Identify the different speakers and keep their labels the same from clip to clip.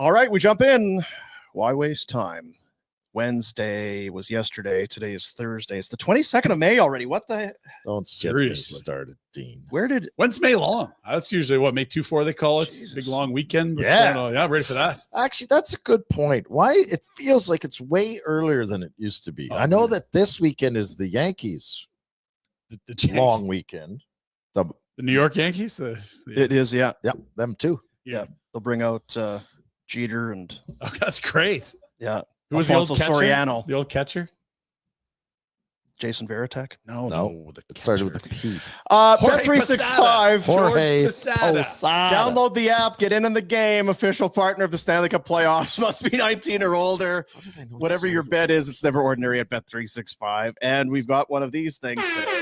Speaker 1: All right, we jump in. Why waste time? Wednesday was yesterday. Today is Thursday. It's the 22nd of May already. What the?
Speaker 2: Don't
Speaker 3: Seriously.
Speaker 2: get me started, Dean.
Speaker 3: When's May long? That's usually what, May 2-4 they call it.
Speaker 1: Jesus.
Speaker 3: Big long weekend.
Speaker 2: Yeah.
Speaker 3: I'm ready for that.
Speaker 2: Actually, that's a good point. Why it feels like it's way earlier than it used to be.
Speaker 3: Oh,
Speaker 2: I know
Speaker 3: yeah.
Speaker 2: that this weekend is the Yankees
Speaker 3: The
Speaker 2: long weekend.
Speaker 3: The New York Yankees?
Speaker 1: It is, yeah.
Speaker 2: Yeah, them too.
Speaker 1: Yeah. They'll bring out Jeter and
Speaker 3: Oh, that's great.
Speaker 1: yeah.
Speaker 3: Who was the old
Speaker 1: Alfonso
Speaker 3: catcher?
Speaker 1: Soriano.
Speaker 3: The old catcher?
Speaker 1: Jason Veritek.
Speaker 3: No.
Speaker 2: It started with a P.
Speaker 1: Bet365.
Speaker 2: Jorge
Speaker 3: Posada.
Speaker 2: Posada.
Speaker 1: Download the app. Get in the game. Official partner of the Stanley Cup playoffs. Must be 19 or older.
Speaker 2: How did I know
Speaker 1: Whatever your bet is, it's never ordinary at Bet365. And we've got one of these things today.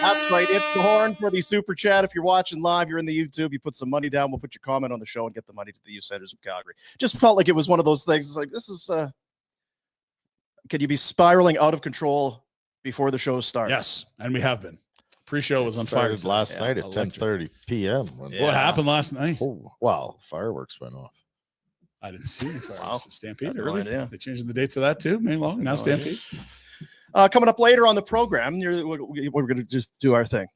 Speaker 1: That's right. It's the horn for the super chat. If you're watching live, you're in the YouTube, you put some money down. We'll put your comment on the show and get the money to the Youth Centers of Calgary. Just felt like it was one of those things. It's like, this is, could you be spiraling out of control before the show starts?
Speaker 3: Yes, and we have been. Pre-show was on fire
Speaker 2: Started last night at
Speaker 3: Electric.
Speaker 2: 10:30 p.m.
Speaker 1: Yeah.
Speaker 3: What happened last night?
Speaker 2: Oh, well, fireworks went off.
Speaker 3: I didn't see any fires.
Speaker 1: Wow.
Speaker 3: Stampede,
Speaker 1: Had no
Speaker 3: early.
Speaker 1: idea.
Speaker 3: They changing the dates of that too. May long now.
Speaker 1: No
Speaker 3: Stampede.
Speaker 1: Coming up later on the program, we're going to just do our thing.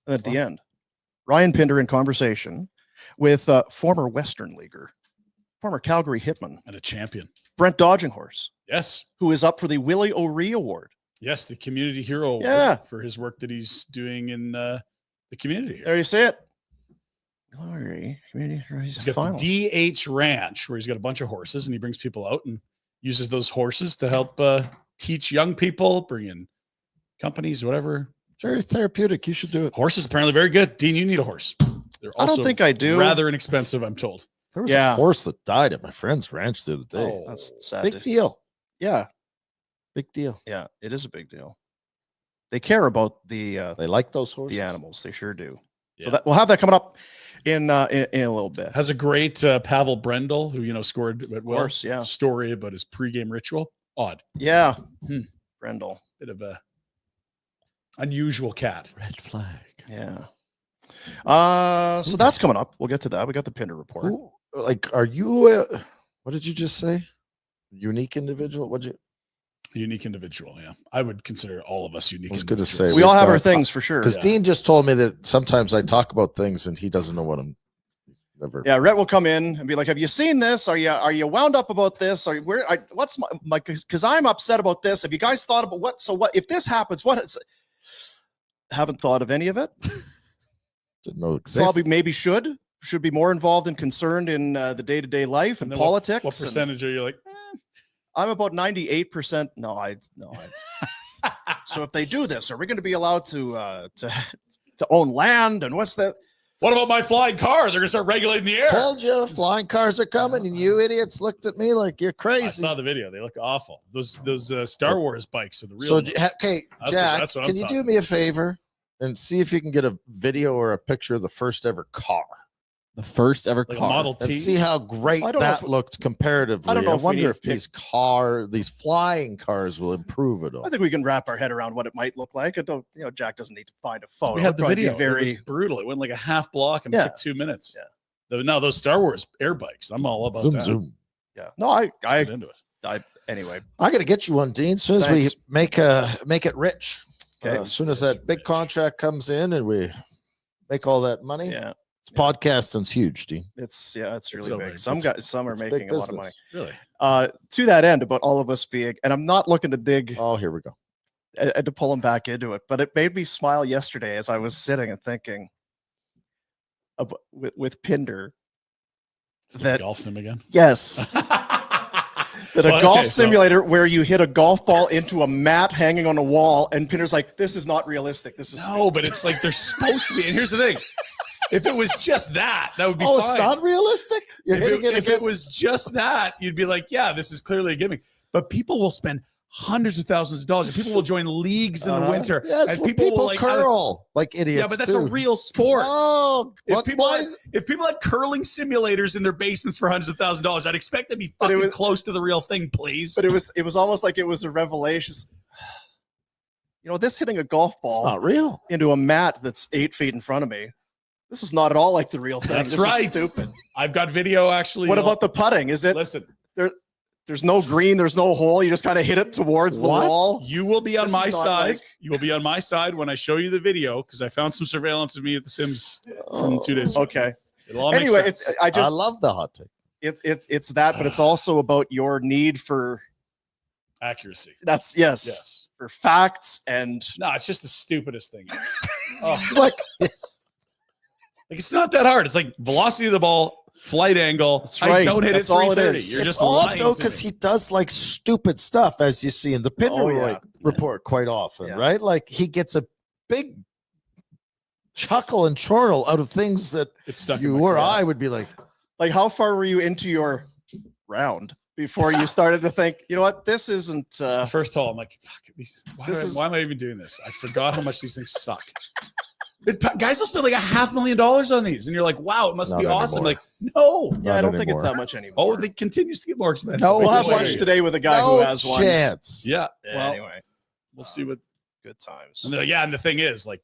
Speaker 1: And at the end, Ryan Pinder in conversation with former Western Leaguer, former Calgary Hitman,
Speaker 3: And a champion.
Speaker 1: Brent Dodginghorse,
Speaker 3: Yes.
Speaker 1: who is up for the Willie O'Ree Award.
Speaker 3: Yes, the community hero award
Speaker 1: Yeah.
Speaker 3: for his work that he's doing in the community here.
Speaker 1: There you see it. Glory.
Speaker 3: He's got the DH Ranch where he's got a bunch of horses and he brings people out and uses those horses to help teach young people, bring in companies, whatever.
Speaker 2: Very therapeutic. You should do it.
Speaker 3: Horses apparently very good. Dean, you need a horse. They're
Speaker 1: I
Speaker 3: also
Speaker 1: don't think I do.
Speaker 3: rather inexpensive, I'm told.
Speaker 2: There was
Speaker 1: Yeah.
Speaker 2: a horse that died at my friend's ranch the other day.
Speaker 3: Oh,
Speaker 1: That's sad.
Speaker 2: Big deal.
Speaker 1: Yeah.
Speaker 2: Big deal.
Speaker 1: Yeah. It is a big deal. They care about the
Speaker 2: They like those horses.
Speaker 1: the animals. They sure do.
Speaker 3: Yeah.
Speaker 1: So that we'll have that coming up in a little bit.
Speaker 3: Has a great Pavel Brendel, who scored at will,
Speaker 1: course, yeah.
Speaker 3: story about his pregame ritual. Odd,
Speaker 1: Yeah.
Speaker 3: Hmm.
Speaker 1: Brendel.
Speaker 3: bit of a unusual cat.
Speaker 2: Red flag.
Speaker 1: Yeah. So that's coming up. We'll get to that. We got the Pinder Report.
Speaker 2: Who, are you? What did you just say? Unique individual? What'd you?
Speaker 3: A unique individual, yeah. I would consider all of us unique.
Speaker 2: I was gonna
Speaker 3: individuals.
Speaker 2: say,
Speaker 1: We all have
Speaker 2: got-
Speaker 1: our things for sure.
Speaker 2: Because
Speaker 3: Yeah.
Speaker 2: Dean just told me that sometimes I talk about things and he doesn't know what I'm. Never.
Speaker 1: Yeah, Rhett will come in and be like, "Have you seen this? Are you wound up about this? Are you, what's my because I'm upset about this. Have you guys thought about what? So what if this happens? What? Haven't thought of any of it.
Speaker 2: Didn't know it existed.
Speaker 1: Probably maybe should be more involved and concerned in the day-to-day life and
Speaker 3: then
Speaker 1: politics.
Speaker 3: What
Speaker 1: and
Speaker 3: percentage are you like?
Speaker 1: I'm about 98%. No. So if they do this, are we going to be allowed to own land? And what's that?
Speaker 3: What about my flying car? They're gonna start regulating the air.
Speaker 2: Told you, flying cars are coming, and you idiots looked at me like you're
Speaker 3: I
Speaker 2: crazy.
Speaker 3: saw the video. They look awful. Those Star Wars bikes are the real.
Speaker 2: So,
Speaker 3: ones.
Speaker 2: okay,
Speaker 3: That's
Speaker 2: Jack,
Speaker 3: what I'm
Speaker 2: can you
Speaker 3: talking
Speaker 2: do me a favor and see if you can get a video or a picture of the first ever car
Speaker 4: The first ever
Speaker 3: Like a
Speaker 4: car.
Speaker 3: Model T.
Speaker 2: and see how great
Speaker 1: I don't know
Speaker 2: that
Speaker 1: if-
Speaker 2: looked comparatively?
Speaker 1: I don't know if we
Speaker 2: wonder
Speaker 1: need
Speaker 2: if
Speaker 1: to
Speaker 2: these flying cars will improve it all.
Speaker 1: I think we can wrap our head around what it might look like. I don't, Jack doesn't need to find a photo.
Speaker 3: We had
Speaker 1: It'd
Speaker 3: the
Speaker 1: probably be
Speaker 3: video. It
Speaker 1: Very.
Speaker 3: was brutal. It went like a half block and it
Speaker 1: Yeah.
Speaker 3: took 2 minutes.
Speaker 1: Yeah.
Speaker 3: Now those Star Wars air bikes. I'm all about
Speaker 2: Zoom,
Speaker 3: that.
Speaker 2: zoom.
Speaker 1: Yeah. No, I
Speaker 3: Get into it.
Speaker 1: anyway.
Speaker 2: I got to get you one, Dean. As soon as
Speaker 1: Thanks.
Speaker 2: we make it rich.
Speaker 1: Okay.
Speaker 2: As soon as that big contract comes in and we make all that money,
Speaker 1: Yeah.
Speaker 2: podcasting's huge, Dean.
Speaker 1: It's really
Speaker 3: so
Speaker 1: big.
Speaker 3: big.
Speaker 1: Some are
Speaker 2: it's big
Speaker 1: making a lot of money.
Speaker 2: business.
Speaker 3: Really?
Speaker 1: To that end, about all of us being, and I'm not looking to dig
Speaker 2: Oh, here we go.
Speaker 1: to pull him back into it, but it made me smile yesterday as I was sitting and thinking with Pinder that
Speaker 3: golf sim again.
Speaker 1: yes, that a
Speaker 3: Well,
Speaker 1: golf
Speaker 3: okay, so-
Speaker 1: simulator where you hit a golf ball into a mat hanging on a wall, and Pinder's like, "This is not realistic. This is
Speaker 3: No, but it's like they're supposed to be. And here's the thing: if it was just that would be
Speaker 2: Oh,
Speaker 3: fine.
Speaker 2: it's not realistic? You're
Speaker 3: If
Speaker 2: hitting it
Speaker 3: if it
Speaker 2: against...
Speaker 3: was just that, you'd be like, yeah, this is clearly a gimmick. But people will spend hundreds of thousands of dollars. And people will join leagues in the winter.
Speaker 2: Yes,
Speaker 3: and
Speaker 2: well,
Speaker 3: people will like
Speaker 2: curl like idiots.
Speaker 3: yeah, but that's
Speaker 2: too.
Speaker 3: a real sport.
Speaker 2: Oh,
Speaker 3: If people had curling simulators in their basements for hundreds of thousands of dollars, I'd expect to be
Speaker 1: But it
Speaker 3: fucking
Speaker 1: was-
Speaker 3: close to the real thing, please.
Speaker 1: But it was almost like it was a revelation. This hitting a golf
Speaker 2: it's
Speaker 1: ball
Speaker 2: not real.
Speaker 1: into a mat that's 8 feet in front of me. This is not at all like the real thing.
Speaker 3: That's
Speaker 1: This
Speaker 3: right.
Speaker 1: Is stupid.
Speaker 3: I've got video actually.
Speaker 1: What about the putting? Is it?
Speaker 3: Listen,
Speaker 1: There's no green. There's no hole. You just kind of hit it towards the wall.
Speaker 3: you will be on
Speaker 1: This
Speaker 3: my
Speaker 1: is not
Speaker 3: side.
Speaker 1: like-
Speaker 3: You will be on my side when I show you the video because I found some surveillance of me at the Sims from 2 days ago.
Speaker 1: Okay.
Speaker 3: It'll all make
Speaker 1: Anyway,
Speaker 3: sense.
Speaker 2: I love the hot take.
Speaker 1: it's that, but it's also about your need for
Speaker 3: Accuracy.
Speaker 1: yes for facts and
Speaker 3: No, it's just the stupidest thing. Oh,
Speaker 2: Like,
Speaker 3: like it's not that hard. It's like velocity of the ball, flight angle.
Speaker 1: That's
Speaker 3: I
Speaker 1: right.
Speaker 3: don't hit
Speaker 1: That's
Speaker 3: it
Speaker 1: all it
Speaker 3: 330.
Speaker 1: is.
Speaker 3: You're
Speaker 2: it's
Speaker 3: just
Speaker 2: odd
Speaker 3: lying
Speaker 2: though
Speaker 3: to
Speaker 2: because
Speaker 3: me.
Speaker 2: he does like stupid stuff, as you see in the Pinder
Speaker 1: Oh, yeah.
Speaker 2: report quite often,
Speaker 1: Yeah.
Speaker 2: right? Like he gets a big chuckle and chortle out of things that
Speaker 3: It's stuck. in
Speaker 2: you
Speaker 3: my
Speaker 2: or
Speaker 3: craw.
Speaker 2: I would be like,
Speaker 1: like how far were you into your round before you started to think, you know what, this isn't
Speaker 3: The first hole, I'm like, fuck these. Why am I even doing this? I forgot how much these things suck. Guys will spend like $500,000 on these, and you're like, wow, it must
Speaker 2: Not
Speaker 3: be awesome.
Speaker 2: anymore.
Speaker 3: Like, no.
Speaker 1: yeah, I
Speaker 2: Not
Speaker 1: don't think it's
Speaker 2: anymore.
Speaker 1: that much anymore.
Speaker 3: Oh, it continues to get more expensive.
Speaker 2: No,
Speaker 1: we'll
Speaker 3: I
Speaker 1: have
Speaker 3: can
Speaker 1: lunch
Speaker 3: assure you.
Speaker 1: today with a guy who
Speaker 2: no
Speaker 1: has one.
Speaker 2: chance.
Speaker 3: Yeah.
Speaker 1: Yeah,
Speaker 3: Well,
Speaker 1: anyway,
Speaker 3: we'll see what.
Speaker 1: good times.
Speaker 3: And and the thing is, like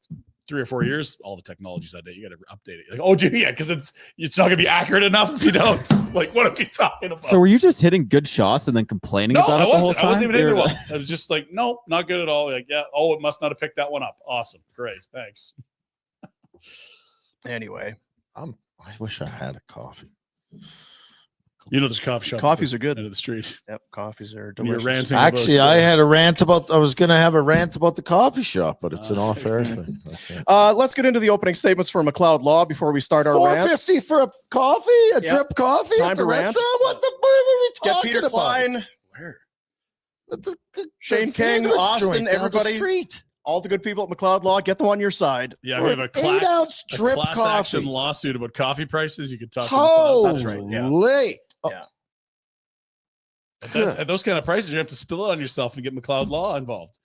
Speaker 3: 3 or 4 years, all the technology's that day. You got to update it. Like, oh, dude, yeah, because it's not gonna be accurate enough if you don't. Like, what are we talking about?
Speaker 4: So were you just hitting good shots and then complaining
Speaker 3: No,
Speaker 4: about
Speaker 3: I
Speaker 4: it the whole
Speaker 3: wasn't.
Speaker 4: time?
Speaker 3: I wasn't even hitting
Speaker 4: You're-
Speaker 3: one. I was just like, no, not good at all. Like, yeah, oh, it must not have picked that one up. Awesome, great, thanks.
Speaker 1: Anyway,
Speaker 2: I wish I had a coffee.
Speaker 3: You know, there's a coffee shop.
Speaker 1: coffees are
Speaker 3: End
Speaker 1: good.
Speaker 3: of the street.
Speaker 1: Yep, coffees are
Speaker 3: You're
Speaker 1: delicious.
Speaker 3: ranting
Speaker 2: Actually,
Speaker 3: about,
Speaker 2: I had a rant about. I was going to have a rant about the coffee shop, but it's an off-air thing. Okay.
Speaker 1: Let's get into the opening statements for McLeod Law before we start our rants.
Speaker 2: $4.50 for a coffee, a
Speaker 1: Yeah.
Speaker 2: drip coffee
Speaker 1: Time
Speaker 2: at
Speaker 1: to
Speaker 2: the
Speaker 1: rant.
Speaker 2: restaurant. What are we
Speaker 1: Get
Speaker 2: talking
Speaker 1: Peter
Speaker 2: about?
Speaker 1: Klein,
Speaker 3: Where?
Speaker 1: Shane King,
Speaker 2: sandwich
Speaker 1: Austin,
Speaker 2: joint down the
Speaker 1: everybody.
Speaker 2: street.
Speaker 1: all the good people at McLeod Law, get them on your side.
Speaker 3: Yeah,
Speaker 2: For
Speaker 3: we have a
Speaker 2: an
Speaker 3: class,
Speaker 2: 8-ounce
Speaker 3: a
Speaker 2: drip
Speaker 3: class
Speaker 2: coffee.
Speaker 3: action lawsuit about coffee prices. You could talk to
Speaker 2: Holy,
Speaker 1: That's right, yeah.
Speaker 2: Oh,
Speaker 3: at those kind of prices, you have to spill it on yourself and get McLeod Law involved.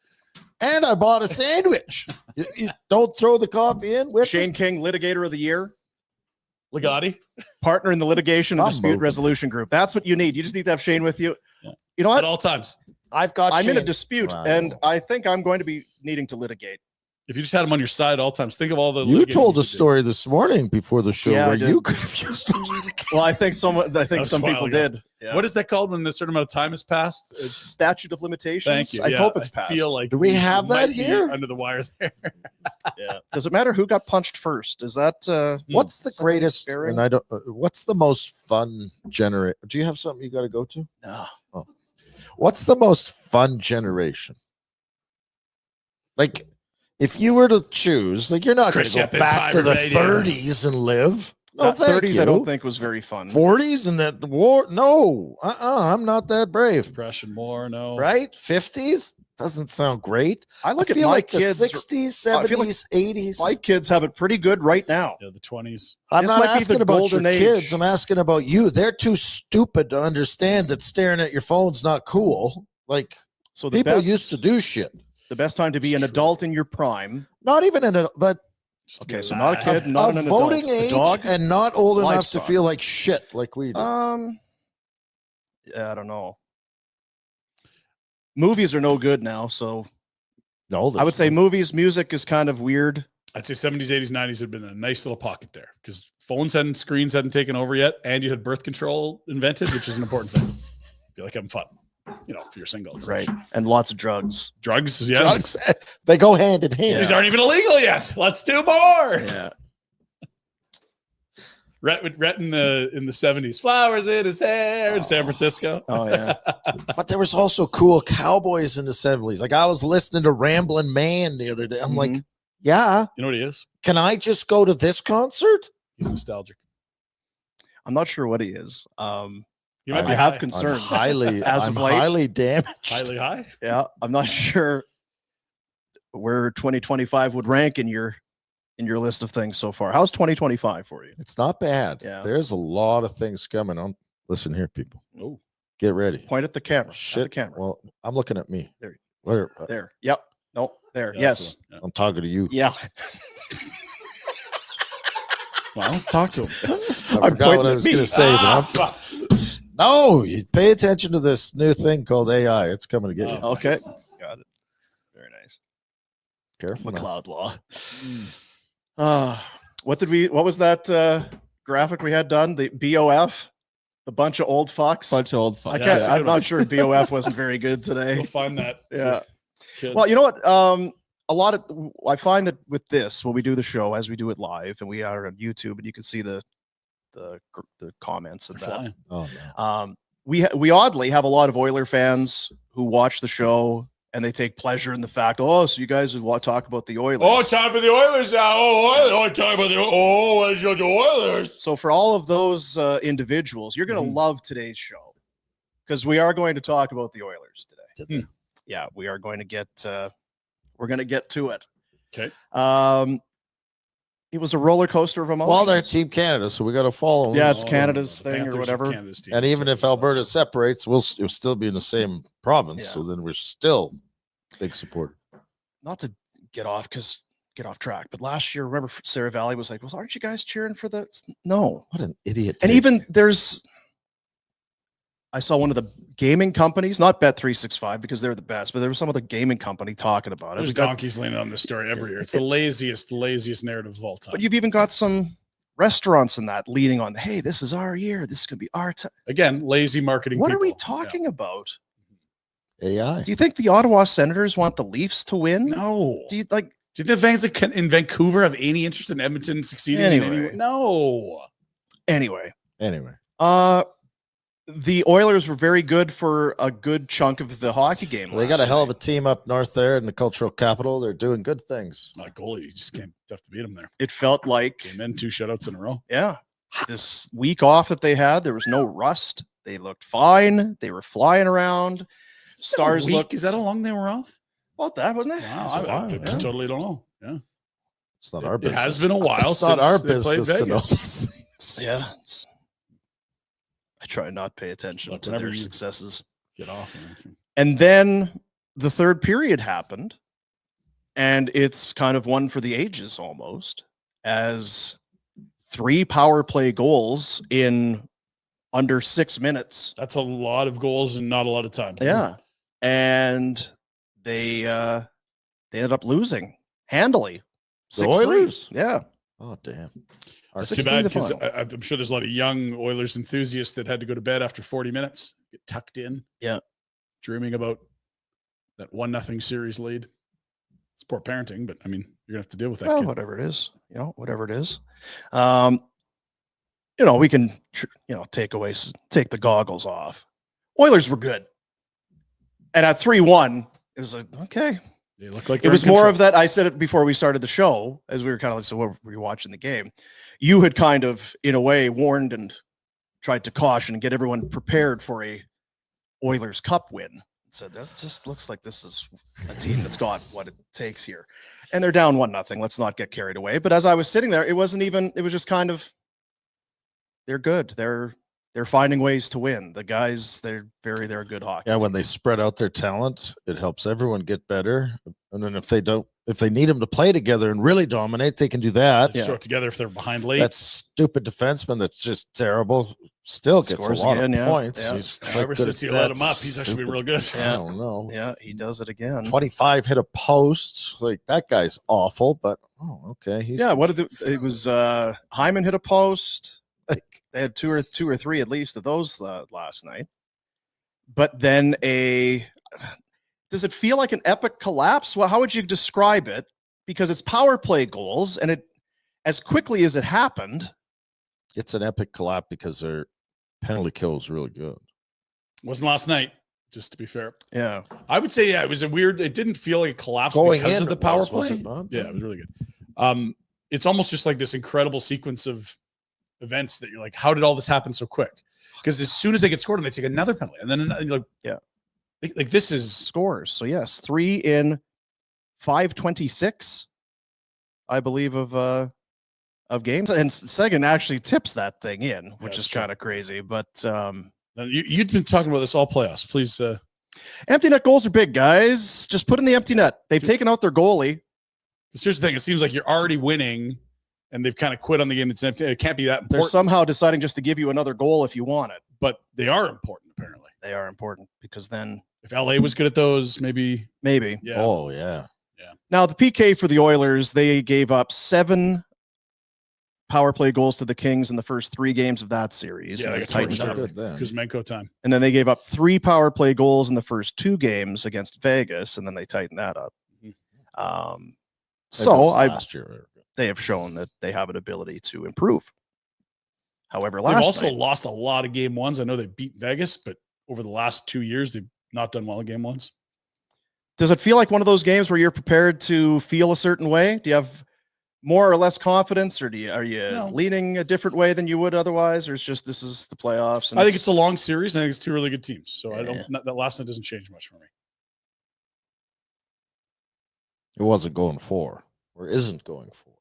Speaker 2: and I bought a sandwich. You don't throw the coffee in with
Speaker 1: Shane King, Litigator of the Year,
Speaker 3: Legati.
Speaker 1: partner in the litigation and
Speaker 2: I'm
Speaker 1: dispute
Speaker 2: moving.
Speaker 1: resolution group. That's what you need. You just need to have Shane with you.
Speaker 3: Yeah.
Speaker 1: You know
Speaker 3: At
Speaker 1: what?
Speaker 3: all times.
Speaker 2: I've got.
Speaker 1: I'm in a
Speaker 2: Shane.
Speaker 1: dispute,
Speaker 2: Wow.
Speaker 1: and I think I'm going to be needing to litigate.
Speaker 3: If you just had him on your side at all times, think of all the.
Speaker 2: You
Speaker 3: litigating
Speaker 2: told a
Speaker 3: could do.
Speaker 2: story this morning before the show
Speaker 1: Yeah, I
Speaker 2: where
Speaker 1: did.
Speaker 2: you could have used it.
Speaker 1: Well, I think some
Speaker 3: was a while
Speaker 1: people
Speaker 3: ago.
Speaker 1: did. Yeah.
Speaker 3: What is that called when a certain amount of time has passed?
Speaker 1: It's statute of limitations?
Speaker 3: Thank you.
Speaker 1: I
Speaker 3: Yeah,
Speaker 1: hope it's passed.
Speaker 3: Feel like
Speaker 2: Do we have
Speaker 3: might
Speaker 2: that
Speaker 3: be
Speaker 2: here?
Speaker 3: under the wire there?
Speaker 1: Yeah. Does it matter who got punched first? Is that
Speaker 2: What's the
Speaker 1: Something
Speaker 2: greatest?
Speaker 1: scary?
Speaker 2: And I don't. What's the most fun generate? Do you have something you got to go to?
Speaker 1: no.
Speaker 2: What's the most fun generation? Like, if you were to choose, like, you're not going
Speaker 3: Chris
Speaker 2: to go
Speaker 3: Shepard,
Speaker 2: back to
Speaker 3: Pirate
Speaker 2: the
Speaker 3: Radio.
Speaker 2: 30s and live. No,
Speaker 1: That
Speaker 2: thank
Speaker 1: 30s
Speaker 2: you.
Speaker 1: I don't think was very fun.
Speaker 2: 40s and that the war. No, I'm not that brave.
Speaker 3: Depression more, no.
Speaker 2: Right? 50s doesn't sound great.
Speaker 1: I look
Speaker 2: I
Speaker 1: at
Speaker 2: feel
Speaker 1: my
Speaker 2: like
Speaker 1: kids.
Speaker 2: the 60s,
Speaker 1: I feel
Speaker 2: 70s, 80s.
Speaker 1: My kids have it pretty good right now.
Speaker 3: Yeah, the 20s.
Speaker 2: I'm
Speaker 1: This
Speaker 2: not
Speaker 1: might be the
Speaker 2: asking about your
Speaker 1: golden age.
Speaker 2: kids. I'm asking about you. They're too stupid to understand that staring at your phone's not cool. Like,
Speaker 1: So the
Speaker 2: people
Speaker 1: best,
Speaker 2: used to do shit.
Speaker 1: the best time to be an
Speaker 2: True.
Speaker 1: adult in your prime.
Speaker 2: Not even in a, but
Speaker 3: Just
Speaker 1: Okay,
Speaker 3: be
Speaker 1: so not a
Speaker 3: alive.
Speaker 1: kid, not
Speaker 2: of
Speaker 1: an adult.
Speaker 2: voting
Speaker 1: A
Speaker 2: age
Speaker 1: dog?
Speaker 2: and not old enough
Speaker 1: Livestock.
Speaker 2: to feel like shit like we do.
Speaker 1: Yeah, I don't know. Movies are no good now, so
Speaker 2: No,
Speaker 1: I would say movies, music is kind of weird.
Speaker 3: I'd say 70s, 80s, 90s had been a nice little pocket there because phones hadn't, screens hadn't taken over yet, and you had birth control invented, which is an important thing. Feel like having fun, you know, if you're single. and such.
Speaker 1: Right. And lots of drugs.
Speaker 3: Drugs, yeah.
Speaker 2: drugs, they go hand in hand.
Speaker 3: These aren't even illegal yet. Let's do more.
Speaker 1: Yeah.
Speaker 3: Rhett in the 70s, flowers in his hair in San Francisco.
Speaker 1: Oh, yeah.
Speaker 2: But there was also cool cowboys in the 70s. Like, I was listening to Ramblin' Man the other day. I'm like, yeah,
Speaker 3: You know what he is?
Speaker 2: can I just go to this concert?
Speaker 3: He's nostalgic.
Speaker 1: I'm not sure what he is.
Speaker 3: He might
Speaker 1: I
Speaker 3: be
Speaker 1: have
Speaker 3: high.
Speaker 1: concerns.
Speaker 2: I'm
Speaker 1: of late.
Speaker 2: highly damaged.
Speaker 3: highly high.
Speaker 1: Yeah, I'm not sure where 2025 would rank in your list of things so far. How's 2025 for you?
Speaker 2: It's not bad.
Speaker 1: Yeah.
Speaker 2: There's a lot of things coming on. Listen here, people.
Speaker 3: Oh,
Speaker 2: Get ready.
Speaker 1: Point at the camera.
Speaker 2: Shit.
Speaker 1: At the camera.
Speaker 2: Well, I'm looking at me.
Speaker 1: There.
Speaker 2: Where?
Speaker 1: There. Yep. No. There.
Speaker 3: yeah,
Speaker 1: yes.
Speaker 3: that's the one.
Speaker 2: I'm talking to you.
Speaker 1: Yeah.
Speaker 3: Yeah. Well, talk to him.
Speaker 2: I forgot what I was going to say. But
Speaker 3: fuck.
Speaker 2: no, you pay attention to this new thing called AI. It's coming to get you.
Speaker 3: Oh.
Speaker 1: Okay. Got it. Very nice.
Speaker 2: Careful. now.
Speaker 1: McLeod Law.
Speaker 3: Mm.
Speaker 1: What was that graphic we had done? The BOF, the bunch of old fucks.
Speaker 4: Bunch of old fucks.
Speaker 1: I
Speaker 3: Yeah,
Speaker 1: can't,
Speaker 3: that's a
Speaker 1: I'm
Speaker 3: good
Speaker 1: not
Speaker 3: one.
Speaker 1: sure BOF wasn't very good today.
Speaker 3: You'll find that.
Speaker 1: Yeah.
Speaker 3: Kid.
Speaker 1: Well, you know what? I find that with this, when we do the show, as we do it live, and we are on YouTube, and you can see the comments and
Speaker 3: They're
Speaker 1: that.
Speaker 3: flying.
Speaker 2: Oh no.
Speaker 1: We oddly have a lot of Oiler fans who watch the show and they take pleasure in the fact, oh, so you guys would talk about the Oilers.
Speaker 3: Oh, time for the Oilers now. Oh, time for the Oilers.
Speaker 1: So for all of those individuals, you're going to love today's show because we are going to talk about the Oilers today. Yeah, we are going to get we're going to get to it.
Speaker 3: Okay.
Speaker 1: It was a roller coaster of emotions.
Speaker 2: Well, they're Team Canada, so we got to follow them.
Speaker 1: Yeah, it's
Speaker 3: Oh,
Speaker 1: Canada's
Speaker 3: the
Speaker 1: thing
Speaker 3: Panthers
Speaker 1: or
Speaker 3: are
Speaker 1: whatever.
Speaker 3: Canada's team.
Speaker 2: And even if Alberta separates, we'll still be in the same province.
Speaker 1: Yeah.
Speaker 2: So then we're still big supporter.
Speaker 1: Not to get off track, but last year, remember Seravalli was like, well, aren't you guys cheering for the no?
Speaker 2: What an idiot.
Speaker 1: And
Speaker 2: take.
Speaker 1: even I saw one of the gaming companies, not Bet365 because they're the best, but there was some other gaming company talking about it.
Speaker 3: There's donkeys leaning on this story every year. It's the laziest narrative of all time.
Speaker 1: But you've even got some restaurants in that leading on, hey, this is our year. This is going to be our time.
Speaker 3: Again, lazy marketing.
Speaker 1: What are we
Speaker 3: people.
Speaker 1: talking about?
Speaker 2: AI.
Speaker 1: Do you think the Ottawa Senators want the Leafs to win?
Speaker 3: No.
Speaker 1: Do you like?
Speaker 3: Do the fans in Vancouver have any interest in Edmonton succeeding in any
Speaker 1: Anyway.
Speaker 3: way? No.
Speaker 1: Anyway,
Speaker 3: The
Speaker 1: Oilers were very good for a good chunk of the hockey game.
Speaker 2: They got a hell of a team up north there in the cultural capital. They're doing good things.
Speaker 3: Not goalie. You just can't have to beat them there.
Speaker 1: It felt like,
Speaker 3: Came in 2 shutouts in a row.
Speaker 1: yeah, this week off that they had, there was no rust. They looked fine. They were flying around. Stars looked.
Speaker 3: Is that how long they were off?
Speaker 1: About that, wasn't it?
Speaker 3: Wow,
Speaker 2: It's a while,
Speaker 3: I just
Speaker 2: yeah.
Speaker 3: totally don't know. Yeah,
Speaker 2: It's not our
Speaker 3: it
Speaker 2: business.
Speaker 3: has been a while.
Speaker 2: It's not our
Speaker 3: since they played
Speaker 2: business to know
Speaker 3: Vegas.
Speaker 2: these things.
Speaker 1: Yeah. I try not to pay attention
Speaker 3: Look,
Speaker 1: to
Speaker 3: whenever
Speaker 1: their
Speaker 3: you-
Speaker 1: successes.
Speaker 3: Get off. and everything.
Speaker 1: And then the third period happened, and it's kind of one for the ages almost, as 3 power play goals in under 6 minutes.
Speaker 3: That's a lot of goals and not a lot of time.
Speaker 1: Yeah. And they ended up losing handily.
Speaker 2: The
Speaker 1: 6-3.
Speaker 2: Oilers?
Speaker 1: Yeah.
Speaker 2: Oh, damn.
Speaker 3: It's
Speaker 1: 6-3
Speaker 3: too bad
Speaker 1: the
Speaker 3: because
Speaker 1: final.
Speaker 3: I'm sure there's a lot of young Oilers enthusiasts that had to go to bed after 40 minutes, get tucked in.
Speaker 1: Yeah.
Speaker 3: Dreaming about that 1-0 series lead. It's poor parenting, but I mean, you're gonna have to deal with that.
Speaker 1: Well,
Speaker 3: kid.
Speaker 1: whatever it is, whatever it is. We can, take the goggles off. Oilers were good. And at 3-1, it was like, okay.
Speaker 3: They look like
Speaker 1: It was more of that. I said it before we started the show, as we were kind of like, so what were you watching the game? You had kind of, in a way, warned and tried to caution and get everyone prepared for a Oilers Cup win. Said that just looks like this is a team that's got what it takes here. And they're down 1-0. Let's not get carried away. But as I was sitting there, it was just kind of, they're good. They're finding ways to win. The guys, they're a good hockey.
Speaker 2: Yeah,
Speaker 1: team.
Speaker 2: when they spread out their talent, it helps everyone get better. And then if they need them to play together and really dominate, they can do that.
Speaker 3: throw it together if they're behind late.
Speaker 2: That stupid defenseman that's just terrible still gets
Speaker 1: Scores
Speaker 2: a lot
Speaker 1: again,
Speaker 2: of
Speaker 1: yeah.
Speaker 2: points.
Speaker 1: Yeah.
Speaker 2: He's quite
Speaker 3: Ever
Speaker 2: good
Speaker 3: since
Speaker 2: at
Speaker 3: you let
Speaker 2: that
Speaker 3: him up, he's actually been real good.
Speaker 2: I don't know.
Speaker 1: Yeah, he does it again.
Speaker 2: 25 hit a post. Like that guy's awful, but okay.
Speaker 1: It was Hyman hit a post. Like they had two or three at least of those last night. But then does it feel like an epic collapse? Well, how would you describe it? Because it's power play goals, and it as quickly as it happened.
Speaker 2: It's an epic collapse because their penalty kill is really good.
Speaker 3: Wasn't last night, just to be fair.
Speaker 1: Yeah,
Speaker 3: I would say, it was it didn't feel like a collapse
Speaker 2: Going
Speaker 3: because
Speaker 2: in
Speaker 3: of the
Speaker 2: it
Speaker 3: power
Speaker 2: was
Speaker 3: play.
Speaker 2: it not?
Speaker 3: Yeah, it was really good. It's almost just like this incredible sequence of events that you're like, how did all this happen so quick? Because as soon as they get scored, and they take another penalty, and then you're like,
Speaker 1: yeah,
Speaker 3: like this is
Speaker 1: scores. So yes, 3 in 526, I believe, of games, and Seguin actually tips that thing in, which
Speaker 3: that's
Speaker 1: is
Speaker 3: true.
Speaker 1: kind of crazy. But
Speaker 3: you've been talking about this all playoffs. Please,
Speaker 1: empty net goals are big, guys. Just put in the empty net. They've taken out their goalie.
Speaker 3: because here's the thing: it seems like you're already winning, and they've kind of quit on the game that's empty. It can't be that
Speaker 1: They're
Speaker 3: important.
Speaker 1: somehow deciding just to give you another goal if you want it.
Speaker 3: But they are important, apparently.
Speaker 1: They are important because then
Speaker 3: If LA was good at those, maybe.
Speaker 1: maybe.
Speaker 3: Yeah.
Speaker 2: Oh, yeah.
Speaker 1: Now the PK for the Oilers, they gave up 7 power play goals to the Kings in the first 3 games of that series.
Speaker 3: Yeah,
Speaker 1: and
Speaker 3: they
Speaker 1: they
Speaker 3: got
Speaker 1: tightened
Speaker 3: torched
Speaker 1: up.
Speaker 2: Good then.
Speaker 3: Kuzmenko time.
Speaker 1: And then they gave up 3 power play goals in the first 2 games against Vegas, and then they tightened that up.
Speaker 3: Mhm.
Speaker 2: Maybe it
Speaker 1: So
Speaker 2: was last year.
Speaker 1: they have shown that they have an ability to improve. However,
Speaker 3: They've
Speaker 1: last
Speaker 3: also
Speaker 1: night,
Speaker 3: lost a lot of game ones. I know they beat Vegas, but over the last 2 years, they've not done well in game ones.
Speaker 1: does it feel like one of those games where you're prepared to feel a certain way? Do you have more or less confidence, or are you
Speaker 3: No.
Speaker 1: leaning a different way than you would otherwise, or it's just this is the playoffs? And
Speaker 3: I think it's a long series. And I think it's 2 really good teams. So I
Speaker 1: Yeah.
Speaker 3: don't. That last night doesn't change much for me.
Speaker 2: It wasn't going 4 or isn't going 4.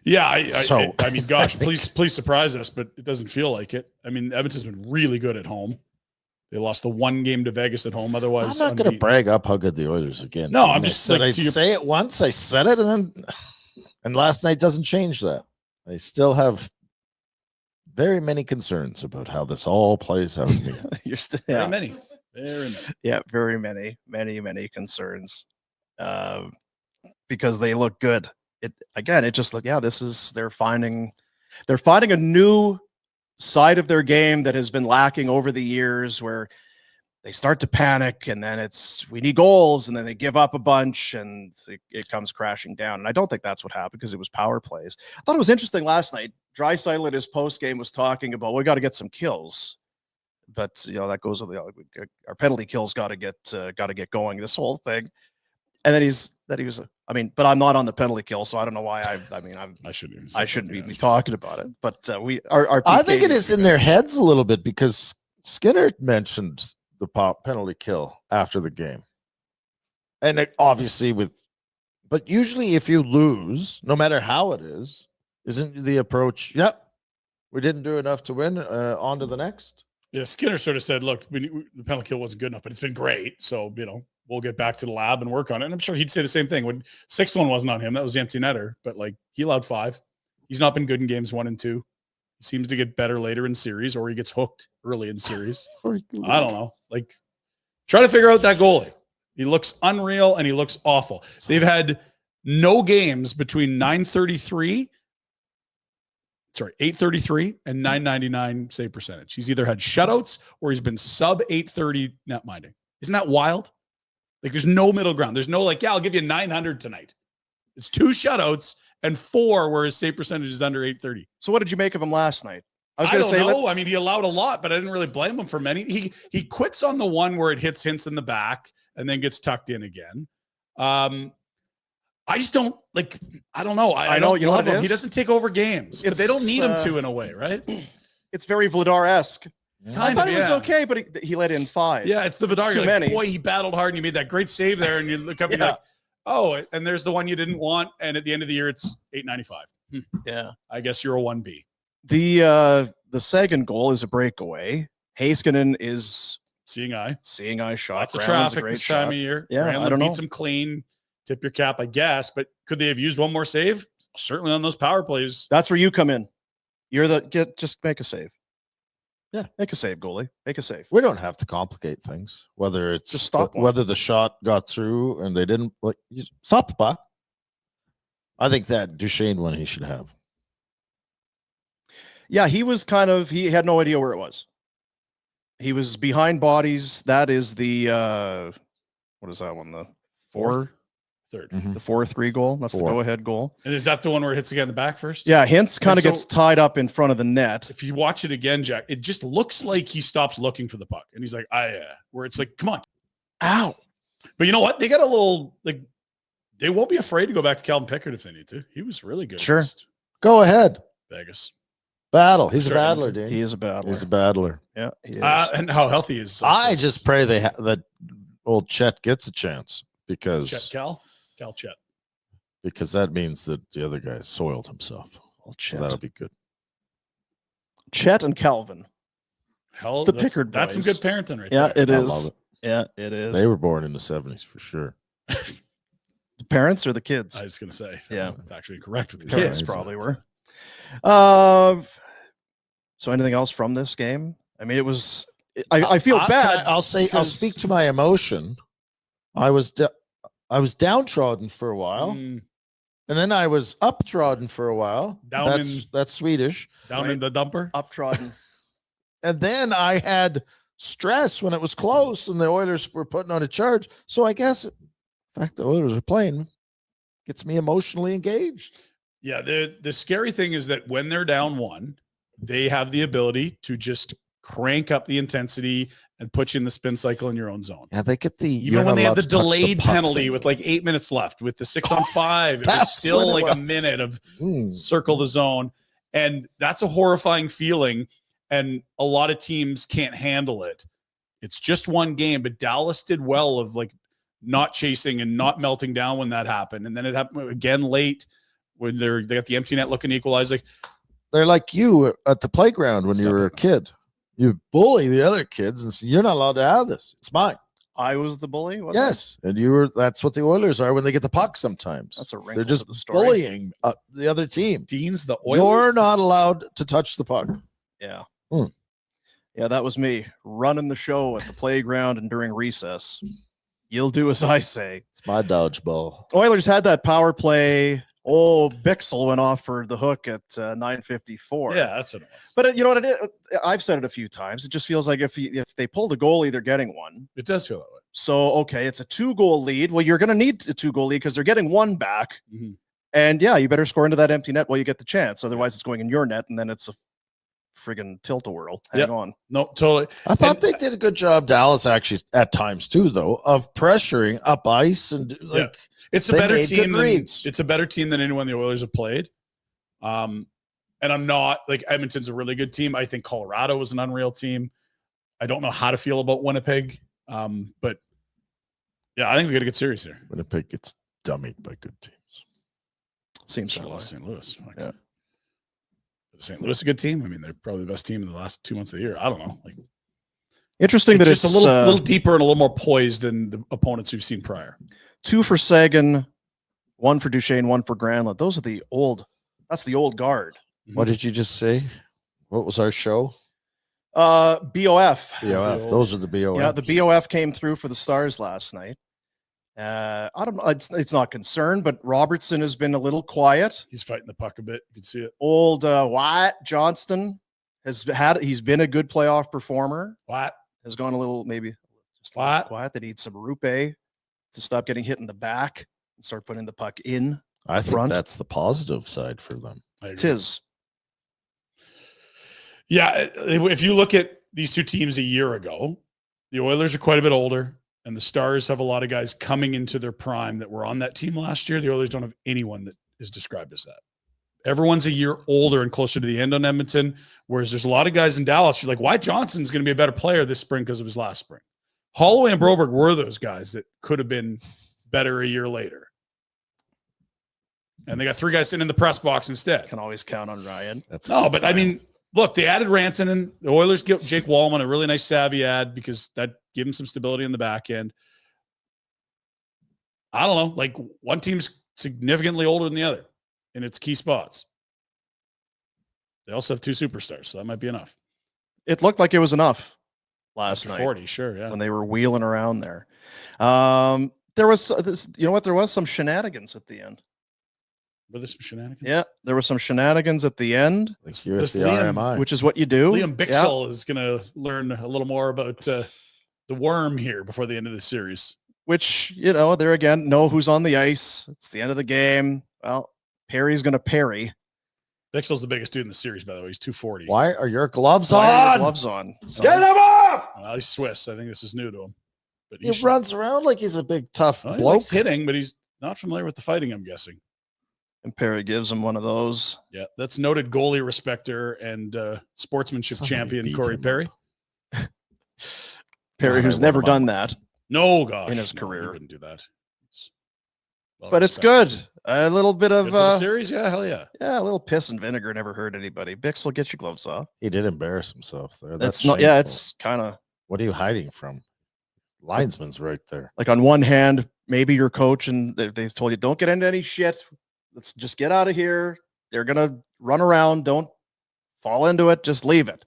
Speaker 3: Yeah,
Speaker 2: So,
Speaker 3: I mean, gosh,
Speaker 2: I think-
Speaker 3: please surprise us, but it doesn't feel like it. I mean, Edmonton's been really good at home. They lost the 1 game to Vegas at home. Otherwise,
Speaker 2: I'm not going to
Speaker 3: unbeaten.
Speaker 2: brag up how good the Oilers again.
Speaker 3: No,
Speaker 2: I
Speaker 3: I'm
Speaker 2: mean,
Speaker 3: just
Speaker 2: I said
Speaker 3: like,
Speaker 2: I'd
Speaker 3: to your-
Speaker 2: say it once. I said it, and last night doesn't change that. I still have very many concerns about how this all plays out.
Speaker 1: you're still
Speaker 3: Very many. Very many.
Speaker 1: yeah, very many concerns, because they look good. It just look they're finding a new side of their game that has been lacking over the years, where they start to panic and then we need goals, and then they give up a bunch and it comes crashing down. And I don't think that's what happened, because it was power plays. I thought it was interesting last night. Draisaitl at his post game was talking about, we got to get some kills, but that goes with our penalty kills got to get going, this whole thing. And then he was, but I'm not on the penalty kill, so I don't know why
Speaker 3: I shouldn't even.
Speaker 1: I shouldn't be talking about it. But our
Speaker 2: I
Speaker 1: PK
Speaker 2: think it
Speaker 1: needs
Speaker 2: is
Speaker 1: to be
Speaker 2: in their heads a little bit, because Skinner mentioned the penalty kill after the game, and obviously but usually if you lose, no matter how it is, isn't the approach? Yep, we didn't do enough to win. On to the next.
Speaker 3: Yeah, Skinner sort of said, "Look, the penalty kill wasn't good enough, but it's been great. So we'll get back to the lab and work on it." And I'm sure he'd say the same thing. When 6th one wasn't on him, that was the empty netter. But he allowed 5. He's not been good in games 1 and 2. He seems to get better later in series, or he gets hooked early in series. I don't know. Try to figure out that goalie. He looks unreal and he looks awful. They've had no games between 833 and 999 save percentage. He's either had shutouts or he's been sub 830 net minding. Isn't that wild? There's no middle ground. There's no I'll give you 900 tonight. It's 2 shutouts and 4 where his save percentage is under 830.
Speaker 1: So what did you make of him last night?
Speaker 3: I don't know. I mean, he allowed a lot, but I didn't really blame him for many. He quits on the one where it hits Hintz in the back and then gets tucked in again. I just don't I don't know. I know,
Speaker 1: you know what
Speaker 3: love
Speaker 1: it
Speaker 3: him.
Speaker 1: is?
Speaker 3: He doesn't take over games, but they don't need him
Speaker 1: It's,
Speaker 3: to in a way, right?
Speaker 1: It's very Vladar-esque. I
Speaker 3: Kind
Speaker 1: thought
Speaker 3: of,
Speaker 1: it was
Speaker 3: yeah.
Speaker 1: okay, but he let in 5.
Speaker 3: Yeah, it's the Vidar.
Speaker 1: It's
Speaker 3: You're
Speaker 1: too many.
Speaker 3: boy, he battled hard and you made that great save there. And you look up and you're
Speaker 1: Yeah.
Speaker 3: like, oh, and there's the one you didn't want. And at the end of the year, it's 895.
Speaker 1: Yeah.
Speaker 3: I guess you're a 1B.
Speaker 1: The second goal is a breakaway. Heiskanen is
Speaker 3: Seeing eye.
Speaker 1: shot.
Speaker 3: Lots of
Speaker 1: Granlund's a
Speaker 3: traffic
Speaker 1: great
Speaker 3: this time
Speaker 1: shot.
Speaker 3: of year.
Speaker 1: Yeah, I
Speaker 3: Granlund
Speaker 1: don't know.
Speaker 3: beats him clean. Tip your cap, I guess. But could they have used one more save? Certainly on those power plays.
Speaker 1: That's where you come in. You're just make a save. Yeah, make a save, goalie. Make a save.
Speaker 2: We don't have to complicate things. Whether it's
Speaker 1: Just stop one.
Speaker 2: whether the shot got through and they didn't, just stop the puck. I think that Duchesne one he should have.
Speaker 1: Yeah, he had no idea where it was. He was behind bodies. That is the what is that one? The
Speaker 3: Third.
Speaker 2: Mhm.
Speaker 1: the 4-3 goal. That's
Speaker 2: 4.
Speaker 1: the go-ahead goal.
Speaker 3: And is that the one where it hits again in the back first?
Speaker 1: Yeah, Hintz kind of
Speaker 3: so-
Speaker 1: gets tied up in front of the net.
Speaker 3: If you watch it again, Jack, it just looks like he stops looking for the puck. And he's like, where it's like, come on.
Speaker 1: Ow.
Speaker 3: But you know what? They got a little, they won't be afraid to go back to Calvin Pickard if they need to. He was really good
Speaker 1: Sure.
Speaker 3: against
Speaker 2: Go ahead.
Speaker 3: Vegas.
Speaker 2: Battle. He's
Speaker 3: Sure,
Speaker 2: a battler,
Speaker 3: Edmonton.
Speaker 2: dude.
Speaker 1: He is a battler.
Speaker 2: He's a battler.
Speaker 1: Yeah, he is.
Speaker 3: And how healthy is
Speaker 2: I just pray that old Chet gets a chance because
Speaker 3: Cal Chet.
Speaker 2: that means that the other guy soiled himself.
Speaker 1: Well,
Speaker 2: So that'll be good.
Speaker 1: Chet and Calvin.
Speaker 3: Hell,
Speaker 1: The
Speaker 3: that's-
Speaker 1: Pickard
Speaker 3: That's some
Speaker 1: boys.
Speaker 3: good parenting right
Speaker 1: Yeah,
Speaker 3: there.
Speaker 1: it
Speaker 2: I
Speaker 1: is.
Speaker 2: love it.
Speaker 1: Yeah, it is.
Speaker 2: They were born in the 70s for sure.
Speaker 1: The parents or the kids?
Speaker 3: I was going to say.
Speaker 1: Yeah.
Speaker 3: I'm actually correct with the
Speaker 1: The
Speaker 3: kids.
Speaker 1: kids probably
Speaker 3: but,
Speaker 1: were. So anything else from this game? I mean, it was. I feel bad.
Speaker 2: I'll
Speaker 1: because-
Speaker 2: speak to my emotion. I was downtrodden for a while. And then I was uptrodden for a while.
Speaker 3: Down
Speaker 2: That's Swedish.
Speaker 3: Down
Speaker 1: Right.
Speaker 3: in the dumper.
Speaker 1: Uptrodden.
Speaker 2: And then I had stress when it was close and the Oilers were putting on a charge. So I guess the fact the Oilers are playing gets me emotionally engaged.
Speaker 3: Yeah, the scary thing is that when they're down one, they have the ability to just crank up the intensity and put you in the spin cycle in your own zone.
Speaker 2: Yeah, they get the
Speaker 3: Even when they had the delayed penalty with like 8 minutes left with the 6-on-5, it was still like a minute of circle the zone. And that's a horrifying feeling. And a lot of teams can't handle it. It's just one game, but Dallas did well of like not chasing and not melting down when that happened. And then it happened again late when they got the empty net looking to equalize. Like,
Speaker 2: they're like you at the playground when you were a kid. You bully the other kids and say, you're not allowed to have this. It's mine.
Speaker 1: I was the bully. Wasn't
Speaker 2: Yes. And you were, that's what the Oilers are when they get the puck sometimes.
Speaker 1: That's a wrinkle.
Speaker 2: They're just
Speaker 1: to the story.
Speaker 2: bullying the other team.
Speaker 3: Dean's the Oilers.
Speaker 2: You're not allowed to touch the puck.
Speaker 1: Yeah.
Speaker 2: Hmm.
Speaker 1: Yeah, that was me running the show at the playground and during recess. You'll do as I say.
Speaker 2: It's my dodgeball.
Speaker 1: Oilers had that power play. Oh, Bixel went off for the hook at 9:54.
Speaker 3: Yeah, that's what it was.
Speaker 1: But you know what it is? I've said it a few times. It just feels like if they pull the goalie, they're getting one.
Speaker 3: It does feel that way.
Speaker 1: So, okay, it's a 2-goal lead. Well, you're going to need a 2-goal lead because they're getting one back.
Speaker 3: Mm-hmm.
Speaker 1: And yeah, you better score into that empty net while you get the chance. Otherwise, it's going in your net, and then it's a friggin' tilt-a-whirl. Hang on.
Speaker 3: No, totally.
Speaker 2: I thought they did a good job, Dallas, actually, at times too, though, of pressuring up ice and like
Speaker 3: it's a
Speaker 2: they
Speaker 3: better
Speaker 2: made
Speaker 3: team.
Speaker 2: good reads.
Speaker 3: It's a better team than anyone the Oilers have played. And I'm not like Edmonton's a really good team. I think Colorado was an unreal team. I don't know how to feel about Winnipeg, but yeah, I think we got a good series here.
Speaker 2: Winnipeg gets dummied by good teams.
Speaker 1: Seems that way.
Speaker 3: St. Louis.
Speaker 1: Yeah.
Speaker 3: Is St. Louis a good team? I mean, they're probably the best team in the last 2 months of the year. I don't know. Like,
Speaker 1: interesting that
Speaker 3: just
Speaker 1: it's
Speaker 3: a little deeper and a little more poised than the opponents we've seen prior.
Speaker 1: 2 for Sagan, 1 for Duchesne, 1 for Granlund. Those are the old. That's the old guard.
Speaker 2: What did you just say? What was our show?
Speaker 1: BOF.
Speaker 2: BOF. Those are the BOF.
Speaker 1: Yeah, the BOF came through for the Stars last night. I don't know. It's not concerned, but Robertson has been a little quiet.
Speaker 3: He's fighting the puck a bit. You can see it.
Speaker 1: Old Wyatt Johnston he's been a good playoff performer.
Speaker 3: What?
Speaker 1: Has gone a little maybe just a little quiet. They need some Rupe to stop getting hit in the back and start putting the puck in.
Speaker 2: I think
Speaker 1: front.
Speaker 2: that's the positive side for them.
Speaker 1: It is.
Speaker 3: Yeah, if you look at these two teams a year ago, the Oilers are quite a bit older, and the Stars have a lot of guys coming into their prime that were on that team last year. The Oilers don't have anyone that is described as that. Everyone's a year older and closer to the end on Edmonton, whereas there's a lot of guys in Dallas. You're like, Wyatt Johnson's going to be a better player this spring because of his last spring. Holloway and Broberg were those guys that could have been better a year later. And they got 3 guys sitting in the press box instead.
Speaker 1: Can always count on Ryan.
Speaker 3: But I mean, look, they added Rantanen. The Oilers give Jake Wallman a really nice savvy ad because that gave him some stability in the back end. I don't know. Like, one team's significantly older than the other in its key spots. They also have 2 superstars, so that might be enough.
Speaker 1: It looked like it was enough last night.
Speaker 3: 40, sure, yeah.
Speaker 1: When they were wheeling around there. There was this, you know what? There was some shenanigans at the end.
Speaker 3: Were there some shenanigans?
Speaker 1: Yeah, there were some shenanigans at the end,
Speaker 2: Like here at the RMI.
Speaker 1: which is what you do.
Speaker 3: Liam Bixel is going to learn a little more about the worm here before the end of the series.
Speaker 1: Which, you know, there again, know who's on the ice. It's the end of the game. Well, Perry's going to parry.
Speaker 3: Bixel's the biggest dude in the series, by the way. He's 240.
Speaker 2: Why are your gloves
Speaker 1: Why are your
Speaker 2: on?
Speaker 1: gloves on.
Speaker 2: Get him off!
Speaker 3: Well, he's Swiss. I think this is new to him. But
Speaker 2: He runs around like he's a big tough
Speaker 3: he
Speaker 2: bloke.
Speaker 3: likes hitting, but he's not familiar with the fighting, I'm guessing.
Speaker 1: And Perry gives him one of those.
Speaker 3: Yeah, that's noted goalie respecter and sportsmanship
Speaker 2: Somebody
Speaker 3: champion
Speaker 2: beat
Speaker 3: Corey
Speaker 2: him
Speaker 3: Perry.
Speaker 1: Perry,
Speaker 2: God,
Speaker 1: who's
Speaker 2: I
Speaker 1: never
Speaker 2: want him
Speaker 1: done that.
Speaker 3: No, gosh.
Speaker 1: In his
Speaker 3: no,
Speaker 1: career.
Speaker 3: He wouldn't do that.
Speaker 1: But it's good. A little bit of
Speaker 3: Good for the series? Yeah, hell yeah.
Speaker 1: Yeah, a little piss and vinegar never hurt anybody. Bixel, get your gloves off.
Speaker 2: He did embarrass himself there.
Speaker 1: That's not. Yeah,
Speaker 2: shameful.
Speaker 1: it's kind of
Speaker 2: What are you hiding from? Linesman's right there.
Speaker 1: like on one hand, maybe your coach and they've told you don't get into any shit. Let's just get out of here. They're gonna run around. Don't fall into it. Just leave it.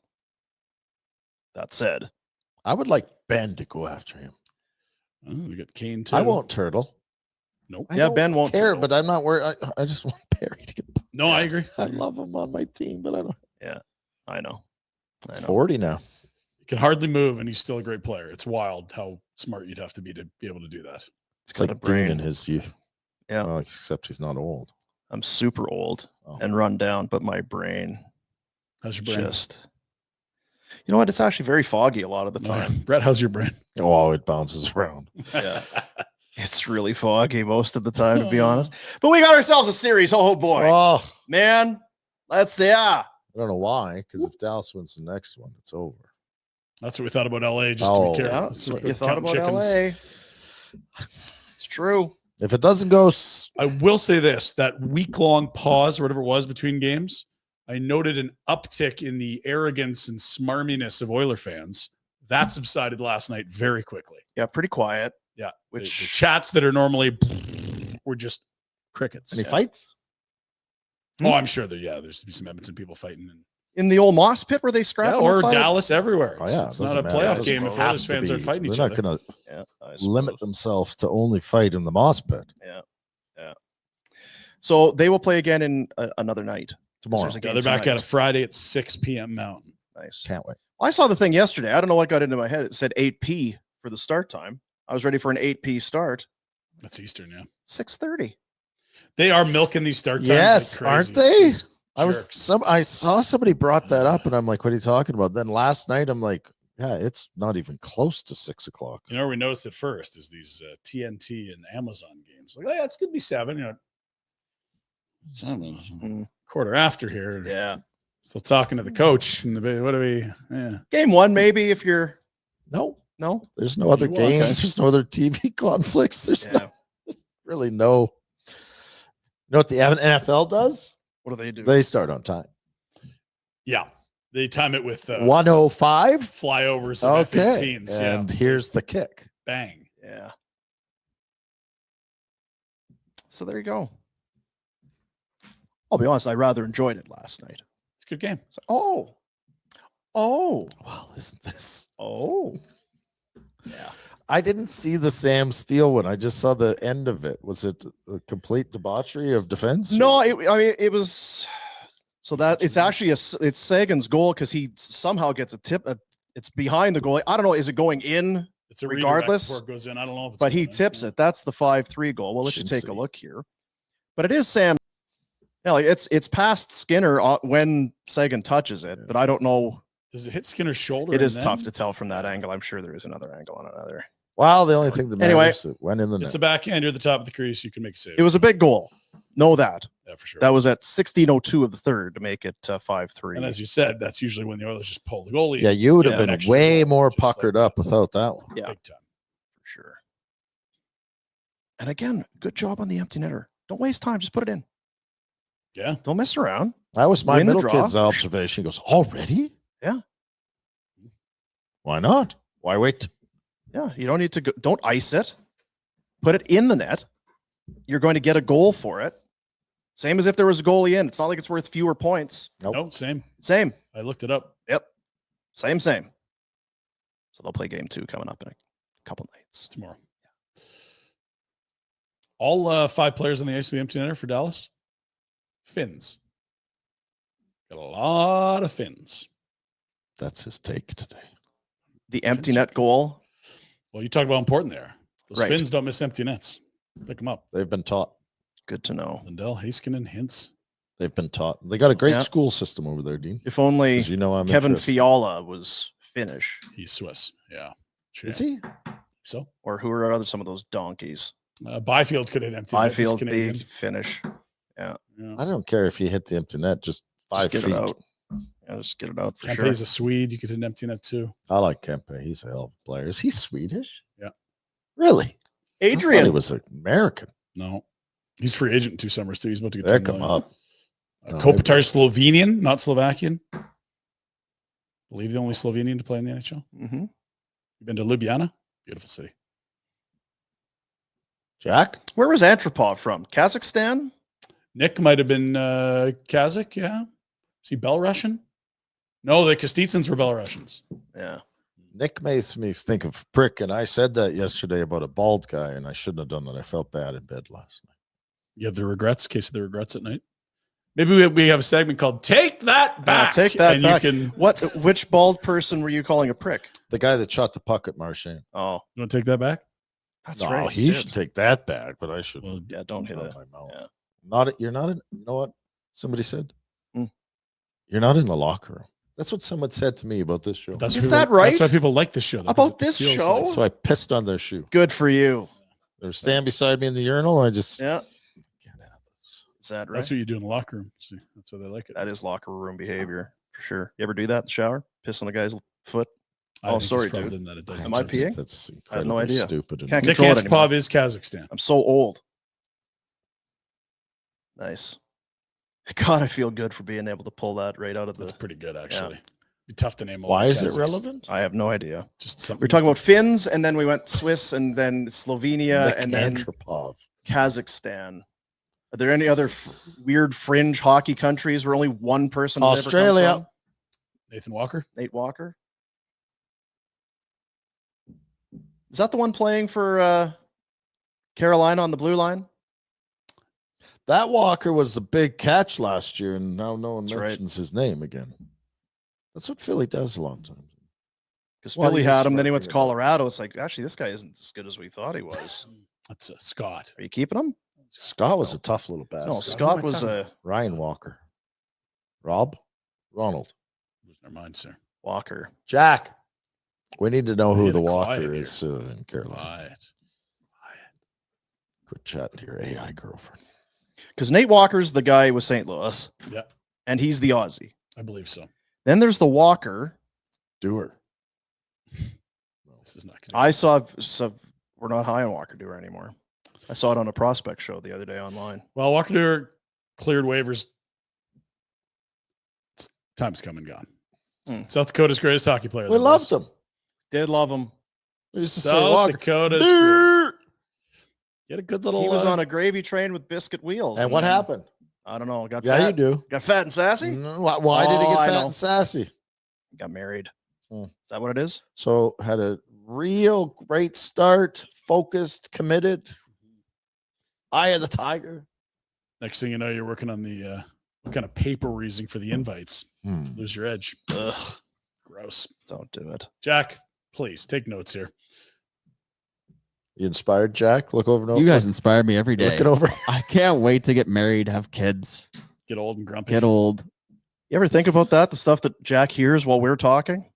Speaker 1: That said,
Speaker 2: I would like Ben to go after him.
Speaker 3: Oh, we got Kane too.
Speaker 2: I won't turtle.
Speaker 3: Nope.
Speaker 2: I
Speaker 1: Yeah,
Speaker 2: don't
Speaker 1: Ben won't
Speaker 2: care,
Speaker 1: too.
Speaker 2: but I'm not worried. I just want Perry to get.
Speaker 3: No, I agree.
Speaker 2: I love him on my team, but I don't.
Speaker 1: I know.
Speaker 2: It's 40 now.
Speaker 3: He can hardly move, and he's still a great player. It's wild how smart you'd have to be able to do that.
Speaker 2: It's
Speaker 1: got a
Speaker 2: like Dean in
Speaker 1: brain.
Speaker 2: his youth.
Speaker 1: Yeah.
Speaker 2: Well, except he's not old.
Speaker 1: I'm super old
Speaker 2: Oh.
Speaker 1: and run down, but my brain
Speaker 3: How's your brain?
Speaker 1: just. You know what? It's actually very foggy a lot of the time.
Speaker 3: Brett, how's your brain?
Speaker 2: Oh, it bounces around.
Speaker 1: Yeah. It's really foggy most of the time, to be honest. But we got ourselves a series. Oh boy,
Speaker 2: Oh,
Speaker 1: man.
Speaker 2: I don't know why, because if Dallas wins the next one, it's over.
Speaker 3: That's what we thought about LA, just to
Speaker 2: Oh.
Speaker 3: be
Speaker 1: Yeah,
Speaker 3: careful.
Speaker 1: that's what you thought about LA. It's true.
Speaker 2: If it doesn't go,
Speaker 3: I will say this, that week-long pause or whatever it was between games, I noted an uptick in the arrogance and smarminess of Oiler fans. That subsided last night very quickly.
Speaker 1: Yeah, pretty quiet.
Speaker 3: Yeah. The
Speaker 1: Which
Speaker 3: chats that are normally were just crickets.
Speaker 2: any fights?
Speaker 3: Oh, I'm sure there's to be some Edmonton people fighting.
Speaker 1: in the old moss pit where they scrap
Speaker 3: Or
Speaker 1: outside?
Speaker 3: Dallas everywhere.
Speaker 2: Oh,
Speaker 3: It's,
Speaker 2: yeah,
Speaker 3: it's
Speaker 2: it
Speaker 3: not a
Speaker 2: doesn't matter.
Speaker 3: playoff
Speaker 2: It doesn't
Speaker 3: game if
Speaker 2: have
Speaker 3: Oilers
Speaker 2: to
Speaker 3: fans
Speaker 2: be.
Speaker 3: aren't fighting each
Speaker 2: They're
Speaker 3: other.
Speaker 2: not going to
Speaker 1: Yeah,
Speaker 2: limit themselves to only fight in the moss pit
Speaker 1: So they will play again in another night.
Speaker 2: tomorrow.
Speaker 1: There's a game
Speaker 3: They're back
Speaker 1: tonight.
Speaker 3: at it Friday at 6 p.m. Mountain.
Speaker 1: Nice.
Speaker 2: Can't wait.
Speaker 1: I saw the thing yesterday. I don't know what got into my head. It said 8p for the start time. I was ready for an 8p start.
Speaker 3: That's Eastern, yeah.
Speaker 1: 6:30.
Speaker 3: They are milking these start times.
Speaker 2: Yes,
Speaker 3: like
Speaker 2: aren't
Speaker 3: crazy.
Speaker 2: they?
Speaker 3: These jerks.
Speaker 2: I saw somebody brought that up, and I'm like, "What are you talking about?" Then last night, I'm like, "Yeah, it's not even close to 6 o'clock."
Speaker 3: You know where we noticed it first is these TNT and Amazon games. Like, oh, yeah, it's gonna be 7. You know, 7 quarter after here.
Speaker 1: Yeah.
Speaker 3: Still talking to the coach. And what do we? Yeah.
Speaker 1: Game 1, maybe if you're
Speaker 2: No,
Speaker 1: no.
Speaker 2: there's no other
Speaker 3: You walk
Speaker 2: games.
Speaker 3: out.
Speaker 2: There's no other TV conflicts. There's
Speaker 1: Yeah.
Speaker 2: really no. You know what the NFL does?
Speaker 1: What do they do?
Speaker 2: They start on time.
Speaker 3: Yeah. They time it with
Speaker 2: 105.
Speaker 3: flyovers of
Speaker 2: Okay,
Speaker 3: F-18s.
Speaker 2: and
Speaker 3: Yeah.
Speaker 2: here's the kick.
Speaker 3: Bang.
Speaker 1: Yeah. So there you go. I'll be honest, I rather enjoyed it last night.
Speaker 3: It's a good game.
Speaker 1: So, oh.
Speaker 2: Well, isn't this?
Speaker 1: Oh. Yeah.
Speaker 2: I didn't see the Sam Steele one. I just saw the end of it. Was it a complete debauchery of defense?
Speaker 1: No, it was. So that it's actually it's Sagan's goal because he somehow gets a tip. It's behind the goalie. I don't know. Is it going in?
Speaker 3: It's a
Speaker 1: Regardless,
Speaker 3: redirect before it goes in. I don't know if it's
Speaker 1: But he
Speaker 3: going in.
Speaker 1: tips it. That's the 5-3 goal. We'll let you take a
Speaker 2: Chintzy.
Speaker 1: look here. But it is Sam. Yeah, like it's past Skinner when Sagan touches it. But I don't know.
Speaker 3: Does it hit Skinner's shoulder?
Speaker 1: It
Speaker 3: and
Speaker 1: is
Speaker 3: then?
Speaker 1: tough to tell from that angle. I'm sure there is another angle on another.
Speaker 2: Well, the only thing that
Speaker 1: Anyway,
Speaker 2: matters it went in the net.
Speaker 3: It's a backhand. You're at the top of the crease. You can make a save.
Speaker 1: It was a big goal. Know that.
Speaker 3: Yeah, for sure.
Speaker 1: That was at 16:02 of the third to make it 5-3.
Speaker 3: And as you said, that's usually when the Oilers just pull the goalie.
Speaker 2: Yeah, you would
Speaker 1: Yeah,
Speaker 2: have
Speaker 3: an
Speaker 2: been
Speaker 3: extra
Speaker 2: way
Speaker 3: goal,
Speaker 2: more
Speaker 3: just like
Speaker 2: puckered
Speaker 3: that.
Speaker 2: up without that one.
Speaker 1: Yeah.
Speaker 3: Big time.
Speaker 1: For sure. And again, good job on the empty netter. Don't waste time. Just put it in.
Speaker 3: Yeah.
Speaker 1: Don't mess around.
Speaker 2: That was my
Speaker 1: Win the
Speaker 2: middle
Speaker 1: draw.
Speaker 2: kid's observation. He goes, already?
Speaker 1: Yeah.
Speaker 2: Why not? Why wait?
Speaker 1: Yeah. You don't need to go. Don't ice it. Put it in the net. You're going to get a goal for it. Same as if there was a goalie in. It's not like it's worth fewer points.
Speaker 2: Nope.
Speaker 3: Nope. Same.
Speaker 1: Same.
Speaker 3: I looked it up
Speaker 1: Yep. Same. So they'll play game 2 coming up in a couple nights.
Speaker 3: tomorrow. All 5 players on the ice of the empty netter for Dallas. Finns. Got a lot of Finns.
Speaker 2: That's his take today.
Speaker 1: The empty net goal.
Speaker 3: Well, you talk about important there. Those
Speaker 1: Right.
Speaker 3: Finns don't miss empty nets. Pick them up.
Speaker 2: They've been taught.
Speaker 1: Good to know.
Speaker 3: Lindell, Heiskanen, Hintz.
Speaker 2: They've been taught. They got a great
Speaker 1: Yeah.
Speaker 2: school system over there, Dean.
Speaker 1: If only
Speaker 2: As you know, I'm
Speaker 1: Kevin
Speaker 2: interested.
Speaker 1: Fiala was Finnish,
Speaker 3: He's Swiss. Yeah.
Speaker 2: Is he?
Speaker 3: So
Speaker 1: or who are other some of those donkeys?
Speaker 3: Byfield could hit empty net. He's
Speaker 1: Byfield,
Speaker 3: Canadian.
Speaker 1: big Finnish.
Speaker 3: Yeah.
Speaker 2: I don't care if you hit the empty net, just 5
Speaker 1: Just
Speaker 2: feet.
Speaker 1: get it out. Yeah, just get it out for
Speaker 3: Kempe's
Speaker 1: sure.
Speaker 3: a Swede. You could hit an empty net too.
Speaker 2: I like Kempe. He's a hell of a player. Is he Swedish?
Speaker 3: Yeah.
Speaker 2: Really? I thought
Speaker 1: Adrian
Speaker 2: he was American.
Speaker 3: No. He's free agent in 2 summers too. He's about to get
Speaker 2: There
Speaker 3: 10
Speaker 2: come
Speaker 3: million.
Speaker 2: up. No,
Speaker 3: Kopitar Slovenian, not Slovakian. I believe the only Slovenian to play in the NHL.
Speaker 1: Mhm.
Speaker 3: You've been to Ljubljana? Beautiful city.
Speaker 2: Jack?
Speaker 1: Where was Antropov from? Kazakhstan?
Speaker 3: Nick might have been Kazakh, yeah. Is he Belarusian? No, the Kostitsins were Belarusians.
Speaker 1: Yeah.
Speaker 2: Nick makes me think of prick, and I said that yesterday about a bald guy, and I shouldn't have done that. I felt bad in bed last night.
Speaker 3: You have the regrets, case of the regrets at night. Maybe we have a segment called "Take That Back."
Speaker 1: Take that
Speaker 3: and
Speaker 1: back.
Speaker 3: You can.
Speaker 1: Which bald person were you calling a prick?
Speaker 2: The guy that shot the puck at Marchand.
Speaker 1: Oh,
Speaker 3: You want to take that back?
Speaker 1: that's
Speaker 2: No,
Speaker 1: right.
Speaker 2: he should take that back, but I should.
Speaker 3: Well,
Speaker 1: Yeah, don't hit
Speaker 2: Not
Speaker 1: it.
Speaker 2: my mouth.
Speaker 1: Yeah.
Speaker 2: You're not in. You know what? Somebody said.
Speaker 1: Hmm.
Speaker 2: You're not in the locker room. That's what someone said to me about this show.
Speaker 3: That's
Speaker 1: Is
Speaker 3: why
Speaker 1: that right?
Speaker 3: That's why people like this show. though,
Speaker 1: About
Speaker 3: 'cause
Speaker 1: this
Speaker 3: it feels
Speaker 1: show?
Speaker 3: like-
Speaker 2: So I pissed on their shoe.
Speaker 1: Good for you.
Speaker 2: They were standing beside me in the urinal. And I just
Speaker 1: Yeah.
Speaker 2: can't have this.
Speaker 1: Is that right?
Speaker 3: That's what you do in the locker room. See, that's why they like it.
Speaker 1: That is locker room behavior for sure. You ever do that in the shower? Piss on a guy's foot?
Speaker 3: I
Speaker 1: Oh,
Speaker 3: think it's
Speaker 1: sorry,
Speaker 3: probably
Speaker 1: dude.
Speaker 3: That it does
Speaker 1: Am I
Speaker 3: exist.
Speaker 1: peeing?
Speaker 2: That's
Speaker 1: I had no
Speaker 2: incredibly
Speaker 1: idea.
Speaker 2: stupid. and
Speaker 1: Can't
Speaker 3: Nick
Speaker 1: control it anymore.
Speaker 3: Antipov is Kazakhstan.
Speaker 1: I'm so old. Nice. God, I feel good for being able to pull that right out of
Speaker 3: That's
Speaker 1: the.
Speaker 3: pretty good, actually. Be tough to name. all
Speaker 2: Why
Speaker 3: the
Speaker 2: is it
Speaker 3: Kazakhs.
Speaker 2: relevant?
Speaker 1: I have no idea.
Speaker 3: Just something.
Speaker 1: We were talking about Finns, and then we went Swiss, and then Slovenia,
Speaker 2: Nick
Speaker 1: and then
Speaker 2: Antipov.
Speaker 1: Kazakhstan. Are there any other weird fringe hockey countries where only one person has ever come
Speaker 2: Australia.
Speaker 1: from?
Speaker 3: Nathan Walker.
Speaker 1: Nate Walker. Is that the one playing for Carolina on the blue line?
Speaker 2: That Walker was a big catch last year, and now no one
Speaker 1: That's right.
Speaker 2: mentions his name again. That's what Philly does a lot of times.
Speaker 1: Because
Speaker 2: Well,
Speaker 1: Philly
Speaker 2: you're
Speaker 1: had him, then he went to
Speaker 2: smirking about it.
Speaker 1: Colorado. It's like, actually, this guy isn't as good as we thought he was.
Speaker 3: That's Scott.
Speaker 1: Are you keeping him?
Speaker 2: Scott was a tough little bastard.
Speaker 1: No, Scott was a
Speaker 2: Ryan Walker. Rob? Ronald.
Speaker 3: Losing their mind, sir.
Speaker 1: Walker.
Speaker 2: Jack. We need to know who
Speaker 3: Get
Speaker 2: the
Speaker 3: quiet
Speaker 2: Walker
Speaker 3: here.
Speaker 2: is in Carolina.
Speaker 3: Quiet.
Speaker 2: Quit chatting to your AI girlfriend.
Speaker 1: Because Nate Walker's the guy with St. Louis,
Speaker 3: Yeah,
Speaker 1: and he's the Aussie.
Speaker 3: I believe so.
Speaker 1: Then there's the Walker.
Speaker 2: Doer.
Speaker 3: This is not gonna
Speaker 1: I saw, we're not high on Walker Doer anymore. I saw it on a prospect show the other day online.
Speaker 3: Well, Walker Doer cleared waivers. Time's come and gone.
Speaker 1: Hmm.
Speaker 3: South Dakota's greatest hockey player.
Speaker 2: We
Speaker 3: there,
Speaker 2: loved
Speaker 3: boys.
Speaker 2: him.
Speaker 1: Did love him.
Speaker 2: We used to say
Speaker 3: South
Speaker 2: Walker.
Speaker 3: Dakota's great.
Speaker 2: Doer.
Speaker 3: Get a good little.
Speaker 1: He was on a gravy train with biscuit wheels.
Speaker 2: And what
Speaker 1: then,
Speaker 2: happened?
Speaker 1: I don't know. Got
Speaker 2: Yeah,
Speaker 1: fat.
Speaker 2: you do.
Speaker 1: Got fat and sassy.
Speaker 2: Why did he
Speaker 1: Oh,
Speaker 2: get
Speaker 1: I
Speaker 2: fat
Speaker 1: know.
Speaker 2: and sassy?
Speaker 1: Got married.
Speaker 2: Hmm.
Speaker 1: Is that what it is?
Speaker 2: So had a real great start, focused, committed. Eye of the tiger.
Speaker 3: Next thing you know, you're working on the what kind of paper we're using for the invites. Lose your edge.
Speaker 1: Ugh.
Speaker 3: Gross.
Speaker 1: Don't do it.
Speaker 3: Jack, please take notes here.
Speaker 2: You inspired, Jack? Look over.
Speaker 4: You guys inspire me every day.
Speaker 2: look it over.
Speaker 4: I can't wait to get married, have kids,
Speaker 3: Get old and grumpy.
Speaker 4: get old.
Speaker 1: You ever think about that? The stuff that Jack hears while we're talking?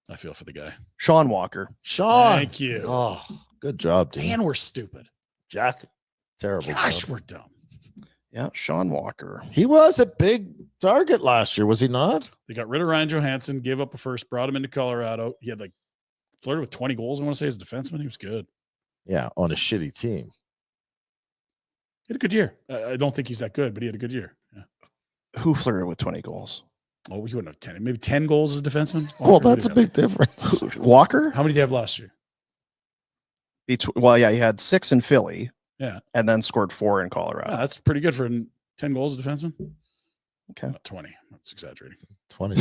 Speaker 3: I feel for the guy.
Speaker 1: Sean Walker.
Speaker 2: Sean.
Speaker 3: Thank you.
Speaker 2: Oh, good job, Dean.
Speaker 3: Man, we're stupid.
Speaker 2: Jack. Terrible.
Speaker 3: Gosh,
Speaker 2: job.
Speaker 3: we're dumb.
Speaker 1: Yeah, Sean Walker.
Speaker 2: He was a big target last year, was he not?
Speaker 3: They got rid of Ryan Johansson, gave up a first, brought him into Colorado. He had flirted with 20 goals, I want to say, as a defenseman. He was good.
Speaker 2: Yeah, on a shitty team.
Speaker 3: He had a good year. I don't think he's that good, but he had a good year. Yeah.
Speaker 1: Who flirted with 20 goals?
Speaker 3: Oh, he wouldn't have 10. Maybe 10 goals as a defenseman.
Speaker 2: Well,
Speaker 3: Walker,
Speaker 2: that's a
Speaker 3: what do you
Speaker 2: big difference.
Speaker 1: Walker?
Speaker 3: have? How many did he have last year?
Speaker 1: Well, yeah, he had 6 in Philly.
Speaker 3: Yeah.
Speaker 1: And then scored 4 in Colorado.
Speaker 3: Ah, that's pretty good for 10 goals as a defenseman.
Speaker 1: Okay.
Speaker 3: Not 20. That's exaggerating.
Speaker 2: 20.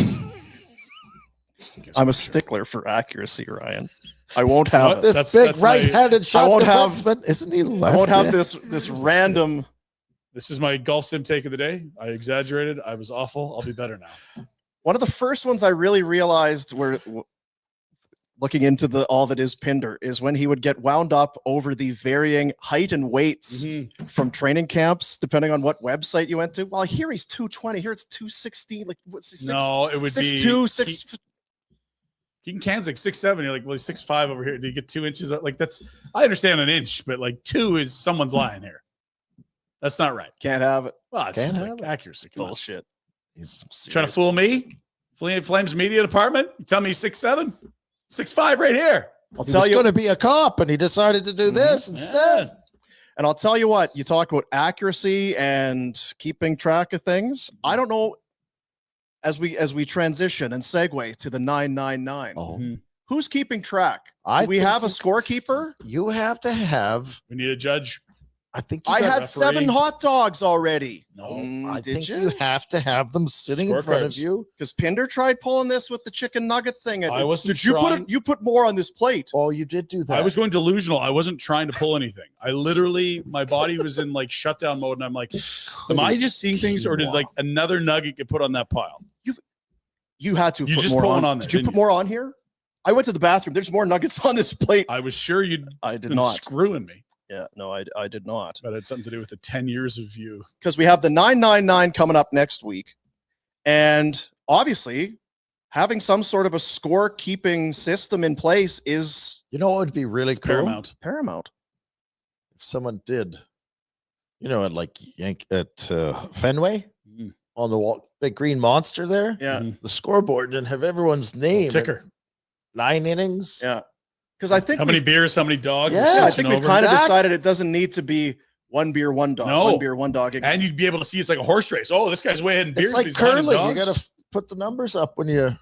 Speaker 1: I'm a stickler for accuracy, Ryan. I won't have
Speaker 3: what?
Speaker 1: it.
Speaker 2: This
Speaker 3: That's
Speaker 2: big
Speaker 3: my-
Speaker 2: right-handed shot
Speaker 1: won't have-
Speaker 2: defenseman. Isn't he
Speaker 1: I
Speaker 2: left?
Speaker 1: won't have this random.
Speaker 3: This is my golf sim take of the day. I exaggerated. I was awful. I'll be better now.
Speaker 1: One of the first ones I really realized were looking into all that is Pinder is when he would get wound up over the varying height and weights from training camps, depending on what website you went to. Well, here he's 220. Here it's 216. Like what's he?
Speaker 3: No, it would be
Speaker 1: 6'2", 6.
Speaker 3: Keaton Kanzik 6'7". You're like, well, he's 6'5" over here. Do you get 2 inches? Like that's, I understand an inch, but like 2 is someone's lying here. That's not right.
Speaker 1: Can't have it.
Speaker 3: Well, it's
Speaker 2: Can't
Speaker 3: just
Speaker 2: have
Speaker 3: like
Speaker 2: it.
Speaker 3: accuracy. Come on.
Speaker 1: Bullshit.
Speaker 2: He's
Speaker 3: Trying to fool me? Flames media department? You tell me he's 6'7", 6'5" right here.
Speaker 1: I'll
Speaker 2: He
Speaker 1: tell
Speaker 2: was
Speaker 1: you.
Speaker 2: going to be a cop, and he decided to do this instead.
Speaker 3: Yeah.
Speaker 1: And I'll tell you what, you talk about accuracy and keeping track of things. I don't know, as we transition and segue to the 999,
Speaker 2: Oh,
Speaker 1: who's keeping track?
Speaker 2: I
Speaker 1: Do we
Speaker 2: think
Speaker 1: have a
Speaker 2: you-
Speaker 1: scorekeeper?
Speaker 2: You have to have
Speaker 3: We need a judge.
Speaker 2: I think
Speaker 1: I
Speaker 2: got
Speaker 1: had
Speaker 3: referee.
Speaker 1: 7 hot dogs already.
Speaker 3: No,
Speaker 2: I
Speaker 1: did
Speaker 2: think you have to have them sitting in front of
Speaker 3: Scorecards.
Speaker 2: you.
Speaker 1: Because Pinder tried pulling this with the chicken nugget thing.
Speaker 3: I wasn't
Speaker 1: Did you
Speaker 3: trying-
Speaker 1: you put more on this plate?
Speaker 2: Oh, you did do that.
Speaker 3: I was going delusional. I wasn't trying to pull anything. I literally, my body was in like shutdown mode, and I'm like, am I just seeing things, or did like another nugget get put on that pile?
Speaker 1: You had to.
Speaker 3: You
Speaker 1: put
Speaker 3: just
Speaker 1: more
Speaker 3: put
Speaker 1: on.
Speaker 3: one on there,
Speaker 1: Did you
Speaker 3: didn't
Speaker 1: put
Speaker 3: you?
Speaker 1: more on here? I went to the bathroom. There's more nuggets on this plate.
Speaker 3: I was sure you'd
Speaker 1: I did
Speaker 3: been
Speaker 1: not.
Speaker 3: screwing me,
Speaker 1: Yeah, no, I did not.
Speaker 3: but it had something to do with the 10 years of you.
Speaker 1: Because we have the 999 coming up next week, and obviously, having some sort of a score-keeping system in place is
Speaker 2: You know what would be really
Speaker 3: It's
Speaker 2: cool?
Speaker 3: paramount.
Speaker 1: paramount.
Speaker 2: If someone did, at like Fenway
Speaker 3: Mm.
Speaker 2: on the wall, big green monster there,
Speaker 1: Yeah,
Speaker 3: Mhm.
Speaker 2: the scoreboard, and have everyone's name.
Speaker 3: Ticker.
Speaker 2: 9 innings.
Speaker 1: yeah. Because I think
Speaker 3: How many beers? How many dogs?
Speaker 2: Yeah,
Speaker 3: are
Speaker 1: I
Speaker 3: switching
Speaker 1: think we've
Speaker 3: over?
Speaker 1: kind of
Speaker 2: Jack.
Speaker 1: decided it doesn't need to be 1 beer, 1 dog.
Speaker 3: No.
Speaker 1: 1 beer, 1 dog.
Speaker 3: And you'd be able to see it's like a horse race. Oh, this guy's way ahead in beers.
Speaker 2: It's
Speaker 3: but
Speaker 2: like
Speaker 3: he's behind in
Speaker 2: curling. You
Speaker 3: dogs.
Speaker 2: got to put the numbers up when you.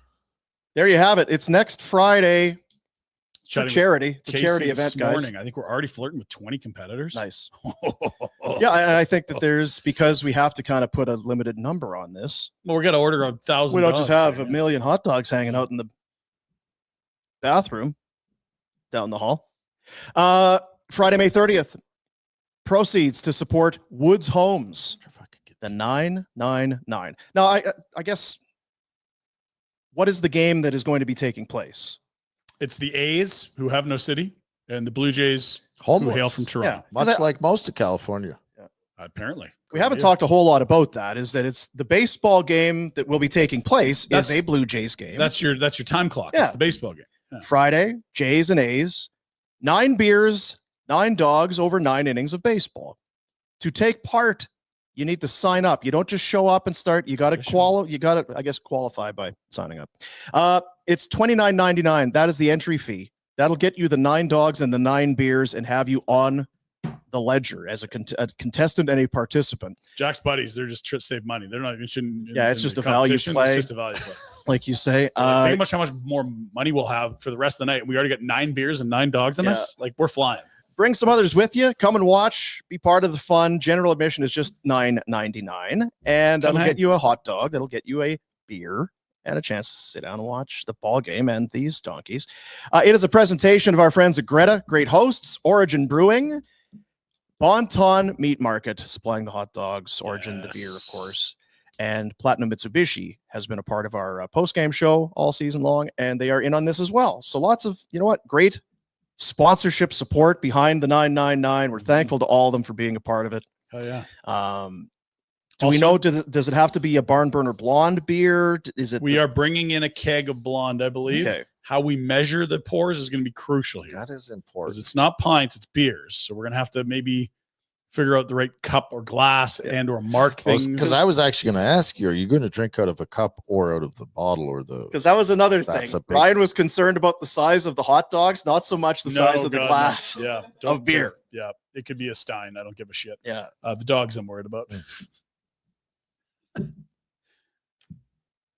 Speaker 1: There you have it. It's next Friday for
Speaker 3: Chatting with
Speaker 1: charity. It's a
Speaker 3: Casey
Speaker 1: charity
Speaker 3: this
Speaker 1: event, guys.
Speaker 3: morning. I think we're already flirting with 20 competitors.
Speaker 1: Nice. Yeah, and I think that there's, because we have to kind of put a limited number on this.
Speaker 3: Well, we're gonna order 1,000.
Speaker 1: We don't just have a
Speaker 3: dogs.
Speaker 1: million hot dogs hanging out in the bathroom down the hall. Friday, May 30th. Proceeds to support Woods Homes. The 999. Now, I guess, what is the game that is going to be taking place?
Speaker 3: It's the A's who have no city, and the Blue Jays who
Speaker 2: Homeless.
Speaker 3: hail from Toronto.
Speaker 1: Yeah.
Speaker 2: Much like most of California.
Speaker 3: Apparently,
Speaker 1: We haven't talked a whole lot about that. Is that it's the baseball game that will be taking place
Speaker 3: That's-
Speaker 1: is a Blue Jays game.
Speaker 3: That's your time clock.
Speaker 1: Yeah.
Speaker 3: It's the baseball game. Yeah.
Speaker 1: Friday, Jays and A's, 9 beers, 9 dogs over 9 innings of baseball. To take part, you need to sign up. You don't just show up and start. You got to qualify by signing up. It's $29.99. That is the entry fee. That'll get you the 9 dogs and the 9 beers and have you on the ledger as a contestant and a participant.
Speaker 3: Jack's buddies, they're just trying to save money. They're not even in,
Speaker 1: Yeah, it's
Speaker 3: in
Speaker 1: just
Speaker 3: the
Speaker 1: a value
Speaker 3: competition.
Speaker 1: play.
Speaker 3: It's just a value play.
Speaker 1: Like you say,
Speaker 3: Think about how much more money we'll have for the rest of the night. We already got 9 beers and 9 dogs on
Speaker 1: Yeah.
Speaker 3: us. Like, we're flying.
Speaker 1: bring some others with you. Come and watch. Be part of the fun. General admission is just $9.99, and that'll
Speaker 4: Come
Speaker 1: get you a hot dog. That'll get you a beer and a chance to sit down and watch the ball game and these donkeys. It is a presentation of our friends at Greta, great hosts, Origin Brewing, Bonton Meat Market, supplying the hot dogs, Origin, the beer, of
Speaker 3: Yes.
Speaker 1: course, and Platinum Mitsubishi has been a part of our post-game show all season long, and they are in on this as well. So lots of, great sponsorship support behind the 999. We're thankful to all of them for being a part of it.
Speaker 3: Oh yeah.
Speaker 1: Do we
Speaker 3: Also-
Speaker 1: know, does it have to be a Barn Burner blonde beer? Is it?
Speaker 3: We are bringing in a keg of blonde, I believe.
Speaker 1: Okay.
Speaker 3: How we measure the pours is going to be crucial here.
Speaker 2: That is
Speaker 3: Because
Speaker 2: important.
Speaker 3: it's not pints, it's beers. So we're going to have to maybe figure out the right cup or glass and or mark things.
Speaker 2: Because I was actually going to ask you, are you going to drink out of a cup or out of the bottle or the?
Speaker 1: Because that was another
Speaker 2: That's
Speaker 1: thing.
Speaker 2: a big-
Speaker 1: Ryan was concerned about the size of the hot dogs, not so much the
Speaker 3: No,
Speaker 1: size of the
Speaker 3: God, no.
Speaker 1: glass.
Speaker 3: Yeah,
Speaker 1: of beer.
Speaker 3: Yeah, it could be a Stein. I don't give a shit.
Speaker 1: Yeah.
Speaker 3: The dogs I'm worried about.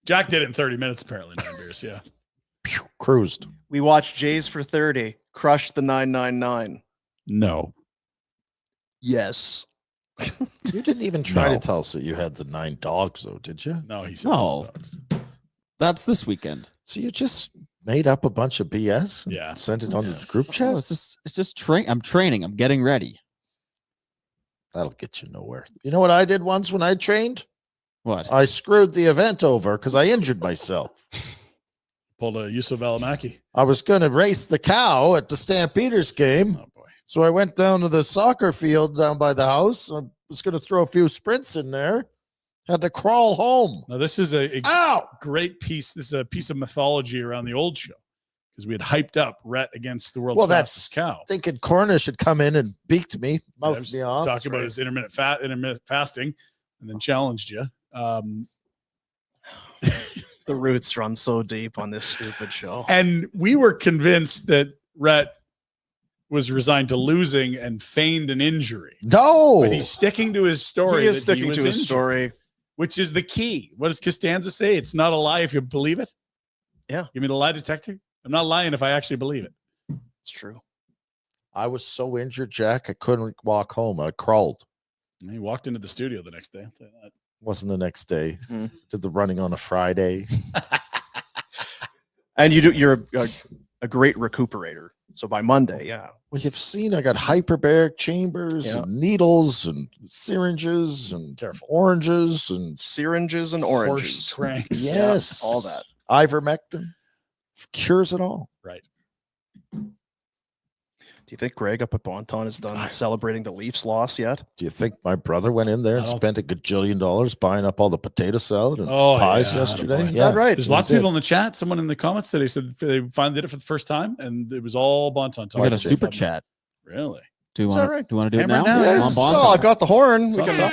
Speaker 3: Jack did it in 30 minutes, apparently. 9 beers. Yeah.
Speaker 2: Cruised.
Speaker 1: We watched Jays for 30, crushed the 999.
Speaker 3: No.
Speaker 1: Yes.
Speaker 2: You didn't even try
Speaker 3: No.
Speaker 2: to tell us that you had the 9 dogs, though, did you?
Speaker 3: No, he said
Speaker 4: No.
Speaker 3: dogs.
Speaker 4: That's this weekend.
Speaker 2: So you just made up a bunch of BS and
Speaker 3: Yeah.
Speaker 2: sent it on
Speaker 3: Yeah.
Speaker 2: the group
Speaker 4: Oh,
Speaker 2: chat?
Speaker 4: it's just train. I'm training. I'm getting ready.
Speaker 2: That'll get you nowhere. You know what I did once when I trained?
Speaker 4: What?
Speaker 2: I screwed the event over because I injured myself.
Speaker 3: Pulled a Yusuf Alamaki.
Speaker 2: I was going to race the cow at the Stampeders game.
Speaker 3: Oh, boy.
Speaker 2: So I went down to the soccer field down by the house. I was going to throw a few sprints in there. Had to crawl home.
Speaker 3: Now, this is a
Speaker 2: Ow!
Speaker 3: great piece. This is a piece of mythology around the old show because we had hyped up Rhett against the world's
Speaker 2: Well, that's-
Speaker 3: fastest cow.
Speaker 2: Thinking Cornish had come in and beaked me,
Speaker 3: Yeah,
Speaker 2: mouthed me off.
Speaker 3: Talk about his intermittent fasting and then challenged you.
Speaker 1: The roots run so deep on this stupid show.
Speaker 3: And we were convinced that Rhett was resigned to losing and feigned an injury.
Speaker 2: No.
Speaker 3: But he's sticking to his story.
Speaker 1: He is
Speaker 3: that
Speaker 1: sticking
Speaker 3: was
Speaker 1: to his
Speaker 3: injured,
Speaker 1: story.
Speaker 3: which is the key. What does Costanza say? It's not a lie if you believe it.
Speaker 1: Yeah.
Speaker 3: Give me the lie detector. I'm not lying if I actually believe it.
Speaker 1: It's true.
Speaker 2: I was so injured, Jack. I couldn't walk home. I crawled.
Speaker 3: And he walked into the studio the next day. I'll tell you that.
Speaker 2: Wasn't the next day.
Speaker 1: Hmm.
Speaker 2: Did the running on a Friday.
Speaker 1: And you're a great recuperator. So by Monday, yeah.
Speaker 2: Well, you've seen I got hyperbaric chambers
Speaker 1: Yeah.
Speaker 2: and needles and syringes and
Speaker 3: Careful.
Speaker 2: oranges and
Speaker 1: Syringes and
Speaker 3: Horse
Speaker 1: oranges.
Speaker 3: cranks.
Speaker 2: yes,
Speaker 1: all that.
Speaker 2: ivermectin cures it all.
Speaker 3: Right.
Speaker 1: Do you think Greg up at Bonton is done celebrating the Leafs loss yet?
Speaker 2: Do you think my brother went in there and
Speaker 3: I don't-
Speaker 2: spent $1 gajillion buying up all the potato salad and
Speaker 3: Oh,
Speaker 2: pies
Speaker 3: yeah,
Speaker 2: yesterday?
Speaker 3: attaboy.
Speaker 1: Is that right?
Speaker 3: There's
Speaker 2: he
Speaker 3: lots of
Speaker 2: did.
Speaker 3: people in the chat. Someone in the comments today said they finally did it for the first time, and it was all Bonton
Speaker 4: We
Speaker 3: talking.
Speaker 4: got a
Speaker 2: Why did
Speaker 4: super
Speaker 2: you-
Speaker 4: chat.
Speaker 3: Really?
Speaker 4: Do you
Speaker 1: Is
Speaker 4: want
Speaker 1: that right?
Speaker 4: to do it
Speaker 3: Hammer
Speaker 4: now?
Speaker 3: it now.
Speaker 2: Yes.
Speaker 4: On
Speaker 1: Oh,
Speaker 4: Bonton?
Speaker 1: I've got the horn.
Speaker 3: It's
Speaker 1: We
Speaker 3: on
Speaker 1: got
Speaker 3: top.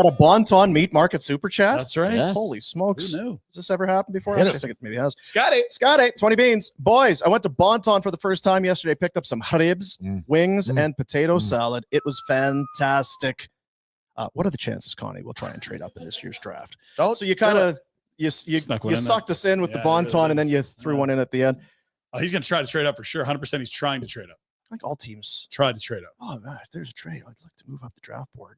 Speaker 1: a Bonton Meat Market Super Chat.
Speaker 3: That's right.
Speaker 4: Yes.
Speaker 1: Holy smokes.
Speaker 3: Who knew?
Speaker 1: Has this ever happened before?
Speaker 2: Hit
Speaker 1: I
Speaker 2: us.
Speaker 1: think it maybe has.
Speaker 3: Scotty.
Speaker 1: Scotty, 20 beans. Boys, I went to Bonton for the first time yesterday. Picked up some ribs, wings,
Speaker 2: Mm.
Speaker 1: and potato
Speaker 2: Mm.
Speaker 1: salad. It was fantastic. What are the chances, Connie? We'll try and trade up in this year's draft.
Speaker 2: Don't
Speaker 1: So you kind of you
Speaker 3: Snuck one
Speaker 1: you
Speaker 3: in there.
Speaker 1: sucked us in with the
Speaker 3: Yeah,
Speaker 1: Bonton,
Speaker 3: really
Speaker 1: and then you threw
Speaker 3: Yeah.
Speaker 1: one in at the end.
Speaker 3: Oh, he's going to try to trade up for sure. 100% he's trying to trade up.
Speaker 1: I think all teams.
Speaker 3: Try to trade up.
Speaker 1: Oh man, if there's a trade, I'd like to move up the draft board.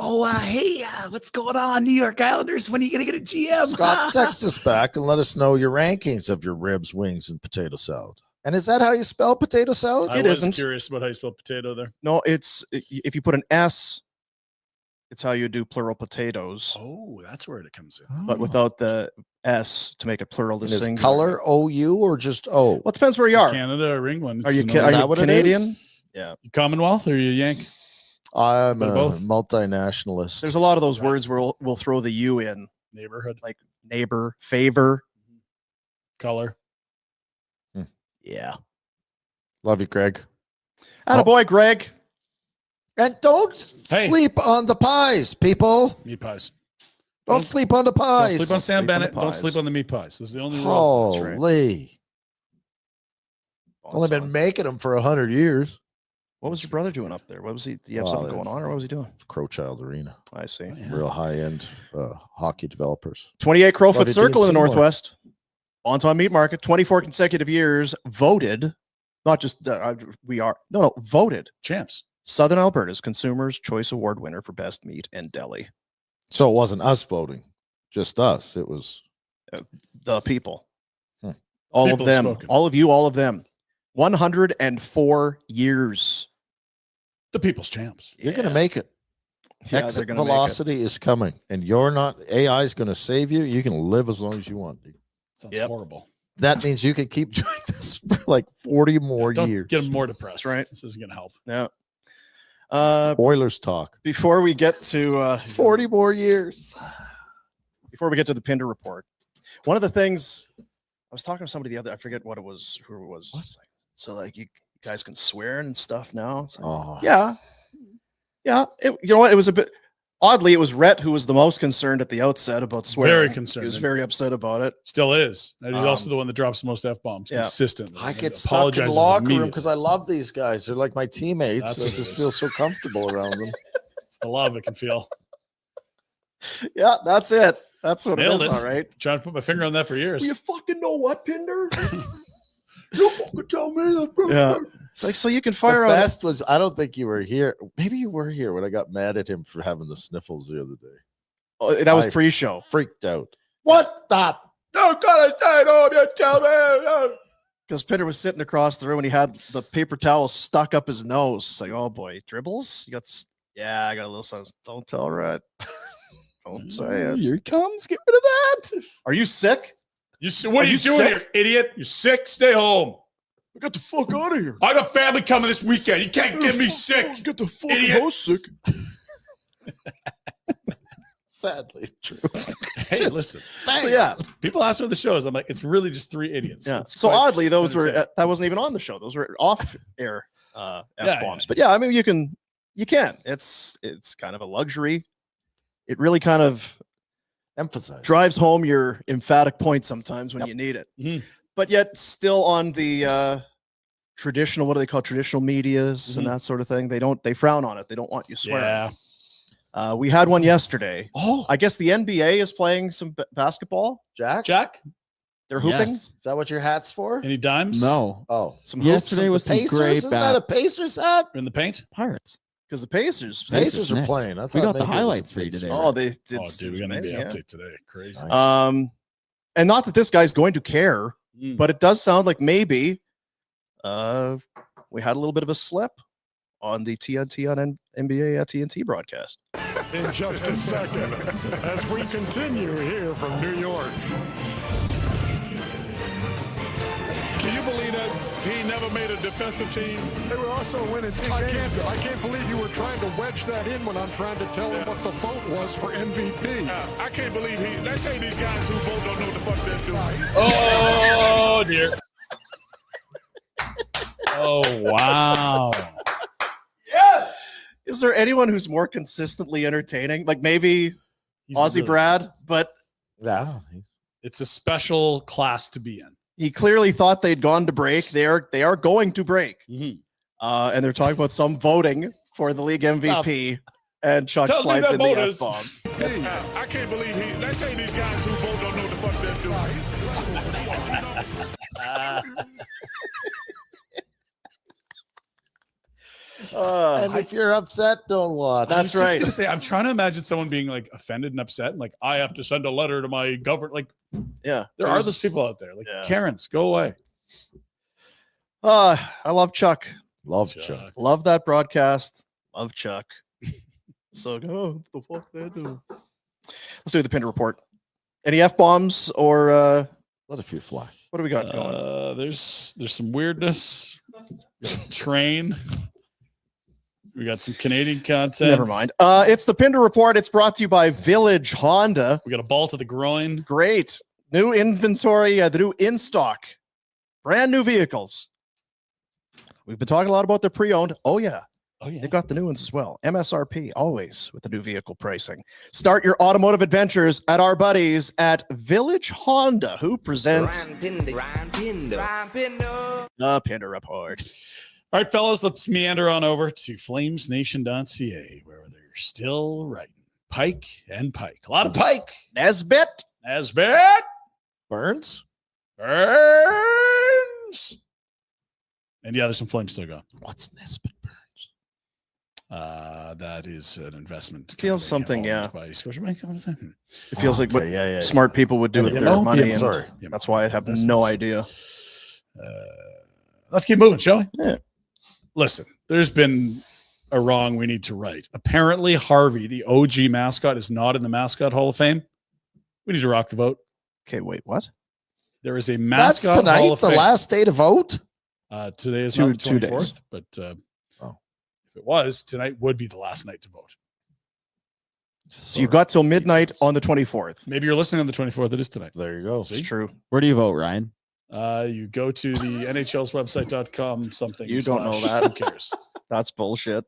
Speaker 5: Oh, hey, what's going on, New York Islanders? When are you going to get a GM?
Speaker 2: Scott, text us back and let us know your rankings of your ribs, wings, and potato salad. And is that how you spell potato salad?
Speaker 3: I
Speaker 1: It
Speaker 3: was
Speaker 1: isn't.
Speaker 3: curious about how you spell potato there.
Speaker 1: No, it's if you put an S, it's how you do plural potatoes,
Speaker 3: Oh, that's where it comes in.
Speaker 1: but without the S to make it plural. The
Speaker 2: And is
Speaker 1: singular.
Speaker 2: color OU or just O?
Speaker 1: Well, it depends where you are.
Speaker 3: Canada or England?
Speaker 1: Are you
Speaker 3: It's
Speaker 1: ca-
Speaker 3: another-
Speaker 1: are
Speaker 2: Is
Speaker 1: you
Speaker 2: that what it
Speaker 1: Canadian?
Speaker 2: is?
Speaker 1: Yeah.
Speaker 3: You Commonwealth or you Yank?
Speaker 2: I'm
Speaker 3: Bit
Speaker 2: a
Speaker 3: of both.
Speaker 2: multinationalist.
Speaker 1: There's a lot of those
Speaker 3: Okay.
Speaker 1: words where we'll throw the U in,
Speaker 3: Neighborhood.
Speaker 1: like neighbor, favor.
Speaker 3: Color.
Speaker 1: Yeah.
Speaker 2: Love you, Greg.
Speaker 1: Attaboy, Greg.
Speaker 2: And don't
Speaker 3: Hey.
Speaker 2: sleep on the pies, people.
Speaker 3: Meat pies.
Speaker 2: Don't sleep on the
Speaker 3: Don't
Speaker 2: pies.
Speaker 3: sleep on
Speaker 1: Don't
Speaker 3: Sam
Speaker 1: sleep on the
Speaker 3: Bennett. Don't
Speaker 1: pies.
Speaker 3: sleep on the meat pies. This is the only rule.
Speaker 1: That's right.
Speaker 2: Holy. Only been
Speaker 1: Bonton.
Speaker 2: making them for 100 years.
Speaker 1: What was your brother doing up there? What was he? Do you have
Speaker 2: Oh,
Speaker 1: something
Speaker 2: there's-
Speaker 1: going on, or what was he doing?
Speaker 2: Crowchild Arena.
Speaker 1: I see.
Speaker 2: Real high-end hockey developers.
Speaker 1: 28 Crowfoot
Speaker 2: Love you,
Speaker 1: Circle in the
Speaker 2: Dean Seymour.
Speaker 1: Northwest. Bonton Meat Market, 24 consecutive years, voted, not just voted
Speaker 3: Champs.
Speaker 1: Southern Alberta's Consumers Choice Award winner for best meat and deli.
Speaker 2: So it wasn't us voting, just us. It was
Speaker 1: The people.
Speaker 2: Hmm.
Speaker 1: All
Speaker 3: People
Speaker 1: of them.
Speaker 3: spoken.
Speaker 1: All of you, all of them. 104 years.
Speaker 3: The people's champs.
Speaker 2: you're going to
Speaker 1: Yeah.
Speaker 2: make it.
Speaker 1: Yeah, they're
Speaker 2: Exit
Speaker 1: gonna make it.
Speaker 2: velocity is coming, and you're not. AI is going to save you. You can live as long as you want. Dude.
Speaker 3: Sounds
Speaker 1: Yep.
Speaker 3: horrible.
Speaker 2: That means you can keep doing this for like 40 more
Speaker 3: Don't
Speaker 2: years.
Speaker 3: get them more depressed.
Speaker 1: That's right.
Speaker 3: This isn't going to help.
Speaker 1: Yeah.
Speaker 2: Oilers talk.
Speaker 1: Before we get to
Speaker 2: 40 more years.
Speaker 1: before we get to the Pinder Report, one of the things I was talking to somebody the other, I forget what it was, who it was. It's like, so like you guys can swear and stuff now. It's like,
Speaker 2: Oh,
Speaker 1: yeah. You know what? It was a bit oddly, it was Rhett who was the most concerned at the outset about swearing.
Speaker 3: Very
Speaker 1: He
Speaker 3: concerned.
Speaker 1: was very upset about it.
Speaker 3: Still is. And he's also
Speaker 1: Um,
Speaker 3: the one that drops the most F bombs
Speaker 1: yeah.
Speaker 3: consistently.
Speaker 2: I
Speaker 3: and
Speaker 2: get stuck in the
Speaker 3: apologizes
Speaker 2: locker room
Speaker 3: immediately.
Speaker 2: because I love these guys. They're like my teammates.
Speaker 3: That's
Speaker 2: I
Speaker 3: what it
Speaker 2: just
Speaker 3: is.
Speaker 2: feel so comfortable around them.
Speaker 3: It's the love I can feel.
Speaker 1: Yeah, that's it. That's what
Speaker 3: Nailed
Speaker 1: it is.
Speaker 3: it.
Speaker 1: All right.
Speaker 3: Trying to put my finger on that for years.
Speaker 1: Well, you fucking know what, Pinder?
Speaker 2: You fucking tell me that.
Speaker 1: Yeah. It's like, so you can fire
Speaker 2: The
Speaker 1: out.
Speaker 2: best was, I don't think you were here. Maybe you were here when I got mad at him for having the sniffles the other day.
Speaker 1: Oh, that was
Speaker 2: I-
Speaker 1: pre-show.
Speaker 2: Freaked out. What the?
Speaker 1: No, gotta stay home. You tell me. Because Pinder was sitting across the room and he had the paper towel stuck up his nose. It's like, oh boy, dribbles. You got, yeah, I got a little something. Don't tell Red. Don't say it.
Speaker 3: Here he comes. Get rid of that.
Speaker 1: Are you sick?
Speaker 3: What are you doing
Speaker 1: sick?
Speaker 3: here, idiot? You're sick. Stay home.
Speaker 1: I got the fuck out of here.
Speaker 3: I got family coming this weekend. You can't get me sick.
Speaker 1: Get the fucking
Speaker 3: Idiot.
Speaker 1: host sick.
Speaker 2: Sadly true.
Speaker 3: Hey,
Speaker 2: Just
Speaker 3: listen.
Speaker 1: So yeah,
Speaker 3: People ask me what the show is. I'm like, it's really just three idiots.
Speaker 1: yeah.
Speaker 3: It's
Speaker 1: So
Speaker 3: quite
Speaker 1: oddly, those were
Speaker 3: entertaining.
Speaker 1: that wasn't even on the show. Those were off-air
Speaker 3: Yeah,
Speaker 1: F-bombs.
Speaker 3: yeah.
Speaker 1: But yeah, I mean, you can. It's kind of a luxury. It really kind of
Speaker 2: Emphasize.
Speaker 1: drives home your emphatic point sometimes when
Speaker 2: Yep.
Speaker 1: you need it.
Speaker 3: Mhm.
Speaker 1: But yet still on the traditional, what do they call traditional medias and
Speaker 3: Mhm.
Speaker 1: that sort of thing. They frown on it. They don't want you swearing.
Speaker 3: Yeah.
Speaker 1: We had one yesterday.
Speaker 2: Oh,
Speaker 1: I guess the NBA is playing some basketball.
Speaker 2: Jack.
Speaker 3: Jack?
Speaker 1: They're hooping.
Speaker 4: Yes.
Speaker 2: Is that what your hat's for?
Speaker 3: Any dimes?
Speaker 4: No.
Speaker 2: Oh,
Speaker 1: Some hoops.
Speaker 4: Yesterday was some
Speaker 2: Pacers?
Speaker 4: great
Speaker 2: Isn't that a Pacers hat?
Speaker 3: In the paint?
Speaker 4: Pirates.
Speaker 1: Because the Pacers.
Speaker 2: Pacers are
Speaker 4: Knicks.
Speaker 2: playing. I
Speaker 4: We
Speaker 2: thought
Speaker 4: got the
Speaker 2: maybe it was
Speaker 4: highlights
Speaker 2: a
Speaker 4: for you
Speaker 2: Pacers
Speaker 4: today.
Speaker 1: Oh, they.
Speaker 3: Oh, dude, we got an
Speaker 1: amazing,
Speaker 3: NBA
Speaker 1: yeah.
Speaker 3: update today. Crazy.
Speaker 2: Nice.
Speaker 1: And not that this guy's going to care,
Speaker 3: Mm.
Speaker 1: but it does sound like maybe we had a little bit of a slip on the TNT on NBA TNT broadcast.
Speaker 6: In just a second, as we continue here from New York. Can you believe that he never made a defensive team? They were also winning 10 games. I can't believe you were trying to wedge that in when I'm trying to tell him what the vote was for MVP. I can't believe let's say these guys who vote don't know what the fuck they're doing.
Speaker 3: Oh, dear. Oh, wow.
Speaker 1: Is there anyone who's more consistently entertaining? Like maybe
Speaker 3: He's
Speaker 1: Aussie
Speaker 3: really-
Speaker 1: Brad, but
Speaker 2: Yeah.
Speaker 3: It's a special class to be in.
Speaker 1: he clearly thought they'd gone to break. They are going to break.
Speaker 3: Mhm.
Speaker 1: And they're talking about some voting for the league MVP. And Chuck
Speaker 3: Tell me
Speaker 1: slides
Speaker 3: that
Speaker 1: in the
Speaker 3: voters.
Speaker 1: F-bomb.
Speaker 6: I can't believe let's say these guys who vote don't know what the fuck they're doing.
Speaker 2: And if you're upset, don't watch.
Speaker 1: That's
Speaker 3: I was just
Speaker 1: right.
Speaker 3: gonna say, I'm trying to imagine someone being like offended and upset, and like I have to send a letter to my government. Like
Speaker 1: Yeah.
Speaker 3: there are those people out there, like
Speaker 1: Yeah.
Speaker 3: Karens, go away.
Speaker 1: I love Chuck.
Speaker 2: Love
Speaker 3: Chuck.
Speaker 2: Chuck.
Speaker 1: Love that broadcast. Love Chuck. So go, what the fuck they do. Let's do the Pinder Report. Any F-bombs or
Speaker 2: Let a few fly.
Speaker 1: what do we got going?
Speaker 3: There's some weirdness. Train. We got some Canadian content.
Speaker 1: Never mind. It's the Pinder Report. It's brought to you by Village Honda.
Speaker 3: We got a ball to the groin.
Speaker 1: Great. New inventory, the new in-stock. Brand new vehicles. We've been talking a lot about their pre-owned. Oh, yeah.
Speaker 3: Oh yeah.
Speaker 1: They've got the new ones as well. MSRP, always with the new vehicle pricing. Start your automotive adventures at our buddies at Village Honda, who presents the Pinder Report.
Speaker 3: All right, fellas, let's meander on over to FlamesNation.ca, where they're still writing Pike and Pike. A lot of Pike.
Speaker 1: Nesbit.
Speaker 3: Nesbit.
Speaker 2: Burns?
Speaker 3: Burns. And yeah, there's some flames still going.
Speaker 2: What's Nesbitt Burns?
Speaker 3: That is an investment.
Speaker 1: Feels
Speaker 3: company
Speaker 1: something, yeah.
Speaker 3: owned by Scotiabank. What is that?
Speaker 1: It feels like what
Speaker 2: yeah.
Speaker 1: smart people would do with
Speaker 3: You
Speaker 1: their
Speaker 3: know?
Speaker 1: money.
Speaker 3: Yeah,
Speaker 1: and
Speaker 2: sorry.
Speaker 1: That's why I have no
Speaker 3: Investments.
Speaker 1: idea.
Speaker 3: Let's keep moving, shall we?
Speaker 1: Yeah.
Speaker 3: Listen, there's been a wrong we need to right. Apparently, Harvey, the OG mascot, is not in the Mascot Hall of Fame. We need to rock the vote.
Speaker 1: Okay, wait, what?
Speaker 3: There is a
Speaker 2: That's
Speaker 3: Mascot Hall
Speaker 2: tonight,
Speaker 3: of
Speaker 2: the
Speaker 3: Fame.
Speaker 2: last day to vote?
Speaker 3: Today is
Speaker 1: Two-
Speaker 3: not the
Speaker 1: 2
Speaker 3: 24th,
Speaker 1: days.
Speaker 3: but
Speaker 2: Oh.
Speaker 3: if it was, tonight would be the last night to vote.
Speaker 1: So you've got till midnight on the 24th.
Speaker 3: Maybe you're listening on the 24th. It is tonight.
Speaker 2: There you go.
Speaker 1: It's
Speaker 3: See?
Speaker 1: true.
Speaker 4: Where do you vote, Ryan?
Speaker 3: You go to the NHL's website.com something.
Speaker 1: You don't know
Speaker 3: slash-
Speaker 1: that.
Speaker 3: Who cares?
Speaker 1: That's bullshit.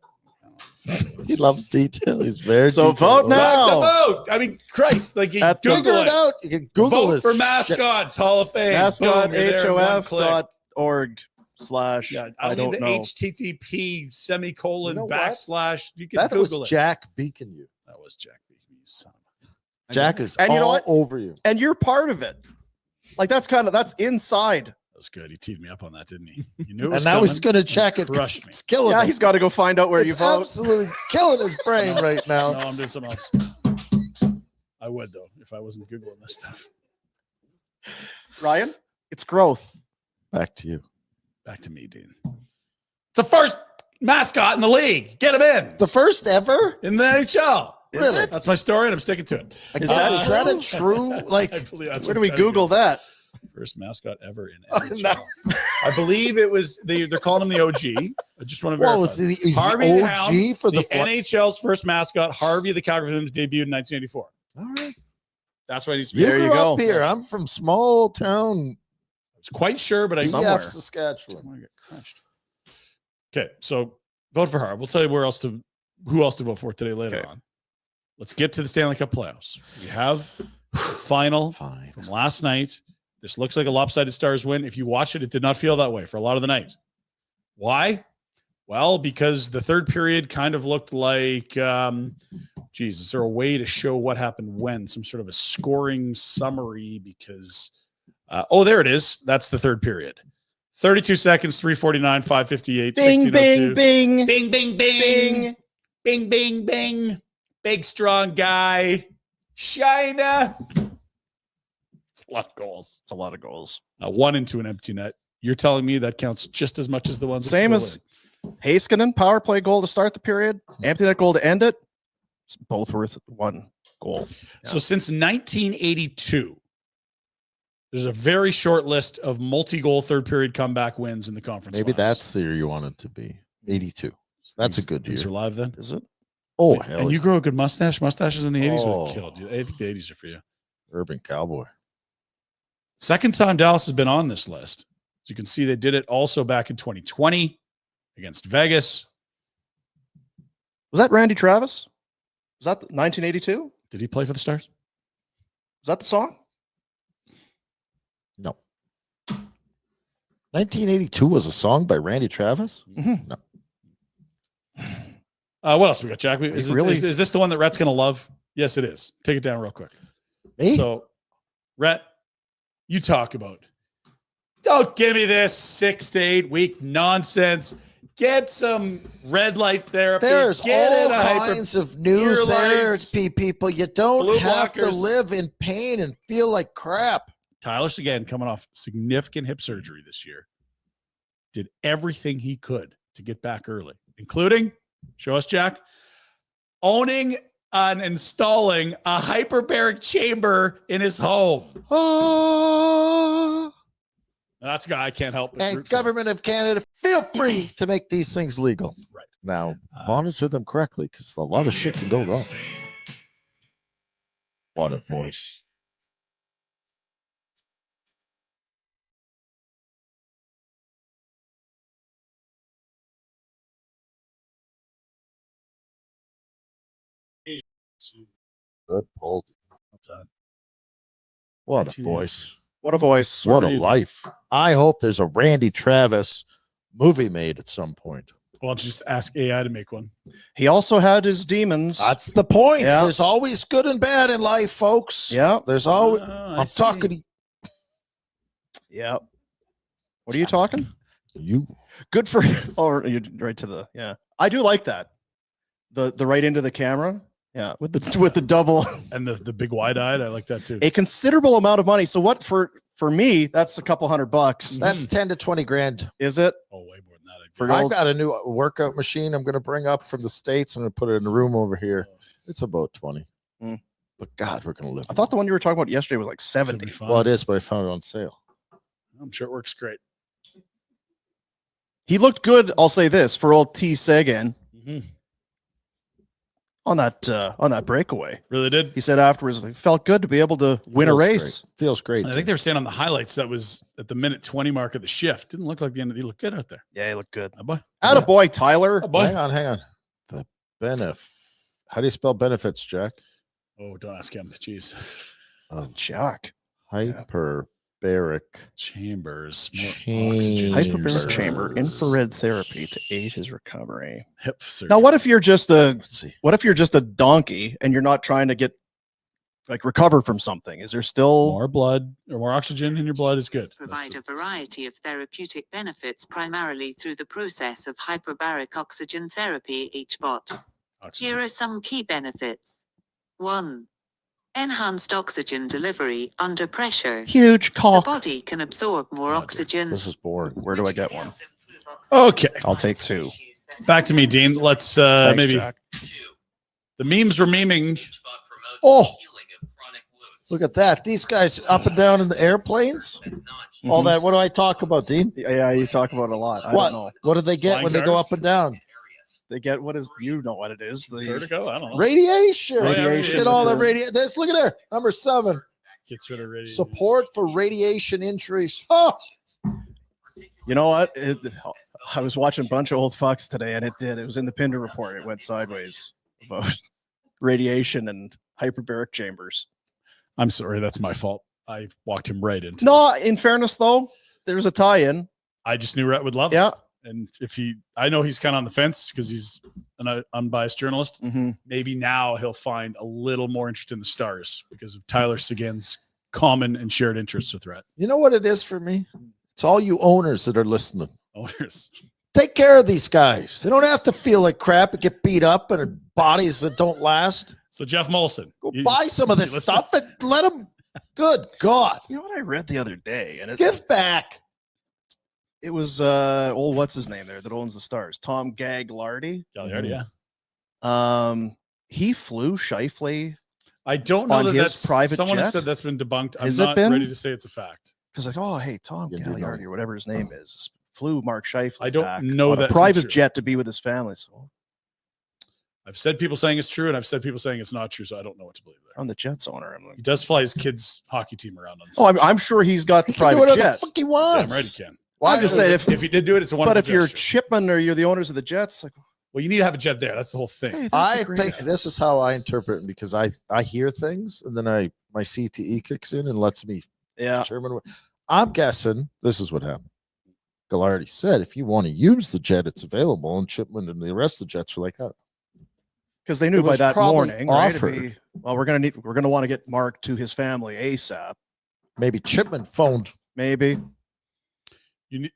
Speaker 2: He loves detail. He's very
Speaker 1: So
Speaker 2: detailed.
Speaker 1: vote now.
Speaker 3: Rock the vote. I mean, Christ, like you
Speaker 1: At the-
Speaker 3: Google
Speaker 2: Figure it
Speaker 3: it.
Speaker 2: out. You can Google
Speaker 3: Vote
Speaker 2: this.
Speaker 3: for
Speaker 2: shit.
Speaker 3: Mascots Hall of Fame. Boom, you're there in one click.
Speaker 1: mascot.org/.
Speaker 3: Yeah,
Speaker 1: I don't
Speaker 3: need the
Speaker 1: know.
Speaker 3: HTTP semicolon
Speaker 2: You know what?
Speaker 3: backslash. You can
Speaker 2: That was
Speaker 3: Google it.
Speaker 2: Jack Beacon you.
Speaker 3: That was Jack Beacon, you son of a-
Speaker 2: Jack is
Speaker 1: And you know
Speaker 2: all
Speaker 1: what?
Speaker 2: over you.
Speaker 1: And you're part of it. Like that's inside.
Speaker 3: That was good. He teed me up on that, didn't he? You knew it
Speaker 2: And
Speaker 3: was
Speaker 2: now
Speaker 3: coming.
Speaker 2: he's going to check it. 'cause
Speaker 3: Crushed me.
Speaker 2: It's killing
Speaker 1: Yeah,
Speaker 2: him.
Speaker 1: he's got to go find out where
Speaker 2: It's
Speaker 1: you vote.
Speaker 2: absolutely killing his brain right
Speaker 3: No,
Speaker 2: now.
Speaker 3: I'm doing something else. I would though if I wasn't Googling this stuff.
Speaker 1: Ryan, it's growth.
Speaker 2: Back to you.
Speaker 3: Back to me, Dean. It's the first mascot in the league. Get him in
Speaker 2: The first ever?
Speaker 3: in the NHL.
Speaker 2: Really?
Speaker 3: That's my story, and I'm sticking to it.
Speaker 2: Is
Speaker 1: that
Speaker 2: that a true, like,
Speaker 3: I believe that's
Speaker 1: Where do
Speaker 3: what
Speaker 1: we
Speaker 3: I'm trying to
Speaker 1: Google
Speaker 3: get.
Speaker 1: that?
Speaker 3: First mascot ever in
Speaker 2: Oh,
Speaker 3: NHL.
Speaker 2: no.
Speaker 3: I believe it was they're calling him the OG. I just want to
Speaker 2: what
Speaker 3: verify.
Speaker 2: was the
Speaker 3: Harvey the
Speaker 2: OG
Speaker 3: Hound,
Speaker 2: for
Speaker 3: the
Speaker 2: the Fl-
Speaker 3: NHL's first mascot, Harvey the Calgary Flames, debuted in 1984.
Speaker 2: All right.
Speaker 3: That's why he's
Speaker 2: You
Speaker 1: There you
Speaker 2: grew
Speaker 1: go.
Speaker 2: up here. I'm from small town,
Speaker 3: I was quite sure, but I
Speaker 1: Somewhere.
Speaker 2: EF, Saskatchewan.
Speaker 3: want to get crunched. Okay, so vote for Harvey. We'll tell you who else to vote for today later
Speaker 1: Okay.
Speaker 3: on. Let's get to the Stanley Cup playoffs. We have the final
Speaker 2: Fine.
Speaker 3: from last night. This looks like a lopsided Stars win. If you watch it, it did not feel that way for a lot of the night. Why? Well, because the third period kind of looked like, is there a way to show what happened when? Some sort of a scoring summary, because There it is. That's the third period. 32 seconds, 3:49, 5:58,
Speaker 1: Bing,
Speaker 3: 16:02.
Speaker 1: bing, bing,
Speaker 3: Bing, bing, bing. Bing, bing, bing. Big, strong guy. China. It's a lot of goals.
Speaker 1: It's a lot of goals.
Speaker 3: One into an empty net. You're telling me that counts just as much as the ones.
Speaker 1: Same as Heiskanen, power play goal to start the period, empty net goal to end it. It's both worth 1 goal.
Speaker 3: So since 1982, there's a very short list of multi-goal third period comeback wins in the conference.
Speaker 2: Maybe
Speaker 3: finals.
Speaker 2: that's the year you want it to be. 82. That's a good
Speaker 3: Things
Speaker 2: year.
Speaker 3: are live then.
Speaker 1: Is it?
Speaker 2: Oh,
Speaker 3: And
Speaker 2: hell
Speaker 3: you
Speaker 2: yeah.
Speaker 3: grow a good mustache. Mustaches in the 80s would
Speaker 2: Oh.
Speaker 3: have killed you. I think the 80s are for you.
Speaker 2: Urban Cowboy.
Speaker 3: Second time Dallas has been on this list. As you can see, they did it also back in 2020 against Vegas.
Speaker 1: Was that Randy Travis? Was that 1982?
Speaker 3: Did he play for the Stars?
Speaker 1: Was that the song?
Speaker 2: No. 1982 was a song by Randy Travis?
Speaker 1: Mhm.
Speaker 2: No.
Speaker 3: What else we got, Jack? Is this the one that Rhett's going to love? Yes, it is. Take it down real quick.
Speaker 2: Me?
Speaker 3: So, Rhett, you talk about. Don't give me this 6 to 8 week nonsense. Get some red light therapy.
Speaker 2: There's
Speaker 3: Get
Speaker 2: all
Speaker 3: in a
Speaker 2: kinds of new
Speaker 3: ear lights,
Speaker 2: therapy, people. You don't
Speaker 3: blue
Speaker 2: have to
Speaker 3: blockers.
Speaker 2: live in pain and feel like crap.
Speaker 3: Tyler Seguin, coming off significant hip surgery this year, did everything he could to get back early, including, show us, Jack, owning and installing a hyperbaric chamber in his home.
Speaker 2: Oh,
Speaker 3: That's a guy I can't help but
Speaker 2: and
Speaker 3: root for.
Speaker 2: government of Canada, feel free to make these things legal.
Speaker 3: Right.
Speaker 2: Now, monitor them correctly because a lot of shit can go wrong. What a voice. Good pull. What a voice.
Speaker 1: What a voice.
Speaker 2: What a life. I hope there's a Randy Travis movie made at some point.
Speaker 3: Why don't you just ask AI to make one?
Speaker 1: He also had his demons.
Speaker 2: That's the point.
Speaker 1: Yeah.
Speaker 2: There's always good and bad in life, folks.
Speaker 1: Yeah.
Speaker 2: There's always.
Speaker 3: I
Speaker 2: I'm
Speaker 3: see.
Speaker 2: talking to
Speaker 1: Yeah. What are you talking?
Speaker 2: you.
Speaker 1: Good for you're right to the I do like that. The right into the camera. Yeah, with the double.
Speaker 3: And the big wide-eyed, I like that too.
Speaker 1: A considerable amount of money. So what for me, that's a couple $100.
Speaker 2: That's 10 to 20 grand.
Speaker 1: Is it?
Speaker 3: Oh, way more than that.
Speaker 1: For
Speaker 2: I've
Speaker 1: old-
Speaker 2: got a new workout machine I'm going to bring up from the States. I'm going to put it in the room over here. It's about 20.
Speaker 1: Hmm.
Speaker 2: But God, we're going to live.
Speaker 1: I thought the one you were talking about yesterday was like 70.
Speaker 3: 75.
Speaker 2: Well, it is, but I found it on sale.
Speaker 3: I'm sure it works great.
Speaker 1: He looked good, I'll say this, for old T Sagan on that breakaway.
Speaker 3: Really did.
Speaker 1: He said afterwards it felt good to be able to win a
Speaker 2: Feels
Speaker 1: race.
Speaker 2: great. Feels great.
Speaker 3: I think they were saying on the highlights that was at the minute 20 mark of the shift. Didn't look like the end of the. He looked good out there.
Speaker 1: Yeah, he looked good.
Speaker 3: Oh, boy.
Speaker 1: Attaboy, Tyler.
Speaker 3: Oh, boy.
Speaker 2: Hang on. The How do you spell benefits, Jack?
Speaker 3: Oh, don't ask him. Jeez.
Speaker 1: Jack.
Speaker 2: Hyperbaric
Speaker 3: Chambers. More
Speaker 2: Chambers.
Speaker 3: oxygen.
Speaker 1: Hyperbaric chamber, infrared therapy to aid his recovery.
Speaker 3: Hip surgery.
Speaker 1: Now, what if you're just a
Speaker 2: Let's see.
Speaker 1: donkey and you're not trying to get recover from something? Is there still
Speaker 3: More blood or more oxygen in your blood is good.
Speaker 7: Provide a variety of therapeutic benefits primarily through the process of hyperbaric oxygen therapy each bot. Here are some key benefits. 1. Enhanced oxygen delivery under pressure.
Speaker 1: huge
Speaker 7: The
Speaker 1: cock?
Speaker 7: body can absorb more
Speaker 3: Oh, dear.
Speaker 7: oxygen.
Speaker 2: This is boring.
Speaker 1: Where do I get one?
Speaker 3: Okay.
Speaker 1: I'll take 2.
Speaker 3: Back to me, Dean. Let's
Speaker 1: Thanks,
Speaker 3: maybe
Speaker 1: Jack.
Speaker 3: the memes were memeing.
Speaker 2: Oh, look at that. These guys up and down in the airplanes. All
Speaker 1: Mhm.
Speaker 2: that. What do I talk about, Dean?
Speaker 1: Yeah, you talk about it a lot. I
Speaker 2: What?
Speaker 1: don't know.
Speaker 2: What do they get
Speaker 3: Flying
Speaker 2: when they go
Speaker 3: cars?
Speaker 2: up and down?
Speaker 1: They get what is what it is? The
Speaker 3: Vertigo? I don't know.
Speaker 2: Radiation.
Speaker 3: Oh, yeah,
Speaker 1: radiation.
Speaker 2: Get all the radiation. Look at there. Number 7.
Speaker 3: Gets rid of radiation.
Speaker 2: Support for radiation injuries. Oh,
Speaker 1: You know what? I was watching a bunch of old fucks today, and it was in the Pinder Report. It went sideways about radiation and hyperbaric chambers.
Speaker 3: I'm sorry. That's my fault. I walked him right into
Speaker 1: No,
Speaker 3: this.
Speaker 1: in fairness though, there's a tie-in.
Speaker 3: I just knew Rhett would love it.
Speaker 1: Yeah.
Speaker 3: And if I know he's kind of on the fence because he's an unbiased journalist.
Speaker 1: Mm-hmm.
Speaker 3: Maybe now he'll find a little more interest in the Stars because of Tyler Seguin's common and shared interests with Rhett.
Speaker 2: You know what it is for me? It's all you owners that are listening.
Speaker 3: Owners.
Speaker 2: Take care of these guys. They don't have to feel like crap and get beat up and bodies that don't last.
Speaker 3: So Jeff Molson,
Speaker 2: Go buy some of this stuff and let them. Good God.
Speaker 1: You know what I read the other day? And
Speaker 2: Give back.
Speaker 1: It was what's his name there that owns the Stars? Tom Gagliardi.
Speaker 3: Yeah.
Speaker 1: He flew Scheifele
Speaker 3: I don't know
Speaker 1: on
Speaker 3: that
Speaker 1: his
Speaker 3: that's
Speaker 1: private
Speaker 3: someone has
Speaker 1: jet?
Speaker 3: said that's been debunked. I'm
Speaker 1: Has it
Speaker 3: not
Speaker 1: been?
Speaker 3: ready to say it's a fact.
Speaker 1: because like, oh hey, Tom
Speaker 2: You do
Speaker 1: Gagliardi
Speaker 2: know.
Speaker 1: or whatever his name is flew Mark Scheifele.
Speaker 3: I don't
Speaker 1: back
Speaker 3: know
Speaker 1: on
Speaker 3: that
Speaker 1: a
Speaker 3: to be
Speaker 1: private
Speaker 3: true.
Speaker 1: jet to be with his family. So
Speaker 3: I've said people saying it's true, and I've said people saying it's not true, so I don't know what to believe there.
Speaker 1: I'm the Jets owner. I'm like,
Speaker 3: He does fly his kids' hockey team around on the
Speaker 1: oh,
Speaker 3: side.
Speaker 1: I'm sure he's got the
Speaker 2: He can do
Speaker 1: private
Speaker 2: whatever
Speaker 1: jet.
Speaker 2: the fuck he wants.
Speaker 3: Damn right he can.
Speaker 1: Well, I'm just saying if
Speaker 3: he did do it, it's a wonderful
Speaker 1: but if you're
Speaker 3: gesture.
Speaker 1: Chipman or you're the owners of the Jets, like,
Speaker 3: Well, you need to have a jet there. That's the whole thing.
Speaker 1: hey, that'd
Speaker 2: I
Speaker 1: be great
Speaker 2: think
Speaker 1: if-
Speaker 2: this is how I interpret it because I hear things and then my CTE kicks in and lets me
Speaker 1: yeah.
Speaker 2: determine what I'm guessing. This is what happened. Gagliardi said, if you want to use the jet, it's available, and Chipman and the rest of the jets were like, oh,
Speaker 1: Because they knew
Speaker 2: It
Speaker 1: by
Speaker 2: was
Speaker 1: that
Speaker 2: probably
Speaker 1: morning, right? It'd
Speaker 2: offered.
Speaker 1: be, well, we're gonna want to get Mark to his family ASAP.
Speaker 2: maybe Chipman phoned.
Speaker 1: Maybe.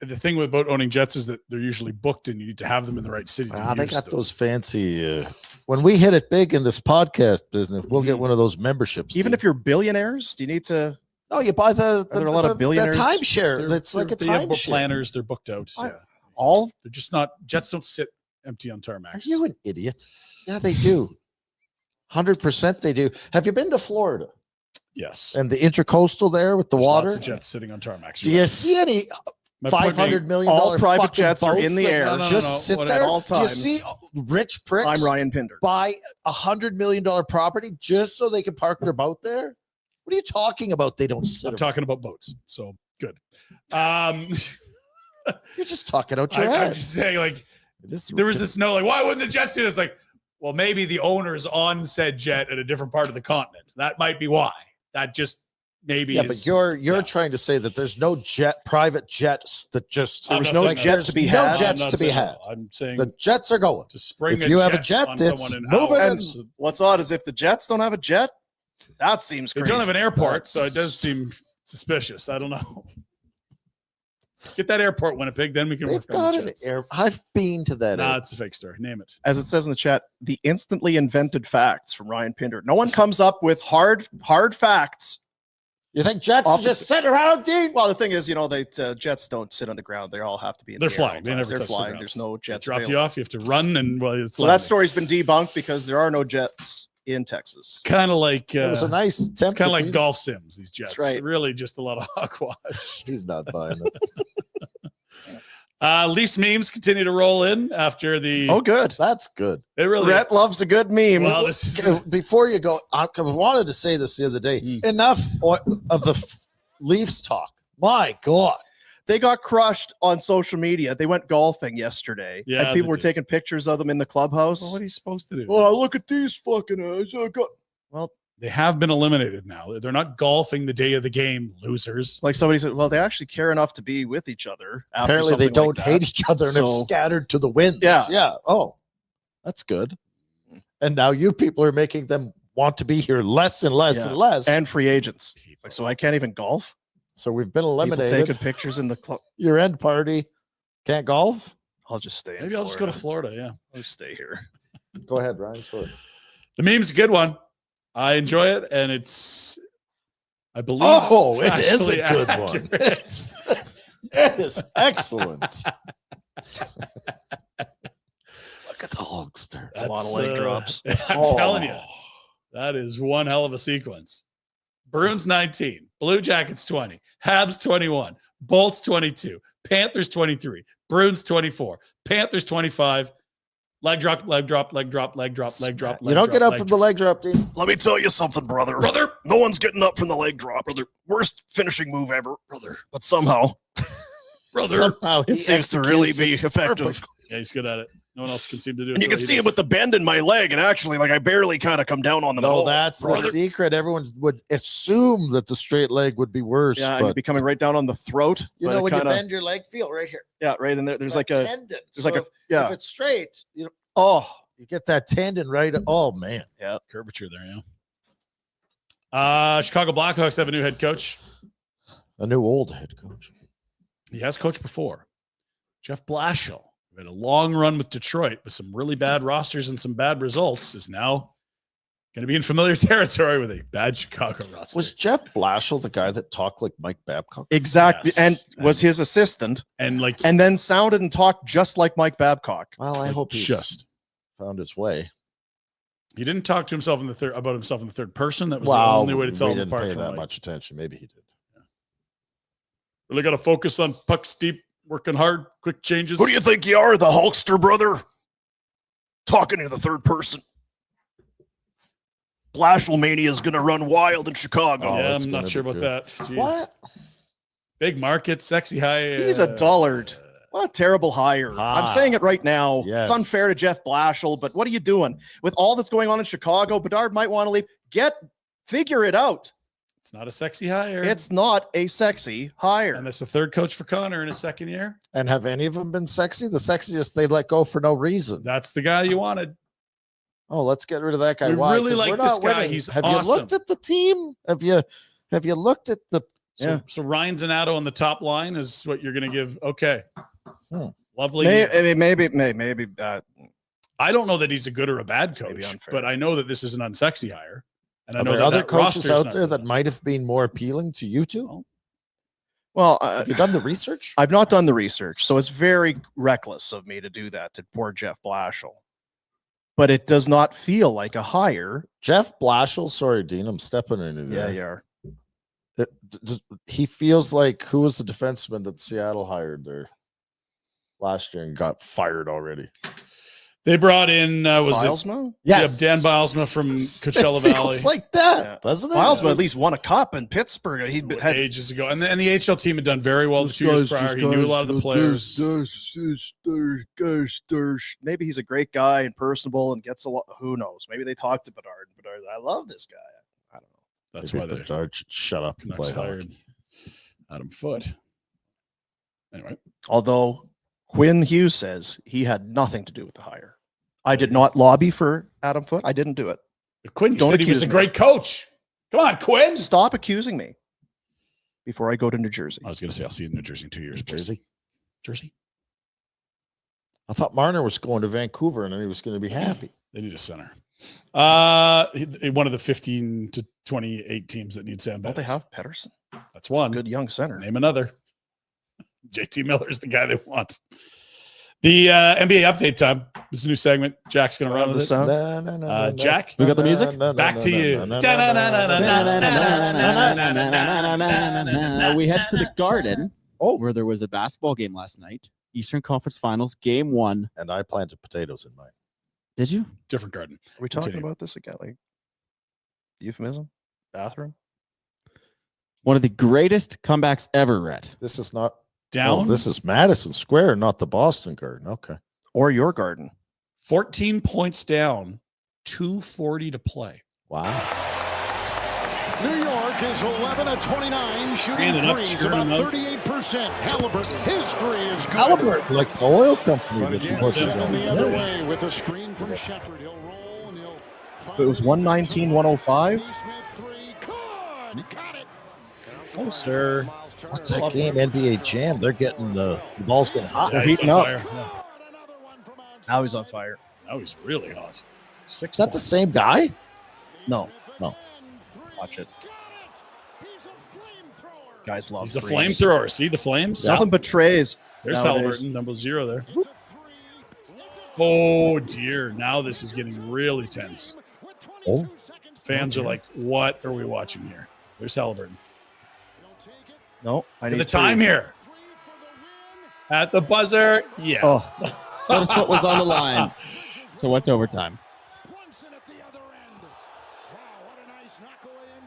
Speaker 3: The thing about owning jets is that they're usually booked, and you need to have them in the right city. To
Speaker 2: They
Speaker 3: use
Speaker 2: got
Speaker 3: them.
Speaker 2: those fancy. When we hit it big in this podcast business, we'll get one of those memberships.
Speaker 1: Even if you're billionaires, do you need to?
Speaker 2: no, you buy
Speaker 1: Are there a lot of billionaires?
Speaker 2: The timeshare.
Speaker 3: They're-
Speaker 2: That's like a
Speaker 3: they have book
Speaker 2: timeshare.
Speaker 3: planners. They're booked out.
Speaker 2: I-
Speaker 3: Yeah.
Speaker 2: All
Speaker 3: They're just not. Jets don't sit empty on
Speaker 2: are
Speaker 3: tarmacs.
Speaker 2: you an idiot? Yeah, they do. 100% they do. Have you been to Florida
Speaker 3: Yes.
Speaker 2: and the intercoastal there with the
Speaker 3: There's
Speaker 2: water?
Speaker 3: lots of jets sitting on tarmacs.
Speaker 2: Do you see any
Speaker 3: My point being-
Speaker 2: $500 million
Speaker 1: all private
Speaker 2: fucking
Speaker 1: jets are in
Speaker 2: boats
Speaker 1: the
Speaker 2: that
Speaker 1: air.
Speaker 3: No,
Speaker 2: just sit
Speaker 3: whatever.
Speaker 2: there?
Speaker 1: All
Speaker 2: Do you
Speaker 1: times.
Speaker 2: see rich pricks
Speaker 1: I'm Ryan Pinder.
Speaker 2: buy $100 million property just so they can park their boat there? What are you talking about? They don't sit.
Speaker 3: I'm
Speaker 2: around?
Speaker 3: talking about boats. So good.
Speaker 2: You're just talking out your
Speaker 3: I'm
Speaker 2: ass.
Speaker 3: just saying, like,
Speaker 2: It is
Speaker 3: there was
Speaker 2: ridiculous.
Speaker 3: this note, like, why wouldn't the Jets do this? Like, well, maybe the owner's on said jet at a different part of the continent. That might be why. That just maybe
Speaker 2: Yeah,
Speaker 3: is,
Speaker 2: but you're
Speaker 3: yeah.
Speaker 2: trying to say that there's no private jets that just
Speaker 3: I'm
Speaker 1: There was
Speaker 3: not
Speaker 1: no
Speaker 3: saying that.
Speaker 1: jet to be
Speaker 2: no
Speaker 1: had.
Speaker 3: I'm
Speaker 2: jets
Speaker 3: not
Speaker 2: to be
Speaker 3: saying
Speaker 2: had.
Speaker 3: that. I'm saying
Speaker 2: The jets are going.
Speaker 3: to spring
Speaker 2: if you have a
Speaker 3: on
Speaker 2: jet, it's
Speaker 3: someone in
Speaker 2: moving
Speaker 3: hours.
Speaker 2: in.
Speaker 1: What's odd is if the Jets don't have a jet, that seems
Speaker 3: They
Speaker 1: crazy.
Speaker 3: don't have an airport, so it does seem suspicious. I don't know. Get that airport, Winnipeg, then we can
Speaker 2: They've
Speaker 3: work on
Speaker 2: got
Speaker 3: the
Speaker 2: an
Speaker 3: Jets.
Speaker 2: air. I've been to that.
Speaker 3: Nah,
Speaker 2: air.
Speaker 3: it's a fake story. Name it.
Speaker 1: As it says in the chat, the instantly invented facts from Ryan Pinder. No one comes up with hard facts.
Speaker 2: You think jets
Speaker 1: Off
Speaker 2: are
Speaker 1: the-
Speaker 2: just sit around, dude?
Speaker 1: Well, the thing is, they Jets don't sit on the ground. They all have to be in
Speaker 3: They're
Speaker 1: the air at all
Speaker 3: flying. They
Speaker 1: times.
Speaker 3: never
Speaker 1: They're
Speaker 3: touch the
Speaker 1: flying.
Speaker 3: ground.
Speaker 1: There's no
Speaker 3: They
Speaker 1: jets.
Speaker 3: drop you
Speaker 1: available.
Speaker 3: off. You have to run, and well, it's
Speaker 1: So that story's been debunked because there are no jets in Texas.
Speaker 3: kind of like
Speaker 2: It was a nice
Speaker 3: it's
Speaker 2: attempt.
Speaker 3: kind of
Speaker 2: to
Speaker 3: like
Speaker 2: beat-
Speaker 3: golf sims. These jets,
Speaker 1: That's right.
Speaker 3: Really, just a lot of hogwash.
Speaker 2: He's not buying it.
Speaker 3: Leafs memes continue to roll in after the.
Speaker 1: Oh, good.
Speaker 2: That's good.
Speaker 3: it really
Speaker 1: Rhett
Speaker 3: is.
Speaker 1: loves a good meme.
Speaker 3: Well, this is,
Speaker 2: Before you go, I wanted to say this the other day. Enough of the Leafs talk. My God.
Speaker 1: They got crushed on social media. They went golfing yesterday.
Speaker 3: Yeah,
Speaker 1: and people
Speaker 3: they
Speaker 1: were
Speaker 3: did.
Speaker 1: taking pictures of them in the clubhouse.
Speaker 3: well, what are you supposed to do?
Speaker 1: Oh, look at these fucking well,
Speaker 3: They have been eliminated now. They're not golfing the day of the game, losers.
Speaker 1: like somebody said, well, they actually care enough to be with each other. After
Speaker 2: Apparently, they
Speaker 1: something
Speaker 2: don't
Speaker 1: like
Speaker 2: hate
Speaker 1: that.
Speaker 2: each other and have
Speaker 1: So-
Speaker 2: scattered to the winds.
Speaker 1: Yeah.
Speaker 2: Yeah. Oh, that's good. And now you people are making them want to be here less and less
Speaker 1: Yeah.
Speaker 2: and less.
Speaker 1: And free agents. Like, so I can't even golf.
Speaker 2: so we've been
Speaker 1: People
Speaker 2: eliminated.
Speaker 1: taking pictures in the club.
Speaker 2: Your end party. Can't golf?
Speaker 1: I'll just stay.
Speaker 3: Maybe I'll just go to Florida. Yeah.
Speaker 1: I'll just stay here.
Speaker 2: Go ahead, Ryan. Sorry.
Speaker 3: The meme's a good one. I enjoy it, and it's, I believe.
Speaker 2: Oh, it is a
Speaker 3: factually
Speaker 2: good
Speaker 3: accurate.
Speaker 2: one. It is excellent. Look at the Hulkster.
Speaker 1: It's a lot of leg drops.
Speaker 3: I'm
Speaker 2: Oh.
Speaker 3: telling you, that is one hell of a sequence. Bruins 19, Blue Jackets 20, Habs 21, Bolts 22, Panthers 23, Bruins 24, Panthers 25. Leg drop, leg drop, leg drop, leg drop, leg drop.
Speaker 2: You don't get up from the leg drop, dude.
Speaker 1: Let me tell you something, brother.
Speaker 3: brother.
Speaker 1: No one's getting up from the leg drop, brother. Worst finishing move ever, brother. But somehow
Speaker 3: Brother.
Speaker 2: Somehow
Speaker 1: it
Speaker 2: he
Speaker 1: seems to really
Speaker 2: executes it
Speaker 1: be effective.
Speaker 2: perfect.
Speaker 3: Yeah, he's good at it. No one else can seem to do it.
Speaker 1: And you
Speaker 3: the
Speaker 1: can
Speaker 3: way
Speaker 1: see
Speaker 3: he
Speaker 1: it
Speaker 3: does.
Speaker 1: with the bend in my leg, and actually, like I barely kind of come down on them. at
Speaker 2: No,
Speaker 1: all,
Speaker 2: that's
Speaker 1: brother.
Speaker 2: the secret. Everyone would assume that the straight leg would be worse.
Speaker 1: Yeah, and you'd
Speaker 2: but
Speaker 1: be coming right down on the throat.
Speaker 2: you
Speaker 1: but
Speaker 2: know
Speaker 1: it
Speaker 2: when you
Speaker 1: kinda-
Speaker 2: bend your leg, feel right here.
Speaker 1: Yeah, right in there. There's
Speaker 2: that
Speaker 1: like a.
Speaker 2: tendon.
Speaker 1: There's
Speaker 2: So
Speaker 1: like a.
Speaker 2: if
Speaker 1: Yeah.
Speaker 2: it's straight, you
Speaker 1: Oh,
Speaker 2: get that tendon right. Oh man.
Speaker 3: curvature there, yeah. Chicago Blackhawks have a new head coach.
Speaker 2: A new old head coach.
Speaker 3: He has coached before. Jeff Blashill, who had a long run with Detroit with some really bad rosters and some bad results, is now going to be in familiar territory with a bad Chicago roster.
Speaker 2: Was Jeff Blashill the guy that talked like Mike Babcock?
Speaker 1: Exactly.
Speaker 3: Yes.
Speaker 1: And was his assistant
Speaker 3: and
Speaker 1: then sounded and talked just like Mike Babcock.
Speaker 2: Well, I hope he
Speaker 3: just
Speaker 2: found his way.
Speaker 3: he didn't talk to himself about himself in the third person. That was
Speaker 2: Well,
Speaker 3: the only way to tell
Speaker 2: we
Speaker 3: him
Speaker 2: didn't
Speaker 3: apart
Speaker 2: pay
Speaker 3: from
Speaker 2: that
Speaker 3: Mike.
Speaker 2: much attention. Maybe he did.
Speaker 3: Really got to focus on pucks deep, working hard, quick changes.
Speaker 1: Who do you think you are, the Hulkster brother? Talking to the third person. Blashelmania is going to run wild in Chicago.
Speaker 2: Oh,
Speaker 3: Yeah,
Speaker 2: it's
Speaker 3: I'm not
Speaker 2: gonna
Speaker 3: sure
Speaker 2: be
Speaker 3: about
Speaker 2: good.
Speaker 3: that. Jeez.
Speaker 2: What?
Speaker 3: Big market, sexy high.
Speaker 1: He's a dullard. What a terrible hire. I'm
Speaker 2: Ah.
Speaker 1: saying it right now.
Speaker 2: Yes.
Speaker 1: It's unfair to Jeff Blashill, but what are you doing? With all that's going on in Chicago, Bedard might want to leave. Figure it out.
Speaker 3: It's not a sexy hire.
Speaker 1: It's not a sexy hire.
Speaker 3: and that's the third coach for Connor in his second year.
Speaker 2: And have any of them been sexy? The sexiest they let go for no reason.
Speaker 3: That's the guy you wanted.
Speaker 2: Oh, let's get rid of that guy.
Speaker 3: We
Speaker 2: Why?
Speaker 3: really
Speaker 2: 'Cause
Speaker 3: like
Speaker 2: we're
Speaker 3: this
Speaker 2: not
Speaker 3: guy.
Speaker 2: winning.
Speaker 3: He's
Speaker 2: have
Speaker 3: awesome.
Speaker 2: you looked at the team? Have you looked at the
Speaker 3: So Ryan Zanato on the top line is what you're going to give. Okay.
Speaker 2: Hmm.
Speaker 3: Lovely.
Speaker 1: Maybe.
Speaker 3: I don't know that he's a good or a bad
Speaker 1: maybe
Speaker 3: coach,
Speaker 1: unfair.
Speaker 3: but I know that this is an unsexy hire. And I
Speaker 2: Are
Speaker 3: know
Speaker 2: there
Speaker 3: that
Speaker 2: other
Speaker 3: that
Speaker 2: coaches
Speaker 3: roster's
Speaker 2: out
Speaker 3: not
Speaker 2: there
Speaker 3: good.
Speaker 2: that might have been more appealing to you two?
Speaker 1: Well,
Speaker 2: Have you done the research?
Speaker 1: I've not done the research, so it's very reckless of me to do that to poor Jeff Blashill. But it does not feel like a hire.
Speaker 2: Jeff Blashill, sorry, Dean, I'm stepping into there.
Speaker 1: you are.
Speaker 2: He feels like who was the defenseman that Seattle hired there last year and got fired already?
Speaker 3: They brought in was it
Speaker 1: Bilesma?
Speaker 3: Dan Bilesma from Coachella
Speaker 2: It
Speaker 3: Valley
Speaker 2: feels like that,
Speaker 1: Yeah.
Speaker 2: doesn't it?
Speaker 1: Bilesma at least won a cup in Pittsburgh. He had
Speaker 3: ages ago, and the HL team had done very well the 2 years prior. He knew a lot of the players.
Speaker 1: maybe he's a great guy and personable and gets a lot. Who knows? Maybe they talked to Bedard. Bedard, I love this guy. I don't know.
Speaker 3: That's
Speaker 2: Maybe
Speaker 3: why they
Speaker 2: Bedard should shut up and
Speaker 3: Canucks
Speaker 2: play
Speaker 3: hired
Speaker 2: hockey.
Speaker 3: Adam Foote. Anyway,
Speaker 1: Although Quinn Hughes says he had nothing to do with the hire. I did not lobby for Adam Foote. I didn't do it.
Speaker 3: but Quinn, you
Speaker 1: Don't
Speaker 3: said he was
Speaker 1: accuse
Speaker 3: a
Speaker 1: me.
Speaker 3: great coach. Come on, Quinn.
Speaker 1: Stop accusing me before I go to New Jersey.
Speaker 3: I was going to say I'll see you in New Jersey in 2 years. please. Jersey.
Speaker 2: I thought Marner was going to Vancouver and then he was going to be happy.
Speaker 3: They need a center. One of the 15 to 28 teams that need Sam
Speaker 1: Don't they
Speaker 3: Bennett.
Speaker 1: have Pedersen?
Speaker 3: That's one.
Speaker 1: Good young center.
Speaker 3: Name another. JT Miller's the guy they want. The NBA update time. This is a new segment. Jack's going to run
Speaker 1: the
Speaker 3: with it.
Speaker 1: sound.
Speaker 3: Jack,
Speaker 4: we got the music?
Speaker 3: back to you.
Speaker 4: We head to the Garden, where there was a basketball game last night. Eastern Conference Finals, Game 1.
Speaker 2: And I planted potatoes in mine.
Speaker 4: Did you?
Speaker 3: Different garden.
Speaker 1: Are we talking
Speaker 3: Continue.
Speaker 1: about this again? Like euphemism? Bathroom?
Speaker 4: One of the greatest comebacks ever, Rhett.
Speaker 2: This is not
Speaker 3: Down.
Speaker 2: Oh, this is Madison Square, not the Boston Garden. Okay.
Speaker 1: Or your garden?
Speaker 3: 14 points down, 2:40 to play.
Speaker 2: Wow.
Speaker 6: New York is 11 of 29, shooting
Speaker 3: Standing up,
Speaker 6: threes,
Speaker 3: cheering
Speaker 6: about
Speaker 3: them out.
Speaker 6: 38%. Halliburton, his three is good.
Speaker 2: Halliburton, like the oil company.
Speaker 6: But
Speaker 2: that's
Speaker 6: again,
Speaker 2: pushing
Speaker 6: sent
Speaker 2: them.
Speaker 6: the other way with a screen from Shepard. He'll roll and he'll.
Speaker 1: It was 119-105.
Speaker 6: Smith three, good, got it.
Speaker 3: Oh, sir.
Speaker 2: What's that game? NBA Jam. They're getting the ball's getting hot.
Speaker 1: They're
Speaker 3: he's
Speaker 1: heating
Speaker 3: on
Speaker 1: up.
Speaker 3: fire. Yeah.
Speaker 1: Now he's on fire.
Speaker 3: Now he's really hot. 6
Speaker 2: Is that the
Speaker 3: points.
Speaker 2: same guy?
Speaker 1: No.
Speaker 2: No.
Speaker 1: Watch it. Guys love
Speaker 3: He's a
Speaker 1: threes.
Speaker 3: flamethrower. See the flames?
Speaker 1: Nothing but trays.
Speaker 3: There's
Speaker 1: nowadays.
Speaker 3: Halliburton, number 0 there. Oh, dear. Now this is getting really tense.
Speaker 2: Oh.
Speaker 3: Fans are like, what are we watching here? There's Halliburton.
Speaker 1: No, I
Speaker 3: Look
Speaker 1: need
Speaker 3: at the time here. At the buzzer. Yeah.
Speaker 1: Oh,
Speaker 4: First foot was on the line. So went to overtime.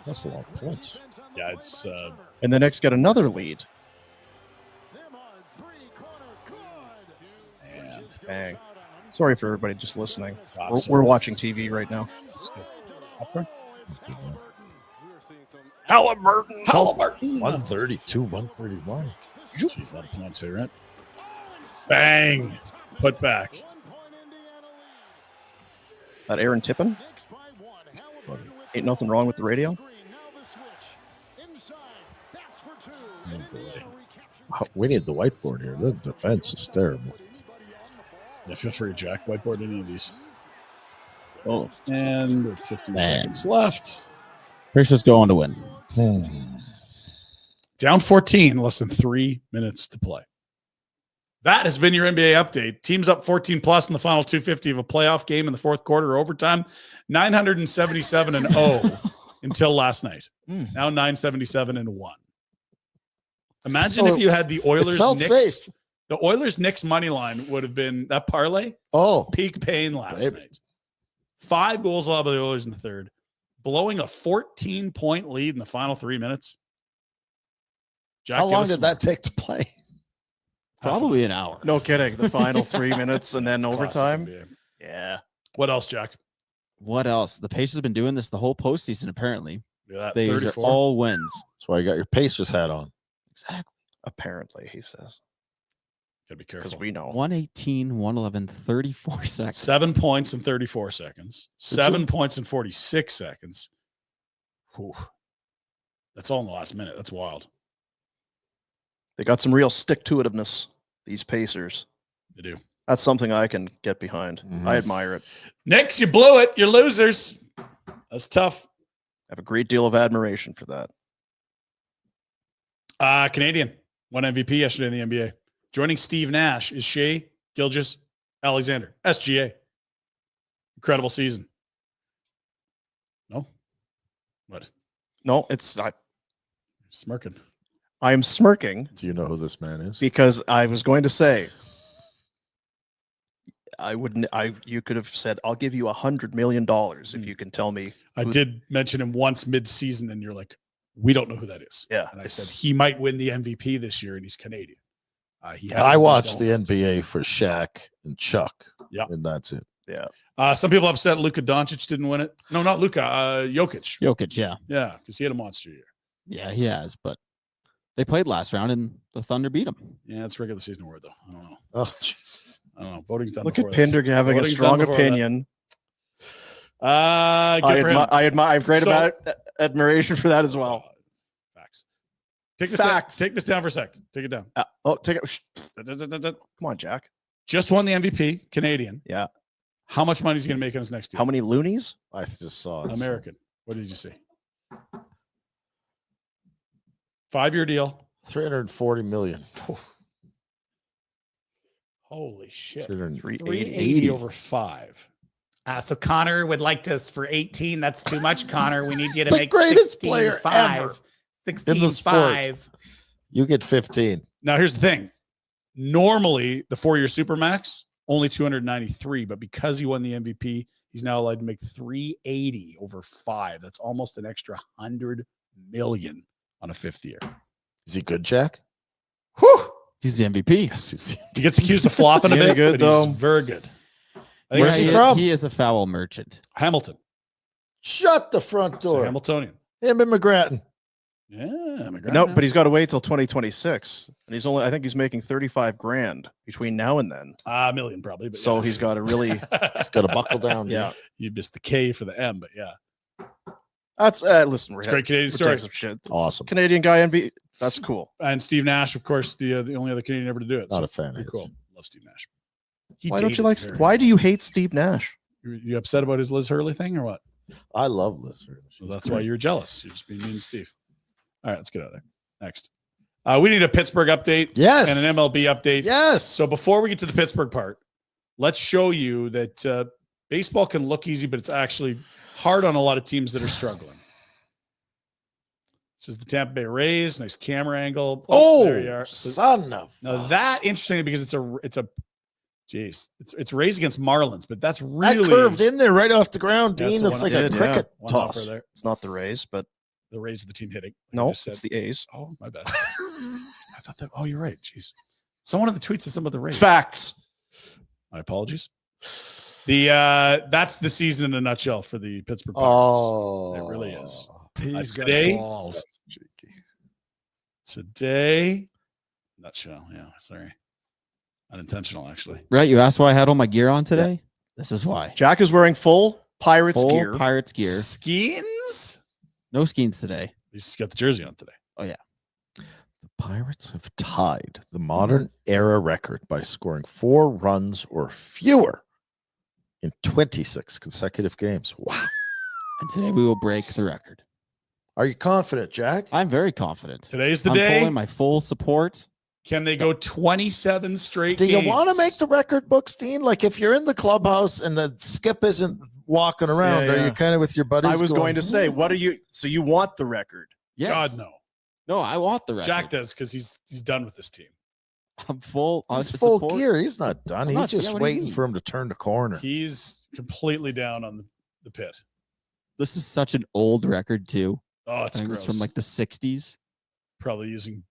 Speaker 2: That's a lot of points.
Speaker 3: Yeah, it's
Speaker 1: and the Knicks get another lead.
Speaker 3: man,
Speaker 1: Bang. Sorry for everybody just listening.
Speaker 3: God,
Speaker 1: We're
Speaker 3: sorry.
Speaker 1: watching TV right now.
Speaker 3: it's good. Popcorn?
Speaker 1: Halliburton.
Speaker 3: Halliburton.
Speaker 2: 132, 131.
Speaker 3: Jeez, a lot of points here, right? Bang. Put back.
Speaker 1: That Aaron Tippin? Ain't nothing wrong with the radio.
Speaker 2: We need the whiteboard here. The defense is terrible.
Speaker 3: Yeah, feel free, Jack. Whiteboard any of these.
Speaker 4: Oh,
Speaker 3: And with 15
Speaker 4: Man.
Speaker 3: seconds left.
Speaker 4: Pacers go on to win.
Speaker 3: Down 14, less than 3 minutes to play. That has been your NBA update. Teams up 14 plus in the final 250 of a playoff game in the fourth quarter or overtime. 977-0 until last night. Now 977-1. Imagine
Speaker 2: So
Speaker 3: if you had the Oilers
Speaker 2: felt
Speaker 3: Knicks.
Speaker 2: safe.
Speaker 3: The Oilers Knicks money line would have been that parlay.
Speaker 2: Oh,
Speaker 3: Peak pain last
Speaker 2: Baby.
Speaker 3: night. 5 goals allowed by the Oilers in the third, blowing a 14-point lead in the final 3 minutes. Jack,
Speaker 2: how
Speaker 3: give
Speaker 2: long
Speaker 3: us
Speaker 2: did
Speaker 3: some-
Speaker 2: that take to play?
Speaker 4: Probably an hour.
Speaker 1: No kidding. The final 3 minutes and then
Speaker 3: Classic
Speaker 1: overtime.
Speaker 3: NBA.
Speaker 1: Yeah.
Speaker 3: What else, Jack?
Speaker 4: What else? The Pacers have been doing this the whole postseason, apparently.
Speaker 3: Look at that.
Speaker 4: These are
Speaker 3: 34.
Speaker 4: all wins.
Speaker 2: That's why you got your Pacers hat on.
Speaker 4: Exactly.
Speaker 1: Apparently, he says.
Speaker 3: Gotta be
Speaker 1: Because
Speaker 3: careful.
Speaker 1: we know.
Speaker 4: 118, 111, 34 seconds.
Speaker 3: 7 points in 34 seconds. 7 points in 46 seconds. Whew. That's all in the last minute. That's wild.
Speaker 1: They got some real stick-to-itiveness, these Pacers.
Speaker 3: They do.
Speaker 1: That's something I can get behind. I admire it.
Speaker 3: Knicks, you blew it. You're losers. That's tough.
Speaker 1: I have a great deal of admiration for that.
Speaker 3: Canadian won MVP yesterday in the NBA. Joining Steve Nash is Shea Gilgeous Alexander, SGA. Incredible season. No? What?
Speaker 1: No, it's not.
Speaker 3: Smirking.
Speaker 1: I am smirking
Speaker 2: Do you know who this man is?
Speaker 1: because I was going to say you could have said, I'll give you $100 million if you can tell me.
Speaker 3: I
Speaker 1: who-
Speaker 3: did mention him once mid-season, and you're like, we don't know who that is.
Speaker 1: Yeah.
Speaker 3: And I said, he might win the MVP this year, and he's Canadian.
Speaker 2: I watched the NBA for Shaq and Chuck.
Speaker 3: Yeah.
Speaker 2: And that's it.
Speaker 3: Some people upset Luka Doncic didn't win it. No, not Luka. Jokic.
Speaker 4: Jokic, yeah.
Speaker 3: Yeah, because he had a monster year.
Speaker 4: Yeah, he has, but they played last round and the Thunder beat them.
Speaker 3: Yeah, it's regular season award, though. I don't know.
Speaker 2: Oh, jeez.
Speaker 3: I don't know. Voting's done
Speaker 1: Look
Speaker 3: before
Speaker 1: at Pinder
Speaker 3: this.
Speaker 1: having a
Speaker 3: Voting's
Speaker 1: strong
Speaker 3: done before that.
Speaker 1: opinion.
Speaker 3: Good
Speaker 1: I
Speaker 3: for him.
Speaker 1: have great
Speaker 3: So-
Speaker 1: admiration for that as well.
Speaker 3: Facts. Take this
Speaker 1: Facts.
Speaker 3: Down, take this down for a sec. Take it down.
Speaker 1: Take it. Come on, Jack.
Speaker 3: Just won the MVP, Canadian.
Speaker 1: Yeah.
Speaker 3: How much money is he going to make on his next deal?
Speaker 1: How many loonies?
Speaker 2: I just saw it.
Speaker 3: American. What did you see? 5-year deal.
Speaker 2: 340 million.
Speaker 3: Holy shit.
Speaker 1: 380
Speaker 3: over 5.
Speaker 5: So Connor would like to for 18. That's too much, Connor. We need you to
Speaker 2: The
Speaker 5: make
Speaker 2: greatest player
Speaker 5: 16-5.
Speaker 2: ever in the sport.
Speaker 5: 16-5.
Speaker 2: You get 15.
Speaker 3: Now, here's the thing. Normally, the 4-year Supermax, only 293, but because he won the MVP, he's now allowed to make 380 over 5. That's almost an extra 100 million on a 5th year.
Speaker 2: Is he good, Jack?
Speaker 3: Whew.
Speaker 4: He's the MVP.
Speaker 2: Yes, he's-
Speaker 3: He gets accused of flopping a
Speaker 1: Is he
Speaker 3: bit,
Speaker 1: good,
Speaker 3: but
Speaker 1: though?
Speaker 3: he's very good. I think
Speaker 2: Where's
Speaker 3: it's
Speaker 2: he from?
Speaker 4: He is a foul merchant.
Speaker 3: Hamilton.
Speaker 2: Shut the front
Speaker 3: It's a
Speaker 2: door.
Speaker 3: Hamiltonian.
Speaker 2: Him and McGrattan.
Speaker 3: Yeah, McGrath.
Speaker 1: No, but he's got to wait till 2026, and I think he's making 35 grand between now and then.
Speaker 3: A million probably. But
Speaker 1: So
Speaker 3: yeah.
Speaker 1: he's got to really.
Speaker 2: He's got to buckle down.
Speaker 1: Yeah,
Speaker 3: You missed the K for the M, but yeah.
Speaker 1: that's listen.
Speaker 3: It's a great Canadian
Speaker 1: we're
Speaker 3: story.
Speaker 1: talking some shit.
Speaker 2: Awesome.
Speaker 1: Canadian guy MVP. That's cool.
Speaker 3: And Steve Nash, of course, the only other Canadian ever to do it.
Speaker 2: Not
Speaker 3: So
Speaker 2: a fan of
Speaker 3: pretty
Speaker 2: his.
Speaker 3: cool. Love Steve Nash.
Speaker 1: Why don't you like? Why do you hate Steve Nash?
Speaker 3: You upset about his Liz Hurley thing or what?
Speaker 2: I love Lister.
Speaker 3: Well, that's why you're jealous. You're just being mean to Steve. All right, let's get out of there. Next. We need a Pittsburgh update
Speaker 2: Yes.
Speaker 3: and an MLB update.
Speaker 2: Yes.
Speaker 3: So before we get to the Pittsburgh part, let's show you that baseball can look easy, but it's actually hard on a lot of teams that are struggling. This is the Tampa Bay Rays. Nice camera angle. There you
Speaker 2: Oh,
Speaker 3: are. So-
Speaker 2: son of.
Speaker 3: now that interesting because it's Rays against Marlins, but that's really
Speaker 2: That curved in there right off the ground,
Speaker 3: That's
Speaker 2: Dean.
Speaker 3: the
Speaker 2: It's
Speaker 3: one
Speaker 2: like
Speaker 3: I
Speaker 2: a
Speaker 1: did,
Speaker 2: cricket
Speaker 3: one hopper
Speaker 2: toss.
Speaker 3: there.
Speaker 1: It's not the Rays, but
Speaker 3: The Rays are the team hitting. like I
Speaker 1: no,
Speaker 3: just said.
Speaker 1: it's the A's.
Speaker 3: Oh, my bad. I thought that. Oh, you're right. Jeez. Someone in the tweets said something about the Rays.
Speaker 1: Facts.
Speaker 3: My apologies. That's the season in a nutshell for the Pittsburgh Pirates.
Speaker 2: Oh,
Speaker 3: It really is.
Speaker 6: He's got
Speaker 3: Today-
Speaker 6: balls.
Speaker 3: Today, nutshell. Yeah, sorry. Unintentional, actually.
Speaker 4: Right? You asked why I had all my gear on today? This is why.
Speaker 1: Jack is wearing full Pirates
Speaker 4: Full
Speaker 1: gear.
Speaker 4: Pirates gear.
Speaker 3: Skeens?
Speaker 4: No skeins today.
Speaker 3: He's got the jersey on today.
Speaker 2: The Pirates have tied the modern era record by scoring 4 runs or fewer in 26 consecutive games. Wow.
Speaker 4: And today we will break the record.
Speaker 2: Are you confident, Jack?
Speaker 4: I'm very confident.
Speaker 3: Today's the
Speaker 4: I'm
Speaker 3: day.
Speaker 4: fully my full support.
Speaker 3: Can they go 27 straight
Speaker 2: Do
Speaker 3: games?
Speaker 2: you want to make the record books, Dean? Like if you're in the clubhouse and the skip isn't walking around,
Speaker 1: Yeah,
Speaker 2: are
Speaker 1: yeah.
Speaker 2: you kind of with your buddies?
Speaker 1: I was going to say, what are you? So you want the record?
Speaker 4: Yes.
Speaker 3: God, no.
Speaker 4: No, I want the record.
Speaker 3: Jack does because he's done with this team.
Speaker 4: I'm full.
Speaker 2: He's full gear. He's not done.
Speaker 4: I'm
Speaker 2: He's
Speaker 4: not-
Speaker 2: just
Speaker 4: yeah, what do you
Speaker 2: waiting
Speaker 4: mean?
Speaker 2: for him to turn the corner.
Speaker 3: He's completely down on the pit.
Speaker 4: This is such an old record too.
Speaker 3: Oh,
Speaker 4: I
Speaker 3: it's
Speaker 4: think
Speaker 3: gross.
Speaker 4: it's from like the 60s.
Speaker 3: Probably using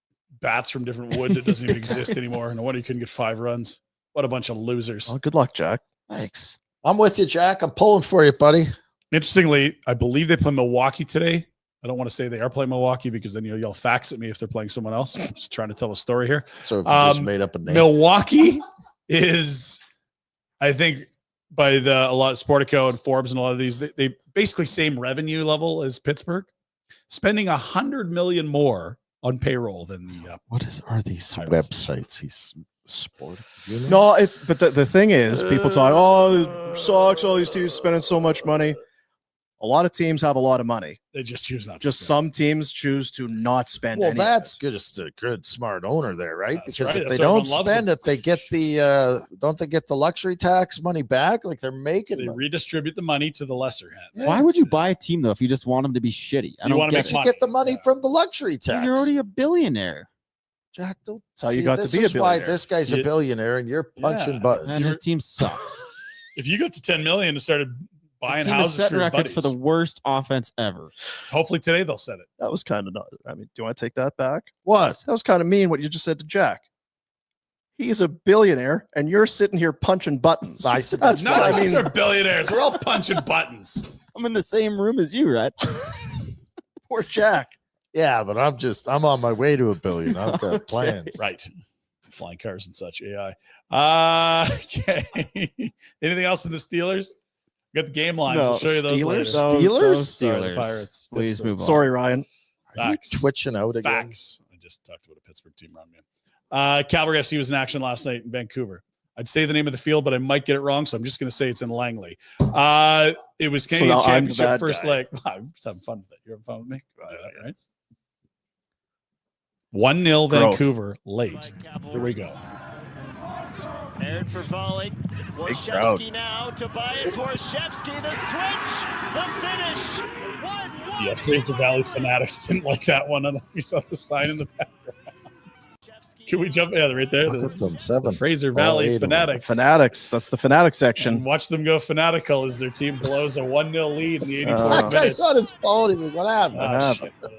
Speaker 3: bats from different wood that doesn't even exist anymore. No wonder you couldn't get 5 runs. What a bunch of losers.
Speaker 1: Oh, good luck, Jack.
Speaker 4: Thanks.
Speaker 2: I'm with you, Jack. I'm pulling for you, buddy.
Speaker 3: Interestingly, I believe they play Milwaukee today. I don't want to say they are playing Milwaukee because then you'll fax at me if they're playing someone else. I'm just trying to tell a story here.
Speaker 2: So if you just made up a name.
Speaker 3: Milwaukee is, I think, by a lot of Sportico and Forbes and a lot of these, they basically same revenue level as Pittsburgh, spending $100 million more on payroll than the.
Speaker 2: What are these
Speaker 3: Pirates.
Speaker 2: websites? He's sport.
Speaker 1: No, but the thing is, people talk, oh, it sucks. All these teams spending so much money. A lot of teams have a lot of money.
Speaker 3: They just choose not.
Speaker 1: Just
Speaker 3: to spend.
Speaker 1: some teams choose to not spend.
Speaker 2: Well,
Speaker 1: any of
Speaker 2: that's
Speaker 1: it.
Speaker 2: good. Just a good, smart owner there, right?
Speaker 3: That's
Speaker 2: Because
Speaker 3: right.
Speaker 2: if
Speaker 3: That's
Speaker 2: they
Speaker 3: why
Speaker 2: don't
Speaker 3: everyone loves
Speaker 2: spend it, they get the don't they get the luxury tax money back? Like they're making
Speaker 3: They
Speaker 2: money.
Speaker 3: redistribute the money to the lesser hand.
Speaker 4: Why would you buy a team though if you just want them to be shitty? I
Speaker 3: You
Speaker 4: don't
Speaker 3: wanna
Speaker 4: get
Speaker 3: make
Speaker 2: You
Speaker 4: it.
Speaker 3: money.
Speaker 2: get the money
Speaker 3: Yeah.
Speaker 2: from the luxury tax.
Speaker 4: You're already a billionaire,
Speaker 2: Jack, don't.
Speaker 1: That's how you
Speaker 2: See,
Speaker 1: got to
Speaker 2: this
Speaker 1: be a
Speaker 2: is why
Speaker 1: billionaire.
Speaker 2: this guy's
Speaker 3: You-
Speaker 2: a billionaire and you're punching
Speaker 3: Yeah.
Speaker 2: buttons.
Speaker 4: and his team sucks.
Speaker 3: If you got to 10 million and started buying
Speaker 4: His team has
Speaker 3: houses
Speaker 4: set
Speaker 3: for your
Speaker 4: records
Speaker 3: buddies,
Speaker 4: for the worst offense ever.
Speaker 3: hopefully today they'll set it.
Speaker 1: That was kind of not. I mean, do you want to take that back?
Speaker 2: What?
Speaker 1: That was kind of mean what you just said to Jack. He's a billionaire, and you're sitting here punching buttons.
Speaker 2: I said
Speaker 1: That's
Speaker 3: None
Speaker 1: what
Speaker 3: of
Speaker 1: I
Speaker 3: us
Speaker 1: mean.
Speaker 3: are billionaires. We're all punching buttons.
Speaker 4: I'm in the same room as you, right?
Speaker 1: Poor Jack.
Speaker 2: Yeah, but I'm on my way to a billion. I've got plans.
Speaker 3: Right. Flying cars and such. AI. Okay. Anything else in the Steelers? We got the game lines.
Speaker 1: No,
Speaker 3: We'll show you those later.
Speaker 1: Steelers?
Speaker 4: Those
Speaker 2: Steelers?
Speaker 3: Sorry, the
Speaker 4: Steelers.
Speaker 3: Pirates.
Speaker 4: Please
Speaker 3: Pittsburgh.
Speaker 4: move on.
Speaker 1: Sorry, Ryan.
Speaker 2: Are you
Speaker 3: Facts.
Speaker 2: twitching out again?
Speaker 3: Facts. I just talked about a Pittsburgh team around me. Calgary FC was in action last night in Vancouver. I'd say the name of the field, but I might get it wrong, so I'm just going to say it's in Langley. It was Canadian
Speaker 1: now I'm the
Speaker 3: Championship
Speaker 1: bad
Speaker 3: first
Speaker 1: guy.
Speaker 3: leg. I'm just having fun with it. You're having fun with me? Right? 1-0
Speaker 1: Growth.
Speaker 3: Vancouver late. Here we go.
Speaker 8: Aired for volley.
Speaker 1: crowd.
Speaker 8: Warshevsky now. Tobias Warshevsky, the switch, the finish. 1-1.
Speaker 3: Yeah, Fraser Valley fanatics didn't like that one. I don't know if you saw the sign in the background. Can we jump? Yeah, right there.
Speaker 2: Look at them,
Speaker 3: The
Speaker 2: 7.
Speaker 3: Fraser
Speaker 2: All
Speaker 3: Valley
Speaker 2: 8 of them.
Speaker 3: fanatics.
Speaker 1: Fanatics. That's the fanatic
Speaker 3: And
Speaker 1: section.
Speaker 3: watch them go fanatical as their team blows a 1-0 lead in the 84th
Speaker 2: That
Speaker 3: minute.
Speaker 2: guy's on his phone. He's like, what happened?
Speaker 3: Ah,
Speaker 1: happened?
Speaker 3: shit.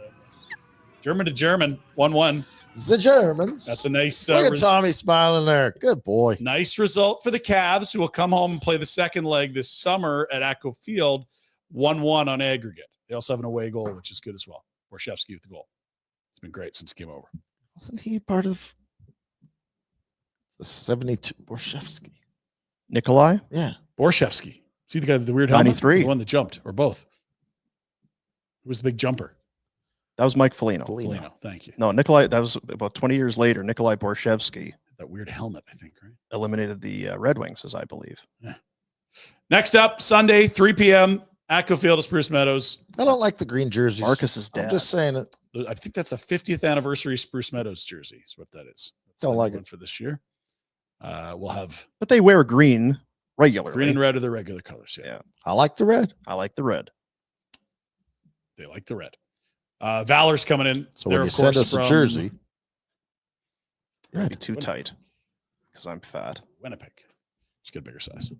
Speaker 3: German to German, 1-1.
Speaker 2: The Germans.
Speaker 3: That's a nice,
Speaker 2: Look at Tommy smiling there. Good boy.
Speaker 3: nice result for the Cavs, who will come home and play the second leg this summer at Atco Field, 1-1 on aggregate. They also have an away goal, which is good as well. Warshevsky with the goal. It's been great since it came over.
Speaker 2: Wasn't he part of the 72 Borshevsky?
Speaker 1: Nikolai?
Speaker 2: Yeah.
Speaker 3: Borshevsky. See the guy with the weird helmet?
Speaker 1: 93.
Speaker 3: The one that jumped, or both. Who was the big jumper?
Speaker 1: That was Mike Foligno.
Speaker 3: Foligno. Thank you.
Speaker 1: No, Nikolai, that was about 20 years later. Nikolai Borshevsky
Speaker 3: That weird helmet, I think, right?
Speaker 1: eliminated the Red Wings, as I believe.
Speaker 3: Next up, Sunday, 3 p.m., Atco Field of Spruce Meadows.
Speaker 2: I don't like the green jerseys.
Speaker 1: Marcus is dead.
Speaker 2: I'm just saying it.
Speaker 3: I think that's a 50th anniversary Spruce Meadows jersey, is what that is. That's
Speaker 2: Don't
Speaker 3: the
Speaker 2: like
Speaker 3: one
Speaker 2: it.
Speaker 3: for this year. We'll have
Speaker 1: But they wear green regularly.
Speaker 3: green and red are the regular colors. Yeah.
Speaker 1: Yeah.
Speaker 2: I like the red.
Speaker 1: I like the red.
Speaker 3: They like the red. Valor's coming in.
Speaker 2: So
Speaker 3: They're,
Speaker 2: when you
Speaker 3: of
Speaker 2: send
Speaker 3: course,
Speaker 2: us a
Speaker 3: from
Speaker 2: jersey,
Speaker 1: It'd be
Speaker 2: red.
Speaker 1: too tight because I'm fat.
Speaker 3: Winnipeg. Just get a bigger size.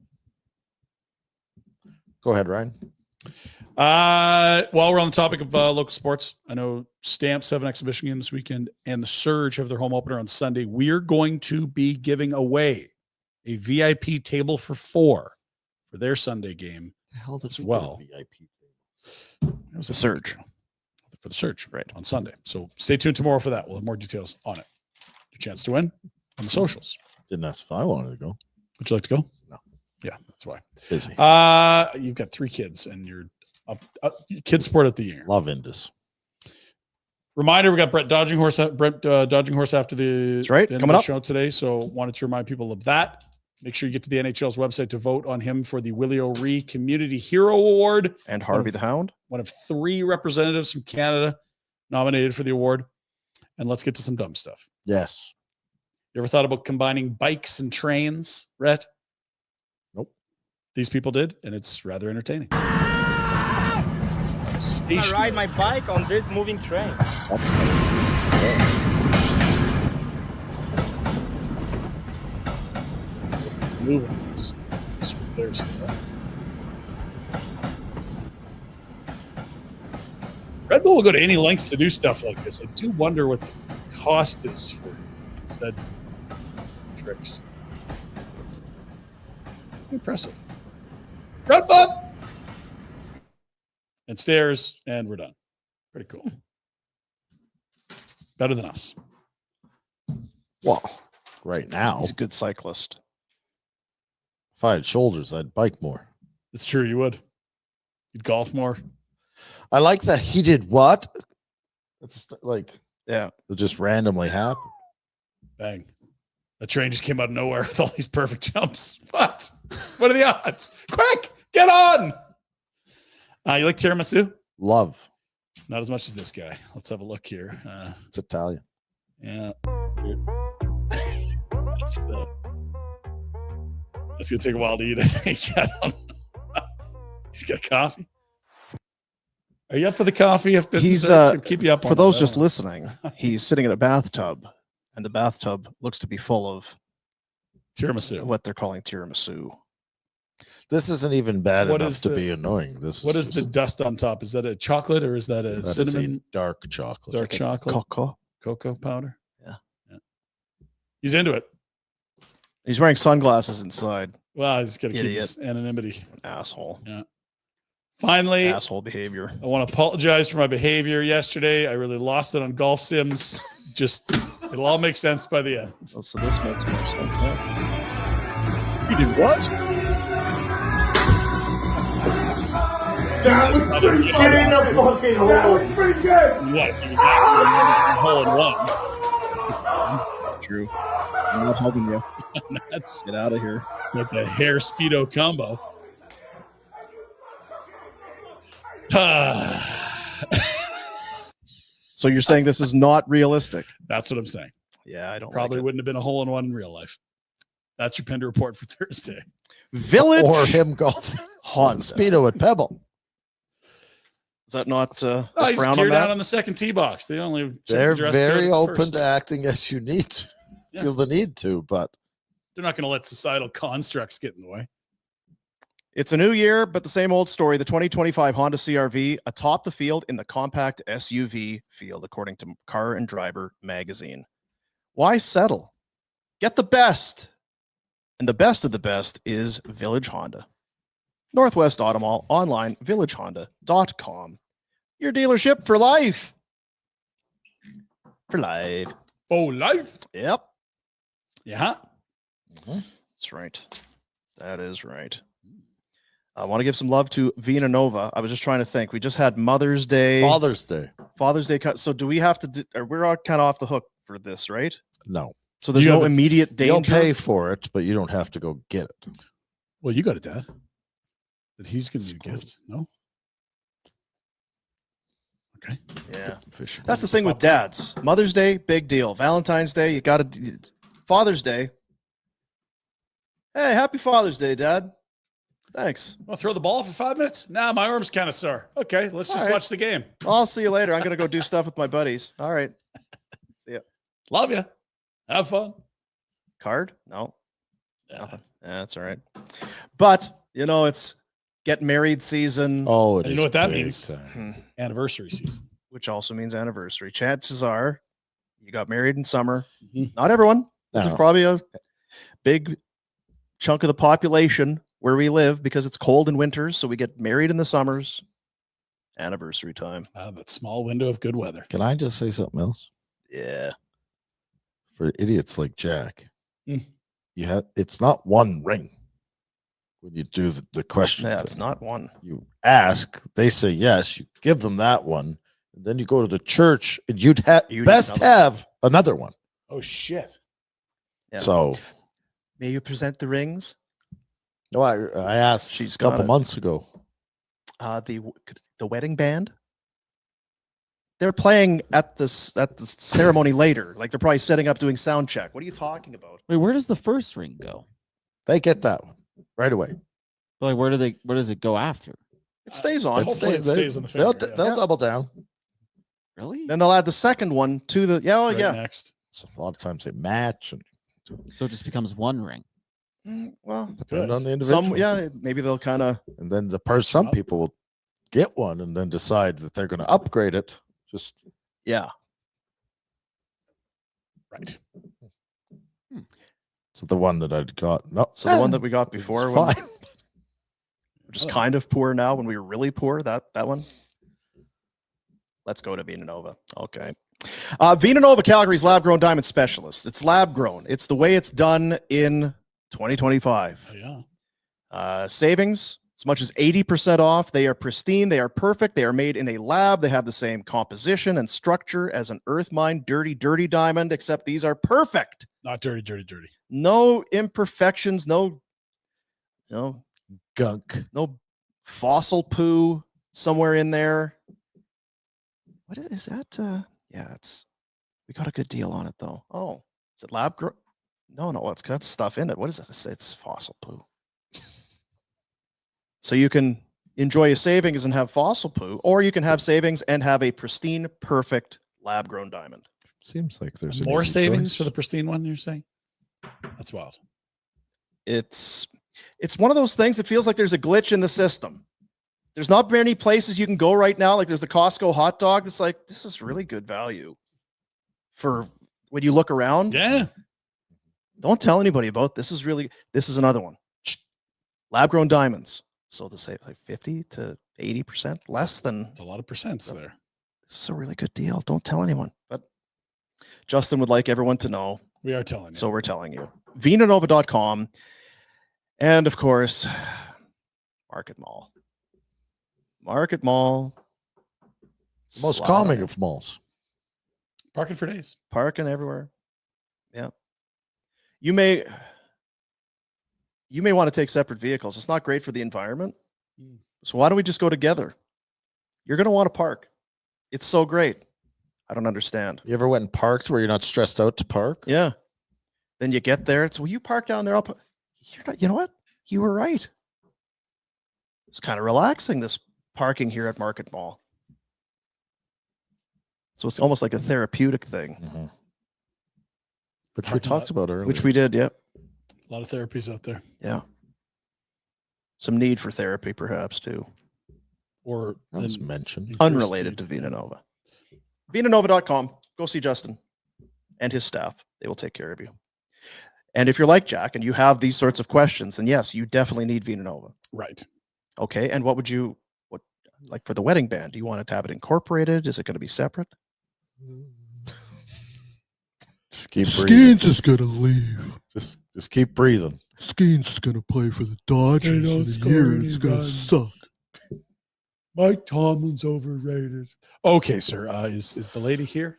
Speaker 2: Go ahead, Ryan.
Speaker 3: While we're on the topic of local sports, I know Stamps have an exhibition game this weekend and the Surge have their home opener on Sunday. We're going to be giving away a VIP table for 4 for their Sunday game.
Speaker 2: The hell did
Speaker 3: As
Speaker 2: we
Speaker 3: well.
Speaker 2: get a VIP?
Speaker 3: It was
Speaker 1: The
Speaker 3: a
Speaker 1: Surge.
Speaker 3: for the Surge, right, on Sunday. So stay tuned tomorrow for that. We'll have more details on it. Your chance to win on the socials.
Speaker 2: Didn't ask if I wanted to go.
Speaker 3: Would you like to go?
Speaker 2: No.
Speaker 3: Yeah, that's why.
Speaker 2: Busy.
Speaker 3: You've got 3 kids and you're up kid sport at the year.
Speaker 2: Love Indus.
Speaker 3: Reminder: we got Brent Dodging Horse after the,
Speaker 1: That's right,
Speaker 3: the end
Speaker 1: coming
Speaker 3: of the
Speaker 1: up.
Speaker 3: show today. So wanted to remind people of that. Make sure you get to the NHL's website to vote on him for the Willie O'Ree Community Hero Award.
Speaker 1: And Harvey the Hound.
Speaker 3: One of 3 representatives from Canada nominated for the award. And let's get to some dumb stuff.
Speaker 2: Yes.
Speaker 3: You ever thought about combining bikes and trains, Rhett?
Speaker 2: Nope.
Speaker 3: These people did, and it's rather entertaining.
Speaker 9: I ride my bike on this moving train.
Speaker 2: That's
Speaker 3: It's moving. It's there's Red Bull will go to any lengths to do stuff like this. I do wonder what the cost is for said tricks. Impressive. Red Bull! And stairs, and we're done. Pretty cool. Better than us.
Speaker 2: well, right now,
Speaker 1: He's a good cyclist.
Speaker 2: if I had shoulders, I'd bike more.
Speaker 3: It's true, you would. You'd golf more.
Speaker 2: I like that he did what? It's like
Speaker 1: Yeah.
Speaker 2: it just randomly happened.
Speaker 3: Bang. That train just came out of nowhere with all these perfect jumps. What? What are the odds? Quick, get on. You like tiramisu?
Speaker 2: Love.
Speaker 3: Not as much as this guy. Let's have a look here.
Speaker 2: It's Italian.
Speaker 3: Yeah. That's going to take a while to eat, I think. I don't know. He's got coffee. Are you up for the coffee?
Speaker 1: He's
Speaker 3: keep you up
Speaker 1: for
Speaker 3: on
Speaker 1: those
Speaker 3: that.
Speaker 1: just listening. He's sitting in a bathtub, and the bathtub looks to be full of
Speaker 3: tiramisu.
Speaker 1: what they're calling tiramisu.
Speaker 2: This isn't even bad
Speaker 3: What
Speaker 2: enough
Speaker 3: is
Speaker 2: to
Speaker 3: the-
Speaker 2: be annoying.
Speaker 3: What is the dust on top? Is that a chocolate or is that a
Speaker 2: that is
Speaker 3: cinnamon?
Speaker 2: dark chocolate.
Speaker 3: Dark chocolate?
Speaker 1: Cocoa.
Speaker 3: Cocoa powder?
Speaker 1: Yeah.
Speaker 3: He's into it.
Speaker 1: He's wearing sunglasses inside.
Speaker 3: Well, he's got to keep
Speaker 1: Idiot.
Speaker 3: his anonymity.
Speaker 1: Asshole.
Speaker 3: Yeah. Finally,
Speaker 1: Asshole behavior.
Speaker 3: I want to apologize for my behavior yesterday. I really lost it on golf sims. Just, it'll all make sense by the end.
Speaker 1: So this makes more sense, huh? You did what?
Speaker 3: That was pretty
Speaker 9: What?
Speaker 3: He was actually hole in one.
Speaker 1: True. I'm not hugging you.
Speaker 3: That's
Speaker 1: Get out of here.
Speaker 3: with the hair speedo combo.
Speaker 1: So you're saying this is not realistic?
Speaker 3: That's what I'm saying.
Speaker 1: Yeah, I don't.
Speaker 3: Probably
Speaker 1: like it.
Speaker 3: wouldn't have been a hole in one in real life. That's your Pinder Report for Thursday.
Speaker 1: Village
Speaker 2: or him golfing on
Speaker 1: Honda.
Speaker 2: Speedo at Pebble.
Speaker 1: Is that not
Speaker 3: Oh,
Speaker 1: a
Speaker 3: he's
Speaker 1: frown on
Speaker 3: geared
Speaker 1: that?
Speaker 3: out on the second tee box. They only check
Speaker 2: They're
Speaker 3: the dress code
Speaker 2: very
Speaker 3: at the
Speaker 2: open
Speaker 3: first.
Speaker 2: to acting as you need to.
Speaker 3: Yeah.
Speaker 2: Feel the need to, but
Speaker 3: They're not going to let societal constructs get in the way.
Speaker 1: It's a new year, but the same old story. The 2025 Honda CR-V atop the field in the compact SUV field, according to Car and Driver magazine. Why settle? Get the best. And the best of the best is Village Honda. Northwest Auto Mall, online, villagehonda.com. Your dealership for life. For life.
Speaker 3: Oh, life.
Speaker 1: Yep.
Speaker 3: Yeah.
Speaker 1: That's right. That is right. I want to give some love to Vina Nova. I was just trying to think. We just had Mother's Day.
Speaker 2: Father's Day.
Speaker 1: Father's Day cut. So do we have to we're all kind of off the hook for this, right?
Speaker 2: No.
Speaker 1: So there's
Speaker 3: You
Speaker 1: no
Speaker 3: have a-
Speaker 1: immediate
Speaker 2: You'll
Speaker 1: danger.
Speaker 2: pay for it, but you don't have to go get it.
Speaker 3: Well, you got it, Dad. That he's going to give you a gift. No? Okay.
Speaker 1: Yeah.
Speaker 2: Fish.
Speaker 1: That's the thing with dads. Mother's Day, big deal. Valentine's Day, you got to. Father's Day. Hey, happy Father's Day, Dad. Thanks.
Speaker 3: Want to throw the ball for 5 minutes? Nah, my arm's kind of sore. Okay, let's just
Speaker 1: All right.
Speaker 3: watch the game.
Speaker 1: I'll see you later. I'm going to go do stuff with my buddies. All right. See ya.
Speaker 3: Love you. Have fun.
Speaker 1: Card? No.
Speaker 3: Yeah.
Speaker 1: Nothing. That's all right. But, it's get married season,
Speaker 2: Oh, it
Speaker 3: You
Speaker 2: is
Speaker 3: know what that
Speaker 2: big
Speaker 3: means?
Speaker 2: time.
Speaker 3: Anniversary season.
Speaker 1: which also means anniversary. Chances are you got married in summer.
Speaker 3: Mhm.
Speaker 1: Not everyone. There's
Speaker 2: No.
Speaker 1: probably a big chunk of the population where we live because it's cold in winters. So we get married in the summers. Anniversary time.
Speaker 3: That small window of good weather.
Speaker 2: Can I just say something else?
Speaker 1: Yeah.
Speaker 2: For idiots like Jack,
Speaker 3: Mm.
Speaker 2: it's not one ring when you do the question.
Speaker 1: Yeah, it's
Speaker 2: thing.
Speaker 1: not one.
Speaker 2: You ask, they say yes, you give them that one, And then you go to the church, and you'd
Speaker 1: You'd
Speaker 2: best
Speaker 1: another-
Speaker 2: have another one.
Speaker 3: Oh shit.
Speaker 1: Yeah.
Speaker 2: So,
Speaker 1: May you present the rings?
Speaker 2: no, I asked
Speaker 1: She's
Speaker 2: a couple
Speaker 1: got it.
Speaker 2: months ago.
Speaker 1: The wedding band. They're playing at the ceremony later. Like they're probably setting up, doing sound check. What are you talking about?
Speaker 4: Wait, where does the first ring go?
Speaker 2: They get that one right away.
Speaker 4: Like, where does it go after?
Speaker 1: It stays on.
Speaker 3: Hopefully it stays on the
Speaker 2: They'll,
Speaker 3: finger.
Speaker 2: they'll double down.
Speaker 4: Really?
Speaker 1: Then they'll add the second one to the
Speaker 3: Right
Speaker 1: yeah.
Speaker 3: next.
Speaker 2: So a lot of times they match, and
Speaker 4: So it just becomes one ring.
Speaker 1: Well,
Speaker 2: depending on the individual.
Speaker 1: maybe they'll kind of
Speaker 2: And then some people will get one and then decide that they're going to upgrade it. Just
Speaker 3: Right.
Speaker 2: so the one that I'd got. No,
Speaker 1: So the one that we got before,
Speaker 2: it's
Speaker 1: when
Speaker 2: fine.
Speaker 1: we're just kind of poor now. When we were really poor, that one. Let's go to Vina Nova. Okay. Vina Nova, Calgary's lab-grown diamond specialist. It's lab-grown. It's the way it's done in 2025.
Speaker 3: Oh, yeah.
Speaker 1: Savings as much as 80% off. They are pristine. They are perfect. They are made in a lab. They have the same composition and structure as an earth mine dirty diamond, except these are perfect.
Speaker 3: Not dirty.
Speaker 1: No imperfections. No
Speaker 2: Gunk.
Speaker 1: no fossil poo somewhere in there. What is that? Yeah, we got a good deal on it though. Oh, is it lab grown? No, it's got stuff in it. What is this? It's fossil poo. So you can enjoy a savings and have fossil poo, or you can have savings and have a pristine, perfect lab-grown diamond.
Speaker 2: Seems like there's an
Speaker 3: More
Speaker 2: easy
Speaker 3: savings
Speaker 2: choice.
Speaker 3: for the pristine one, you're saying? That's wild.
Speaker 1: It's one of those things. It feels like there's a glitch in the system. There's not many places you can go right now. Like there's the Costco hot dog. It's like, this is really good value for when you look around.
Speaker 3: Yeah.
Speaker 1: Don't tell anybody about this. This is another one. Lab-grown diamonds. So they say like 50 to 80% less than.
Speaker 3: It's a lot of percents there.
Speaker 1: This is a really good deal. Don't tell anyone. But Justin would like everyone to know.
Speaker 3: We are telling you.
Speaker 1: So we're telling you. Vinanova.com. And of course, Market Mall. Market Mall.
Speaker 2: Most
Speaker 1: Slide
Speaker 2: calming
Speaker 1: on.
Speaker 2: of malls.
Speaker 3: Parking for days.
Speaker 1: Parking everywhere. Yeah. You may want to take separate vehicles. It's not great for the environment. So why don't we just go together? You're going to want to park. It's so great. I don't understand.
Speaker 2: You ever went and parked where you're not stressed out to park?
Speaker 1: Yeah. Then you get there. It's, well, you park down there. You're not, you know what? You were right. It's kind of relaxing, this parking here at Market Mall. So it's almost like a therapeutic thing.
Speaker 2: Mm-hmm. Which we talked about earlier.
Speaker 1: Which we did, yep.
Speaker 3: A lot of therapies out there.
Speaker 1: Yeah. Some need for therapy, perhaps, too.
Speaker 3: Or
Speaker 2: that was mentioned.
Speaker 1: Unrelated to Vina Nova. Vinanova.com. Go see Justin and his staff. They will take care of you. And if you're like Jack and you have these sorts of questions, then yes, you definitely need Vina Nova.
Speaker 3: Right.
Speaker 1: Okay. And what like for the wedding band? Do you want to have it incorporated? Is it going to be separate?
Speaker 2: Just keep breathing.
Speaker 6: Skeens is gonna leave.
Speaker 2: Just keep breathing.
Speaker 6: Skeens is gonna play for the Dodgers.
Speaker 3: know
Speaker 6: And
Speaker 3: it's
Speaker 6: the year
Speaker 3: going
Speaker 6: is
Speaker 3: in
Speaker 6: gonna
Speaker 3: God.
Speaker 6: suck.
Speaker 3: Mike Tomlin's overrated. Okay, sir. Is the lady here?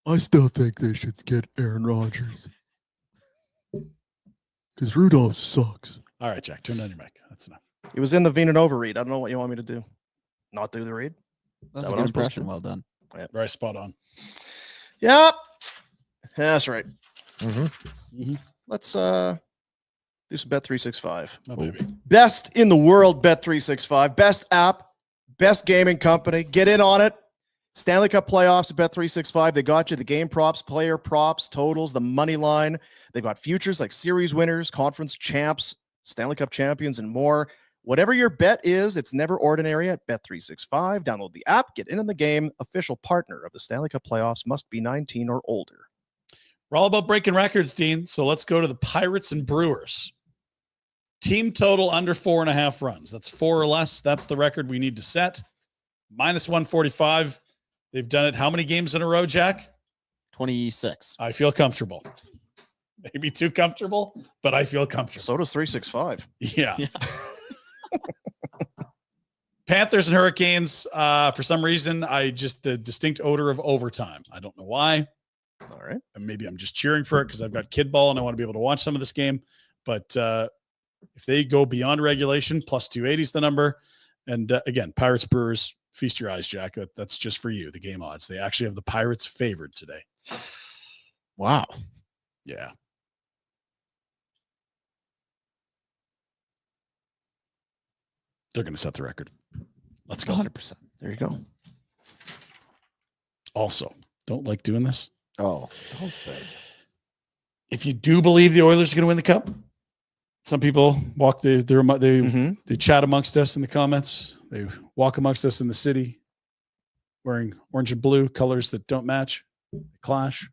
Speaker 6: I still think they should get Aaron Rodgers. Because Rudolph sucks.
Speaker 3: All right, Jack. Turn on your mic. That's enough.
Speaker 1: It was in the Vina Nova read. I don't know what you want me to do. Not do the read?
Speaker 4: That's
Speaker 1: Is that
Speaker 4: a
Speaker 1: what
Speaker 4: good
Speaker 1: I'm supposed to
Speaker 4: impression.
Speaker 1: do?
Speaker 4: Well done.
Speaker 3: Very spot on.
Speaker 1: Yep. That's right.
Speaker 2: Mm-hmm.
Speaker 1: Let's do some Bet365.
Speaker 3: Oh, baby.
Speaker 1: Best in the world, Bet365. Best app, best gaming company. Get in on it. Stanley Cup playoffs at Bet365. They got you the game props, player props, totals, the money line. They got futures like series winners, conference champs, Stanley Cup champions, and more. Whatever your bet is, it's never ordinary at Bet365. Download the app, get in the game. Official partner of the Stanley Cup playoffs, must be 19 or older.
Speaker 3: We're all about breaking records, Dean. So let's go to the Pirates and Brewers. Team total under 4.5 runs. That's 4 or less. That's the record we need to set. Minus 145. They've done it how many games in a row, Jack?
Speaker 4: 26.
Speaker 3: I feel comfortable. Maybe too comfortable, but I feel comfortable.
Speaker 1: So does 365.
Speaker 3: Yeah. Panthers and Hurricanes. For some reason, the distinct odor of overtime. I don't know why.
Speaker 1: All right.
Speaker 3: And maybe I'm just cheering for it because I've got kid ball and I want to be able to watch some of this game. But if they go beyond regulation, plus 280 is the number. And again, Pirates Brewers, feast your eyes, Jack. That's just for you. The game odds. They actually have the Pirates favored today.
Speaker 2: Wow.
Speaker 3: Yeah. They're going to set the record. Let's go.
Speaker 2: 100%.
Speaker 1: There you go.
Speaker 3: Also, don't like doing this.
Speaker 2: Oh, okay.
Speaker 3: If you do believe the Oilers are going to win the cup, some people walk they chat amongst us in the comments. They walk amongst us in the city wearing orange and blue colors that don't match. They clash.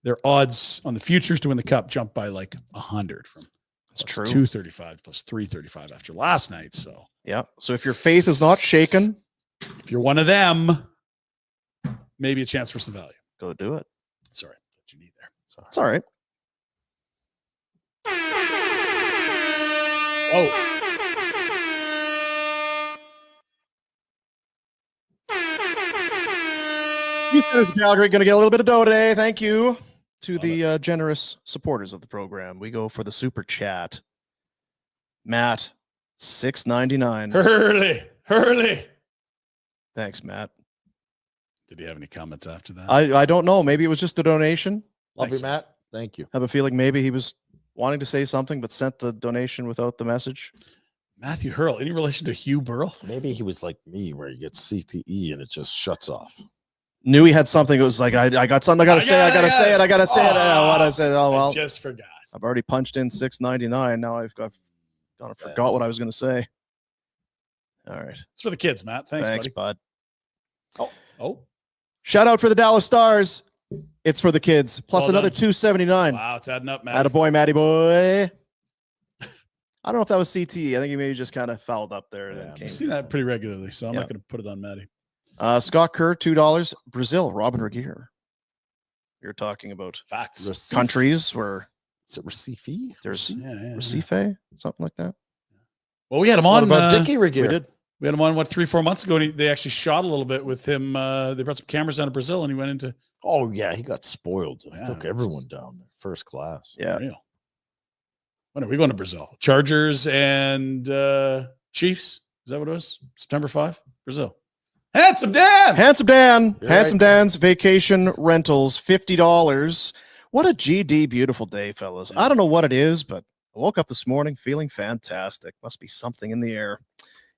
Speaker 3: Their odds on the futures to win the cup jump by like 100 from
Speaker 1: That's true.
Speaker 3: 235 plus 335 after last night. So
Speaker 1: yeah. So if your faith is not shaken,
Speaker 3: if you're one of them, maybe a chance for some value.
Speaker 1: Go do it.
Speaker 3: Sorry, what you need there. Sorry.
Speaker 1: It's all right.
Speaker 3: Oh.
Speaker 1: Houston, Calgary, going to get a little bit of dough today. Thank you to the generous supporters of the program. We go for the super chat. Matt, $6.99.
Speaker 3: Hurley.
Speaker 1: Thanks, Matt.
Speaker 3: Did he have any comments after that?
Speaker 1: I don't know. Maybe it was just a donation.
Speaker 2: Love
Speaker 3: Thanks,
Speaker 2: you, Matt. Thank you.
Speaker 1: I have a feeling maybe he was wanting to say something but sent the donation without the message.
Speaker 3: Matthew Hurl, any relation to Hugh Burrell?
Speaker 2: Maybe he was like me, where you get CTE and it just shuts off.
Speaker 1: Knew he had something. It was like, I got something I gotta say it. What I said. Oh well.
Speaker 3: I just forgot.
Speaker 1: I've already punched in $6.99. Now I've forgot what I was gonna say. All right.
Speaker 3: It's for the kids, Matt. Thanks
Speaker 1: bud.
Speaker 3: Oh.
Speaker 1: Shout out for the Dallas Stars. It's for the kids. Plus
Speaker 3: Well
Speaker 1: another
Speaker 3: done.
Speaker 1: $2.79.
Speaker 3: Wow, it's adding up, Matt.
Speaker 1: Attaboy, Matty boy. I don't know if that was CTE. I think he maybe just kind of fouled up there.
Speaker 3: Yeah, I see that pretty regularly, so I'm not going to put it on Matty.
Speaker 1: Scott Kerr, $2. Brazil, Robin Regier. You're talking about
Speaker 3: facts.
Speaker 1: Countries where
Speaker 2: is it Recife?
Speaker 1: There's
Speaker 3: yeah.
Speaker 1: Recife, something like that.
Speaker 3: Well, we had him on.
Speaker 2: What about Dickie Regier?
Speaker 1: We did.
Speaker 3: We had him on 3-4 months ago, and they actually shot a little bit with him. They brought some cameras down to Brazil, and he went into.
Speaker 2: Oh yeah, he got spoiled.
Speaker 3: Yeah.
Speaker 2: Took everyone down there, first class.
Speaker 1: Yeah.
Speaker 3: Real. When are we going to Brazil? Chargers and Chiefs. Is that what it was? September 5, Brazil. Handsome Dan.
Speaker 1: Handsome Dan's vacation rentals, $50. What a GD beautiful day, fellas. I don't know what it is, but I woke up this morning feeling fantastic. Must be something in the air.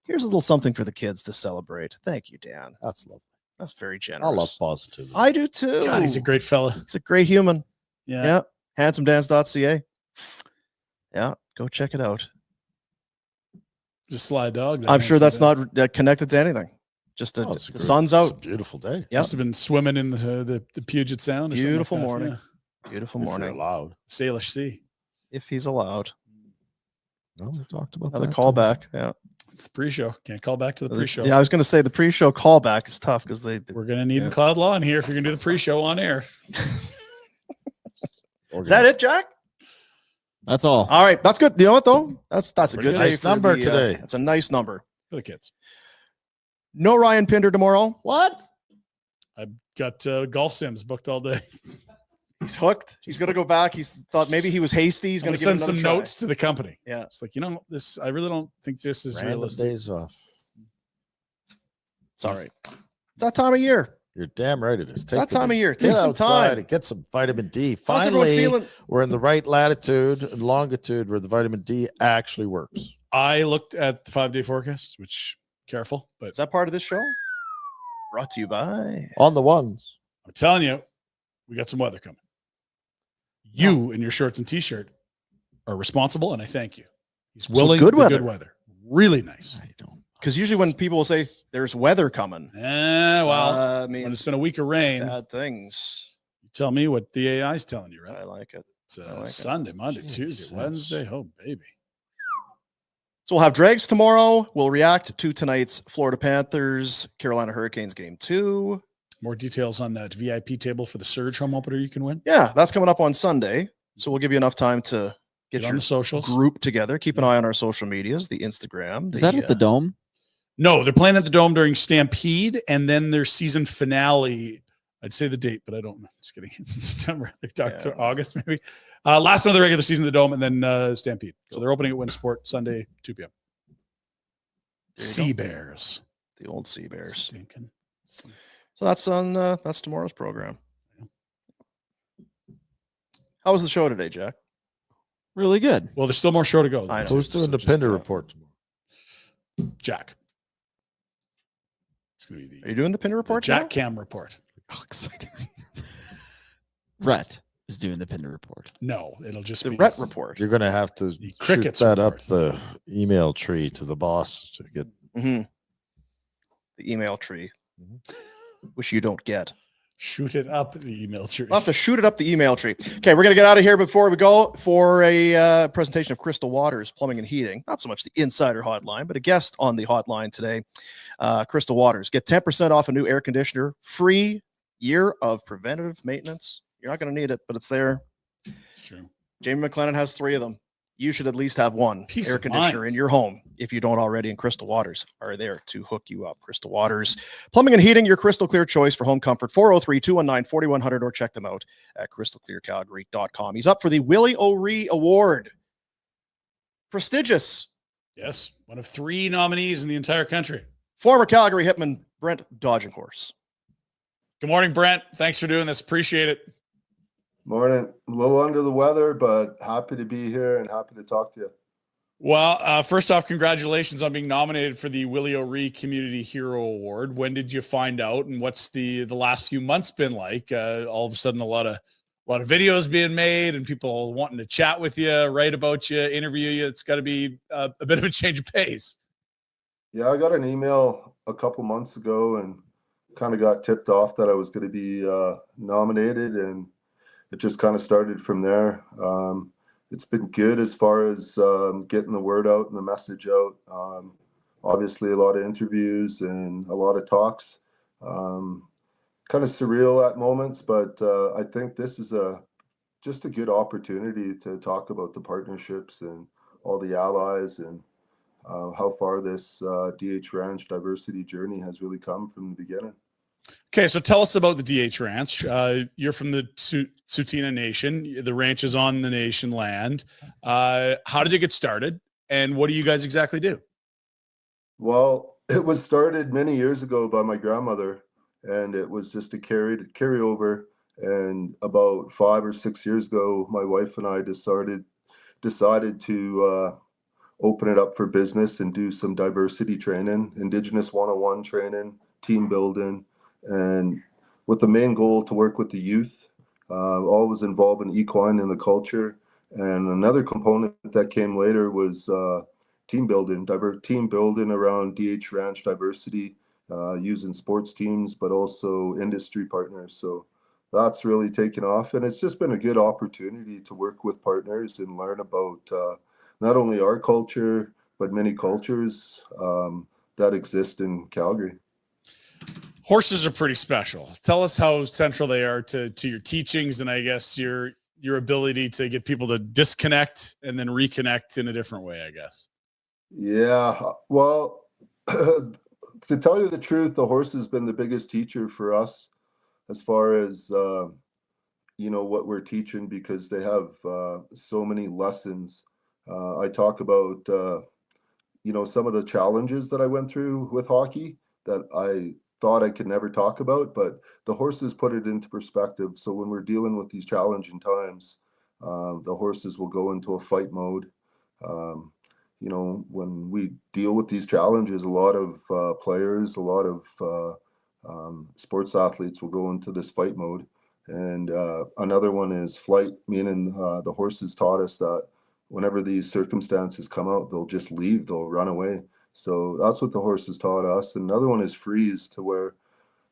Speaker 1: Here's a little something for the kids to celebrate. Thank you, Dan.
Speaker 2: That's lovely.
Speaker 1: That's very generous.
Speaker 2: I love positivity.
Speaker 1: I do too.
Speaker 3: God, he's a great fella.
Speaker 1: He's a great human.
Speaker 3: Yeah.
Speaker 1: HandsomeDance.ca. Yeah, go check it out.
Speaker 3: It's a sly dog.
Speaker 1: I'm sure that's not connected to anything. Just the sun's out.
Speaker 2: It's a beautiful day.
Speaker 1: Yeah.
Speaker 3: Must have been swimming in the Puget Sound. Or
Speaker 1: Beautiful
Speaker 3: like
Speaker 1: morning.
Speaker 3: Yeah.
Speaker 1: Beautiful
Speaker 2: If
Speaker 1: morning.
Speaker 2: you're allowed.
Speaker 3: Salish Sea.
Speaker 1: If he's allowed.
Speaker 2: No, we talked about
Speaker 1: Another
Speaker 2: that.
Speaker 1: callback. Yeah.
Speaker 3: It's the pre-show. Can't call back to the pre-show.
Speaker 1: Yeah, I was going to say the pre-show callback is tough because
Speaker 3: we're going to need the Cloud Law in here if you're going to do the pre-show on air.
Speaker 1: Is that it, Jack?
Speaker 4: That's all.
Speaker 1: All right, that's good. You know what though? That's a good
Speaker 2: nice
Speaker 1: day
Speaker 2: number
Speaker 1: for
Speaker 2: today.
Speaker 1: It's a nice number
Speaker 3: For the kids.
Speaker 1: No Ryan Pinder tomorrow.
Speaker 2: What?
Speaker 3: I've got golf sims booked all day.
Speaker 1: He's hooked. He's going to go back. He's thought maybe he was hasty. He's going to
Speaker 3: send some notes to the company.
Speaker 1: Yeah.
Speaker 3: It's like, this, I really don't think this is
Speaker 2: Random
Speaker 3: realistic.
Speaker 2: days off.
Speaker 1: It's all right. It's that time of year.
Speaker 2: You're damn right it is.
Speaker 1: It's that time of year.
Speaker 2: Get
Speaker 1: Take some
Speaker 2: outside
Speaker 1: time.
Speaker 2: and get some vitamin D.
Speaker 1: How's everyone
Speaker 2: Finally,
Speaker 1: feeling?
Speaker 2: we're in the right latitude and longitude where the vitamin D actually works.
Speaker 3: I looked at the 5-day forecast, which careful, but
Speaker 1: Is that part of this show? Brought to you by
Speaker 2: On the ones.
Speaker 3: I'm telling you, we got some weather coming. You in your shorts and t-shirt are responsible, and I thank you. He's willing
Speaker 1: good
Speaker 3: the
Speaker 1: weather.
Speaker 3: good weather. Really nice.
Speaker 1: Because usually when people will say there's weather coming,
Speaker 3: Well,
Speaker 1: I mean,
Speaker 3: when it's been a week of rain,
Speaker 1: bad things.
Speaker 3: you tell me what the AI is telling you, right?
Speaker 1: I like it.
Speaker 3: It's
Speaker 1: I like it.
Speaker 3: Sunday, Monday, Tuesday,
Speaker 2: Jesus.
Speaker 3: Wednesday. Oh, baby.
Speaker 1: So we'll have dregs tomorrow. We'll react to tonight's Florida Panthers, Carolina Hurricanes game 2.
Speaker 3: More details on that VIP table for the Surge home opener you can win.
Speaker 1: Yeah, that's coming up on Sunday. So we'll give you enough time to get
Speaker 3: on
Speaker 1: your
Speaker 3: the socials.
Speaker 1: group together. Keep an eye on our social medias, the Instagram.
Speaker 4: Is that at the Dome?
Speaker 3: No, they're playing at the Dome during Stampede, and then their season finale. I'd say the date, but I don't know. Just kidding. It's in September, October, August, maybe. Last one of the regular season of the Dome, and then Stampede. So they're opening at Win Sport Sunday, 2 p.m. Sea Bears.
Speaker 1: The old Sea Bears.
Speaker 3: Stinking.
Speaker 1: So that's tomorrow's program. How was the show today, Jack?
Speaker 4: Really good.
Speaker 3: Well, there's still more show to go.
Speaker 1: I know.
Speaker 2: Who's doing the Pinder Report tomorrow?
Speaker 3: Jack. It's going to be
Speaker 1: Are you doing the Pinder Report?
Speaker 3: Jack Cam Report.
Speaker 4: Oh, exciting. Rhett is doing the Pinder Report.
Speaker 3: No, it'll just
Speaker 1: The
Speaker 3: be
Speaker 1: Rhett Report.
Speaker 2: You're going to have to shoot
Speaker 3: Crickets
Speaker 2: that
Speaker 3: report.
Speaker 2: up the email tree to the boss to get.
Speaker 1: The email tree, which you don't get.
Speaker 3: Shoot it up the email tree.
Speaker 1: We'll have to shoot it up the email tree. Okay, we're going to get out of here before we go for a presentation of Crystal Waters Plumbing and Heating. Not so much the insider hotline, but a guest on the hotline today, Crystal Waters. Get 10% off a new air conditioner, free year of preventative maintenance. You're not going to need it, but it's there.
Speaker 3: It's true.
Speaker 1: Jamie McLennan has 3 of them. You should at least have one
Speaker 3: Peace
Speaker 1: air
Speaker 3: of
Speaker 1: conditioner
Speaker 3: mind.
Speaker 1: in your home if you don't already, and Crystal Waters are there to hook you up. Crystal Waters, Plumbing and Heating, your crystal clear choice for home comfort, 403-219-4100, or check them out at crystalclearcalgary.com. He's up for the Willie O'Ree Award. Prestigious.
Speaker 3: Yes, one of 3 nominees in the entire country.
Speaker 1: Former Calgary Hitman, Brent Dodgenhorse.
Speaker 3: Good morning, Brent. Thanks for doing this. Appreciate it.
Speaker 10: Morning. A little under the weather, but happy to be here and happy to talk to you.
Speaker 3: Well, first off, congratulations on being nominated for the Willie O'Ree Community Hero Award. When did you find out, and what's the last few months been like? All of a sudden, a lot of videos being made and people wanting to chat with you, write about you, interview you. It's got to be a bit of a change of pace.
Speaker 10: Yeah, I got an email a couple months ago and kind of got tipped off that I was going to be nominated, and it just kind of started from there. It's been good as far as getting the word out and the message out. Obviously, a lot of interviews and a lot of talks. Kind of surreal at moments, but I think this is just a good opportunity to talk about the partnerships and all the allies and how far this DH Ranch diversity journey has really come from the beginning.
Speaker 3: Okay, so tell us about the DH Ranch. You're from the Tsuut'ina Nation. The ranch is on the nation land. How did you get started, and what do you guys exactly do?
Speaker 10: Well, it was started many years ago by my grandmother, and it was just a carryover. And about 5 or 6 years ago, my wife and I decided to open it up for business and do some diversity training, Indigenous 101 training, team building, and with the main goal to work with the youth, always involving equine in the culture. And another component that came later was team building around DH Ranch diversity, using sports teams, but also industry partners. So that's really taken off. And it's just been a good opportunity to work with partners and learn about not only our culture, but many cultures that exist in Calgary.
Speaker 3: Horses are pretty special. Tell us how central they are to your teachings, and I guess your ability to get people to disconnect and then reconnect in a different way, I guess.
Speaker 10: Yeah, well, to tell you the truth, the horse has been the biggest teacher for us as far as what we're teaching, because they have so many lessons. I talk about some of the challenges that I went through with hockey that I thought I could never talk about, but the horses put it into perspective. So when we're dealing with these challenging times, the horses will go into a fight mode. When we deal with these challenges, a lot of players, a lot of sports athletes will go into this fight mode. And another one is flight, meaning the horses taught us that whenever these circumstances come out, they'll just leave, they'll run away. So that's what the horses taught us. Another one is freeze, to where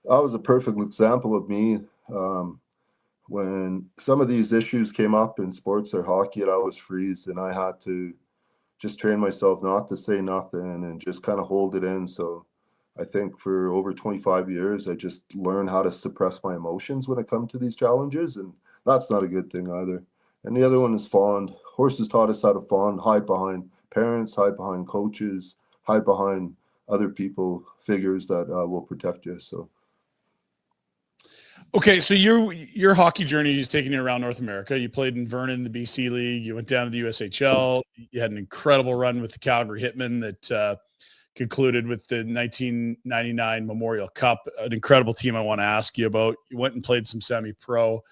Speaker 10: that was a perfect example of me. When some of these issues came up in sports or hockey, I was freeze, and I had to just train myself not to say nothing and just kind of hold it in. So I think for over 25 years, I just learned how to suppress my emotions when it comes to these challenges, and that's not a good thing either. And the other one is fawn. Horses taught us how to fawn, hide behind parents, hide behind coaches, hide behind other people figures that will protect you. So.
Speaker 3: Okay, so your hockey journey is taking you around North America. You played in Vernon, the BC League. You went down to the USHL. You had an incredible run with the Calgary Hitmen that concluded with the 1999 Memorial Cup, an incredible team I want to ask you about. You went and played some semi-pro.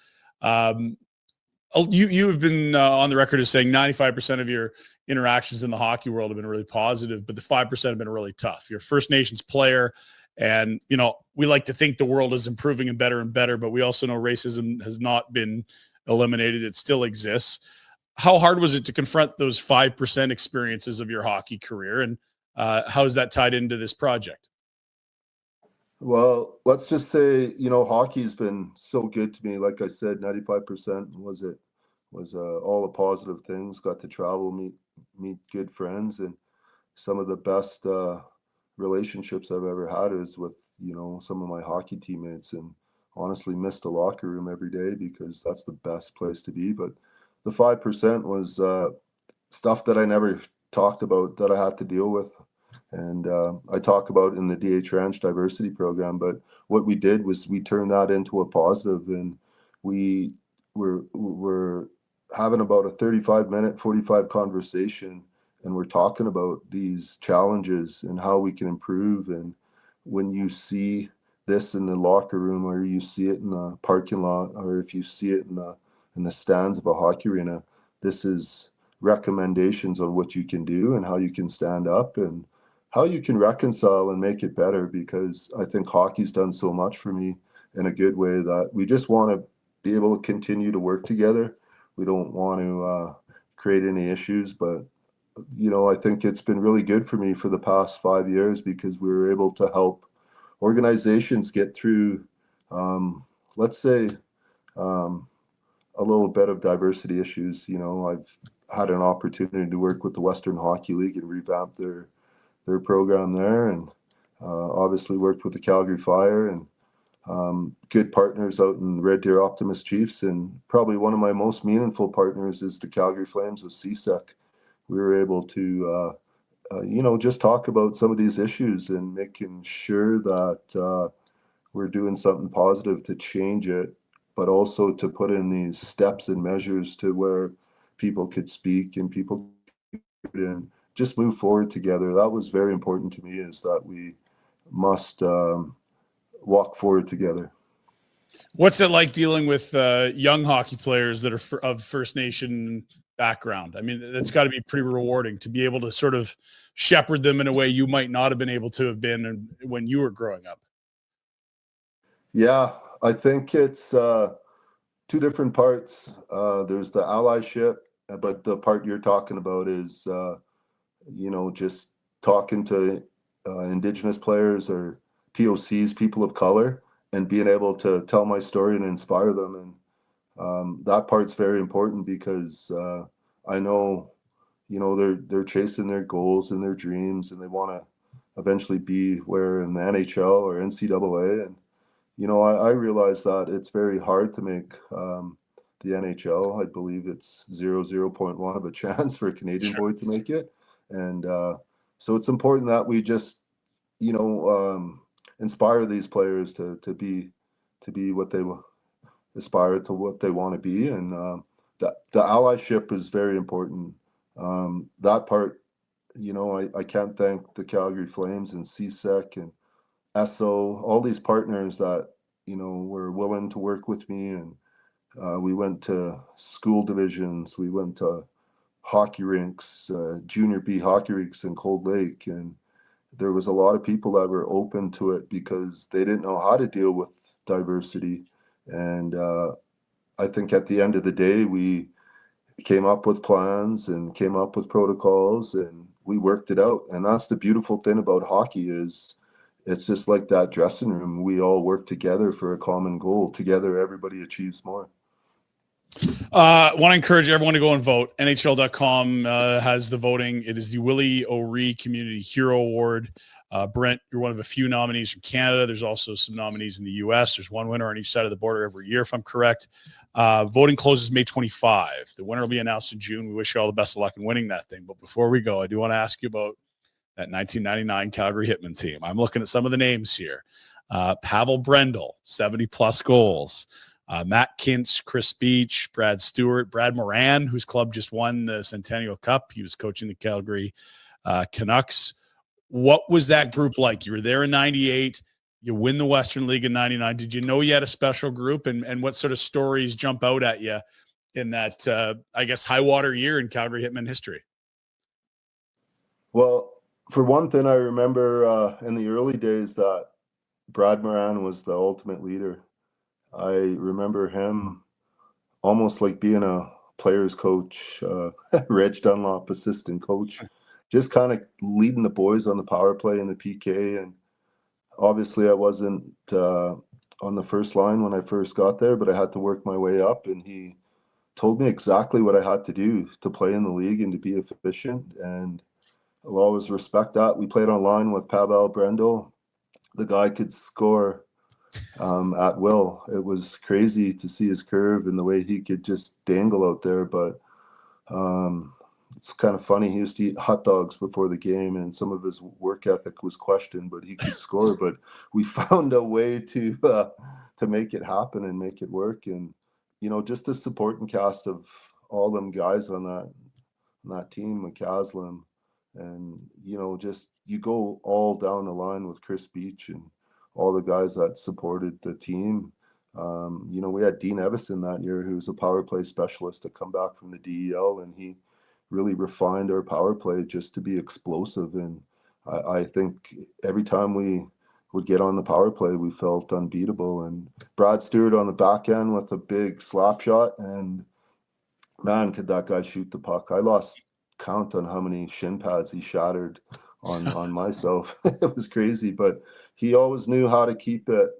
Speaker 3: You have been on the record as saying 95% of your interactions in the hockey world have been really positive, but the 5% have been really tough. You're a First Nations player. And, you know, we like to think the world is improving and better, but we also know racism has not been eliminated. It still exists. How hard was it to confront those 5% experiences of your hockey career? And how is that tied into this project?
Speaker 10: Well, let's just say, you know, hockey's been so good to me. Like I said, 95% was all the positive things. Got to travel, meet good friends, and some of the best relationships I've ever had is with, you know, some of my hockey teammates, and honestly miss the locker room every day because that's the best place to be. But the 5% was stuff that I never talked about that I had to deal with. And I talk about in the DH Ranch diversity program, but what we did was we turned that into a positive, and we were having about a 35-minute, 45 conversation, and we're talking about these challenges and how we can improve. And when you see this in the locker room, or you see it in the parking lot, or if you see it in the stands of a hockey arena, this is recommendations on what you can do and how you can stand up and how you can reconcile and make it better. Because I think hockey's done so much for me in a good way that we just want to be able to continue to work together. We don't want to create any issues, but you know, I think it's been really good for me for the past 5 years because we were able to help organizations get through, let's say, a little bit of diversity issues. You know, I've had an opportunity to work with the Western Hockey League and revamp their program there, and obviously worked with the Calgary Fire and good partners out in Red Deer Optimist Chiefs. And probably one of my most meaningful partners is the Calgary Flames with CSEC. We were able to, you know, just talk about some of these issues and making sure that we're doing something positive to change it, but also to put in these steps and measures to where people could speak and people could just move forward together. That was very important to me, is that we must walk forward together.
Speaker 3: What's it like dealing with young hockey players that are of First Nation background? I mean, it's got to be pretty rewarding to be able to sort of shepherd them in a way you might not have been able to have been when you were growing up. Yeah,
Speaker 10: I think it's two different parts. There's the allyship, but the part you're talking about is, you know, just talking to Indigenous players or POCs, people of color, and being able to tell my story and inspire them. And that part's very important because I know, you know, they're chasing their goals and their dreams, and they want to eventually be where in the NHL or NCAA. And you know, I realize that it's very hard to make the NHL. I believe it's 0.1 of a chance for a Canadian boy to make it. And so it's important that we just, you know, inspire these players to be what they aspire to, what they want to be. And the allyship is very important. That part, you know, I can't thank the Calgary Flames and CSEC and ESO, all these partners that, you know, were willing to work with me. And we went to school divisions, we went to hockey rinks, junior B hockey rinks in Cold Lake. And there was a lot of people that were open to it because they didn't know how to deal with diversity. And I think at the end of the day, we came up with plans and came up with protocols, and we worked it out. And that's the beautiful thing about hockey, is it's just like that dressing room. We all work together for a common goal. Together, everybody achieves more.
Speaker 3: Want to encourage everyone to go and vote. NHL.com has the voting. It is the Willie O'Ree Community Hero Award. Brent, you're one of a few nominees from Canada. There's also some nominees in the U.S. There's one winner on each side of the border every year, if I'm correct. Voting closes May 25. The winner will be announced in June. We wish you all the best of luck in winning that thing. But before we go, I do want to ask you about that 1999 Calgary Hitmen team. I'm looking at some of the names here. Pavel Brendel, 70-plus goals. Matt Kintz, Chris Beach, Brad Stewart, Brad Moran, whose club just won the Centennial Cup. He was coaching the Calgary Canucks. What was that group like? You were there in 98. You win the Western League in 99. Did you know you had a special group? And what sort of stories jump out at you in that, I guess, high water year in Calgary Hitmen history?
Speaker 10: Well, for one thing, I remember in the early days that Brad Moran was the ultimate leader. I remember him almost like being a player's coach, Reg Dunlop assistant coach, just kind of leading the boys on the power play and the PK. And obviously I wasn't on the first line when I first got there, but I had to work my way up, and he told me exactly what I had to do to play in the league and to be efficient. And I'll always respect that. We played on line with Pavel Brendel. The guy could score at will. It was crazy to see his curve and the way he could just dangle out there. But it's kind of funny. He used to eat hot dogs before the game, and some of his work ethic was questioned, but he could score. But we found a way to make it happen and make it work. And, just the supporting cast of all them guys on that team, McCaslin, and, just you go all down the line with Chris Beach and all the guys that supported the team. We had Dean Evison that year, who was a power play specialist to come back from the DEL, and he really refined our power play just to be explosive. And I think every time we would get on the power play, we felt unbeatable. And Brad Stewart on the back end with a big slap shot, and man, could that guy shoot the puck. I lost count on how many shin pads he shattered on myself. It was crazy, but he always knew how to keep it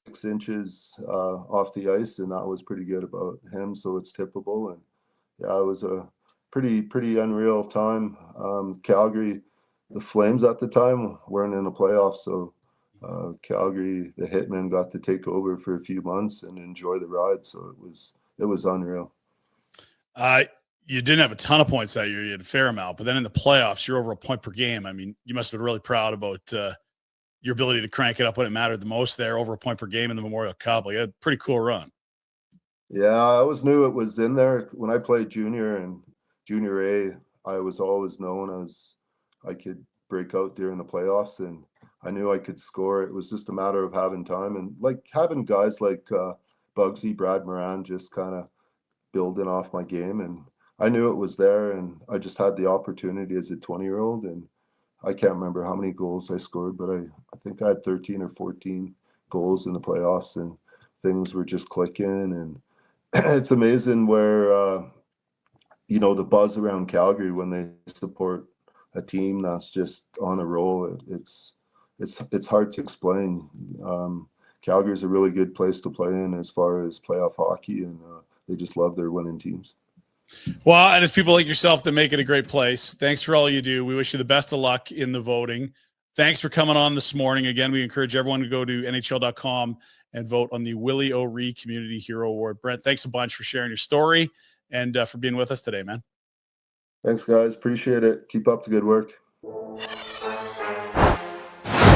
Speaker 10: 6 inches off the ice, and that was pretty good about him. So it's tippable, and yeah, it was a pretty unreal time. Calgary, the Flames at the time weren't in the playoffs, so Calgary, the Hitmen, got to take over for a few months and enjoy the ride. So it was unreal.
Speaker 3: You didn't have a ton of points that year. You had a fair amount, but then in the playoffs, you're over a point per game. I mean, you must have been really proud about your ability to crank it up when it mattered the most there, over a point per game in the Memorial Cup. Like, a pretty cool run.
Speaker 10: Yeah, I always knew it was in there. When I played junior and junior A, I was always known as I could break out during the playoffs, and I knew I could score. It was just a matter of having time and like having guys like Bugsy, Brad Moran, just kind of building off my game. And I knew it was there, and I just had the opportunity as a 20-year-old. And I can't remember how many goals I scored, but I think I had 13 or 14 goals in the playoffs, and things were just clicking. And it's amazing where, the buzz around Calgary when they support a team that's just on a roll. It's hard to explain. Calgary is a really good place to play in as far as playoff hockey, and they just love their winning teams.
Speaker 3: Well, and it's people like yourself that make it a great place. Thanks for all you do. We wish you the best of luck in the voting. Thanks for coming on this morning. Again, we encourage everyone to go to NHL.com and vote on the Willie O'Ree Community Hero Award. Brent, thanks a bunch for sharing your story and for being with us today, man.
Speaker 10: Thanks, guys. Appreciate it. Keep up the good work.